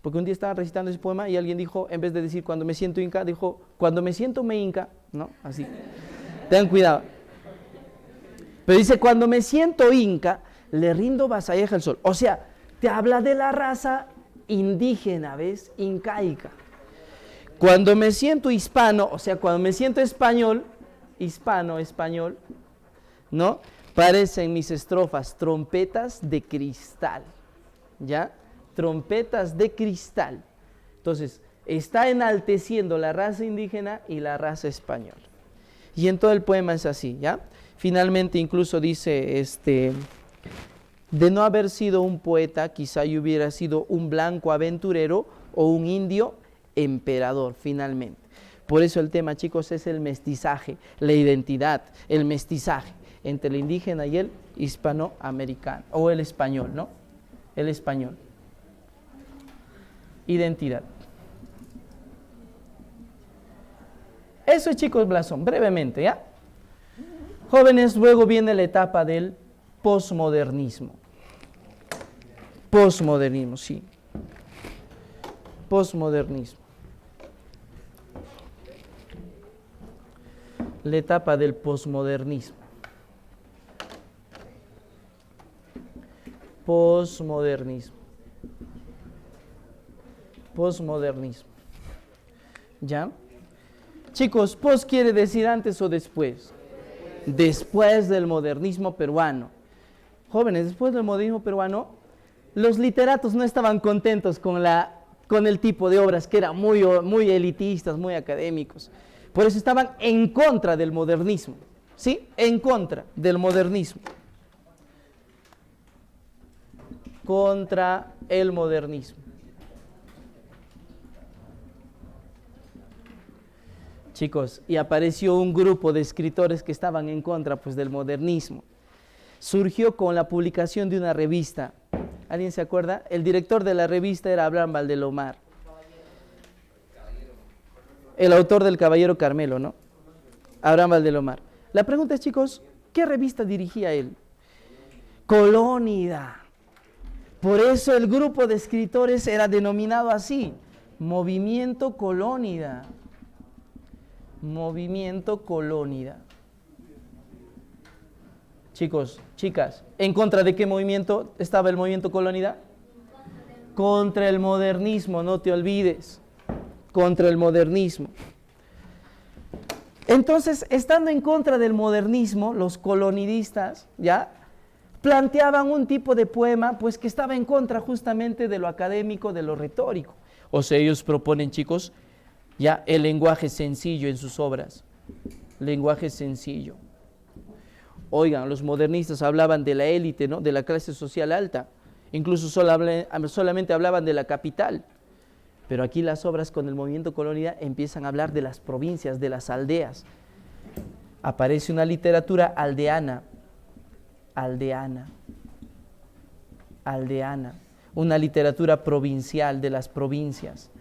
Porque un día estaba recitando ese poema y alguien dijo, en vez de decir cuando me siento inca, dijo, cuando me siento me inca, ¿no? Así. Tengan cuidado. Pero dice, cuando me siento inca, le rindo vasallaje al sol. O sea, te habla de la raza indígena, ¿ves? Incaica. Cuando me siento hispano, o sea, cuando me siento español, español, ¿no? Parecen mis estrofas trompetas de cristal, ¿ya? Trompetas de cristal. Entonces, está enalteciendo la raza indígena y la raza española. Y en todo el poema es así, ¿ya? Finalmente incluso dice, de no haber sido un poeta, quizá yo hubiera sido un blanco aventurero o un indio emperador, finalmente. Por eso el tema, chicos, es el mestizaje, la identidad, el mestizaje entre el indígena y el hispanoamericano, o el español, ¿no? El español. Identidad. Eso, chicos, blasón, brevemente, ¿ya? Jóvenes, luego viene la etapa del posmodernismo. Posmodernismo, sí. Posmodernismo. La etapa del posmodernismo. Posmodernismo. Posmodernismo. ¿Ya? Chicos, pos quiere decir antes o después. Después del modernismo peruano. Jóvenes, después del modernismo peruano, los literatos no estaban contentos con el tipo de obras que eran muy elitistas, muy académicos. Por eso estaban en contra del modernismo, ¿sí? En contra del modernismo. Contra el modernismo. Chicos, y apareció un grupo de escritores que estaban en contra, pues, del modernismo. Surgió con la publicación de una revista. ¿Alguien se acuerda? El director de la revista era Abraham Valdelomar. El autor del Caballero Carmelo, ¿no? Abraham Valdelomar. La pregunta es, chicos, ¿qué revista dirigía él? Colónida. Por eso el grupo de escritores era denominado así, Movimiento Colónida. Movimiento Colónida. Chicos, chicas, ¿en contra de qué movimiento estaba el movimiento Colónida? Contra el modernismo, no te olvides. Contra el modernismo. Entonces, estando en contra del modernismo, los colonidistas, ¿ya? planteaban un tipo de poema pues que estaba en contra justamente de lo académico, de lo retórico. O sea, ellos proponen, chicos, ya el lenguaje sencillo en sus obras. Lenguaje sencillo. Oigan, los modernistas hablaban de la élite, ¿no? De la clase social alta. Incluso solamente hablaban de la capital. Pero aquí las obras con el movimiento colonial empiezan a hablar de las provincias, de las aldeas. Aparece una literatura aldeana, una literatura provincial, de las provincias,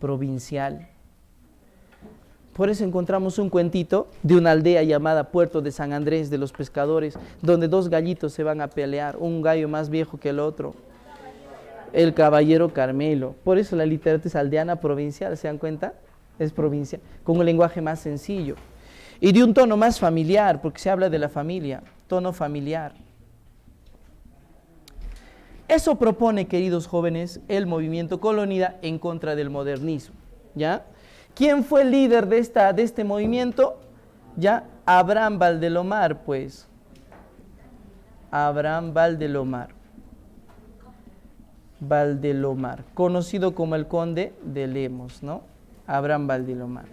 provincial. Por eso encontramos un cuentito de una aldea llamada Puerto de San Andrés de los pescadores, donde dos gallitos se van a pelear, un gallo más viejo que el otro, el caballero Carmelo. Por eso la literatura es aldeana provincial, ¿se dan cuenta? Es provincial, con un lenguaje más sencillo y de un tono más familiar, porque se habla de la familia, tono familiar. Eso propone, queridos jóvenes, el movimiento colonial en contra del modernismo, ¿ya? ¿Quién fue el líder de este movimiento? Ya, Abraham Valdelomar, pues. Abraham Valdelomar, conocido como el conde de Lemos, ¿no? Abraham Valdelomar.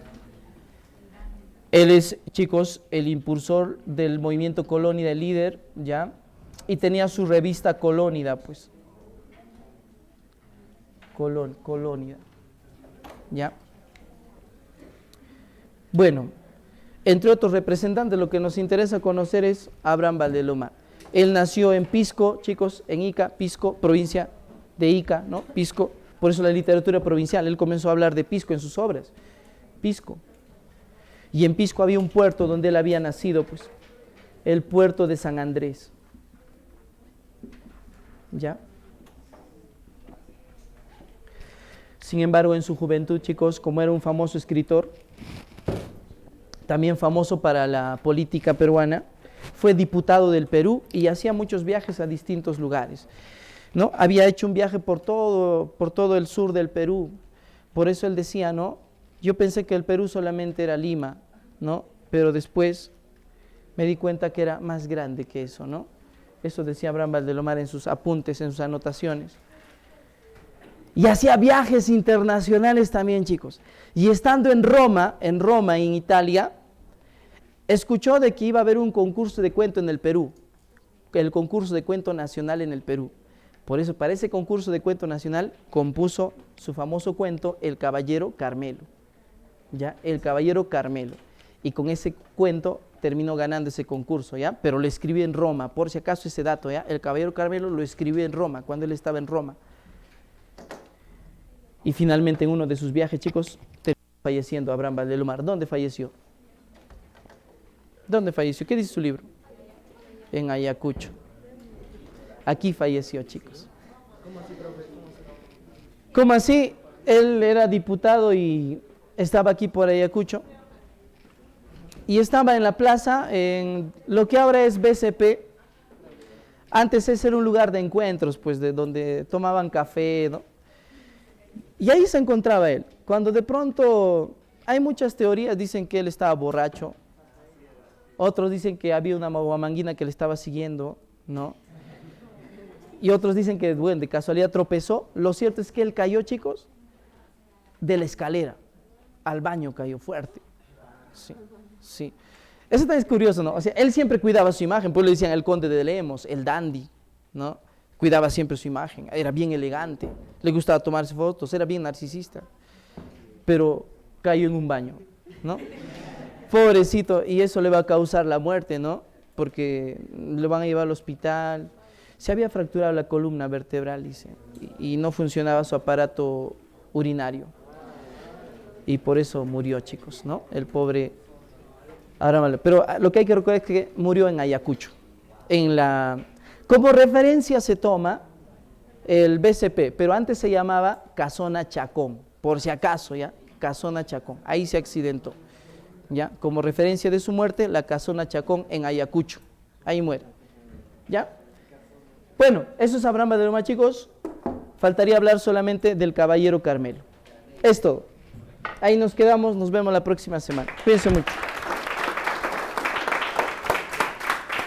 Él es, chicos, el impulsor del movimiento Colónida, el líder, ¿ya? Y tenía su revista Colónida, pues. Colónida, ¿ya? Bueno, entre otros representantes, lo que nos interesa conocer es Abraham Valdelomar. Él nació en Pisco, chicos, en Ica, Pisco, provincia de Ica, ¿no? Pisco, por eso la literatura provincial. Él comenzó a hablar de Pisco en sus obras, Pisco. Y en Pisco había un puerto donde él había nacido, pues, el puerto de San Andrés. ¿Ya? Sin embargo, en su juventud, chicos, como era un famoso escritor, también famoso para la política peruana, fue diputado del Perú y hacía muchos viajes a distintos lugares, ¿no? Había hecho un viaje por todo el sur del Perú. Por eso él decía, ¿no? Yo pensé que el Perú solamente era Lima, ¿no? Pero después me di cuenta que era más grande que eso, ¿no? Eso decía Abraham Valdelomar en sus apuntes, en sus anotaciones. Y hacía viajes internacionales también, chicos. Y estando en Roma, en Italia, escuchó de que iba a haber un concurso de cuento en el Perú, el concurso de cuento nacional en el Perú. Por eso, para ese concurso de cuento nacional, compuso su famoso cuento, El Caballero Carmelo. ¿Ya? El Caballero Carmelo. Y con ese cuento terminó ganando ese concurso, ¿ya? Pero lo escribió en Roma, por si acaso ese dato, ¿ya? El Caballero Carmelo lo escribió en Roma, cuando él estaba en Roma. Y finalmente en uno de sus viajes, chicos, terminó falleciendo Abraham Valdelomar. ¿Dónde falleció? ¿Dónde falleció? ¿Qué dice su libro? En Ayacucho. Aquí falleció, chicos. ¿Cómo así? Él era diputado y estaba aquí por Ayacucho. Y estaba en la plaza, en lo que ahora es BCP. Antes ese era un lugar de encuentros, pues, de donde tomaban café, ¿no? Y ahí se encontraba él. Cuando de pronto, hay muchas teorías, dicen que él estaba borracho. Otros dicen que había una guamanguina que le estaba siguiendo, ¿no? Y otros dicen que, bueno, de casualidad tropezó. Lo cierto es que él cayó, chicos, de la escalera. Al baño cayó fuerte. Sí, sí. Eso también es curioso, ¿no? O sea, él siempre cuidaba su imagen. Pues le decían el conde de Lemos, el dandy, ¿no? Cuidaba siempre su imagen. Era bien elegante. Le gustaba tomarse fotos. Era bien narcisista. Pero cayó en un baño, ¿no? Pobrecito, y eso le va a causar la muerte, ¿no? Porque lo van a llevar al hospital. Se había fracturado la columna vertebral, dice, y no funcionaba su aparato urinario. Y por eso murió, chicos, ¿no? El pobre. Pero lo que hay que recordar es que murió en Ayacucho. Como referencia se toma el BCP, pero antes se llamaba Casona Chacón, por si acaso, ¿ya? Casona Chacón, ahí se accidentó. ¿Ya? Como referencia de su muerte, la Casona Chacón en Ayacucho. Ahí muere. ¿Ya? Bueno, eso es Abraham Valdelomar, chicos. Faltaría hablar solamente del Caballero Carmelo. Es todo. Ahí nos quedamos, nos vemos la próxima semana. Cuídense mucho.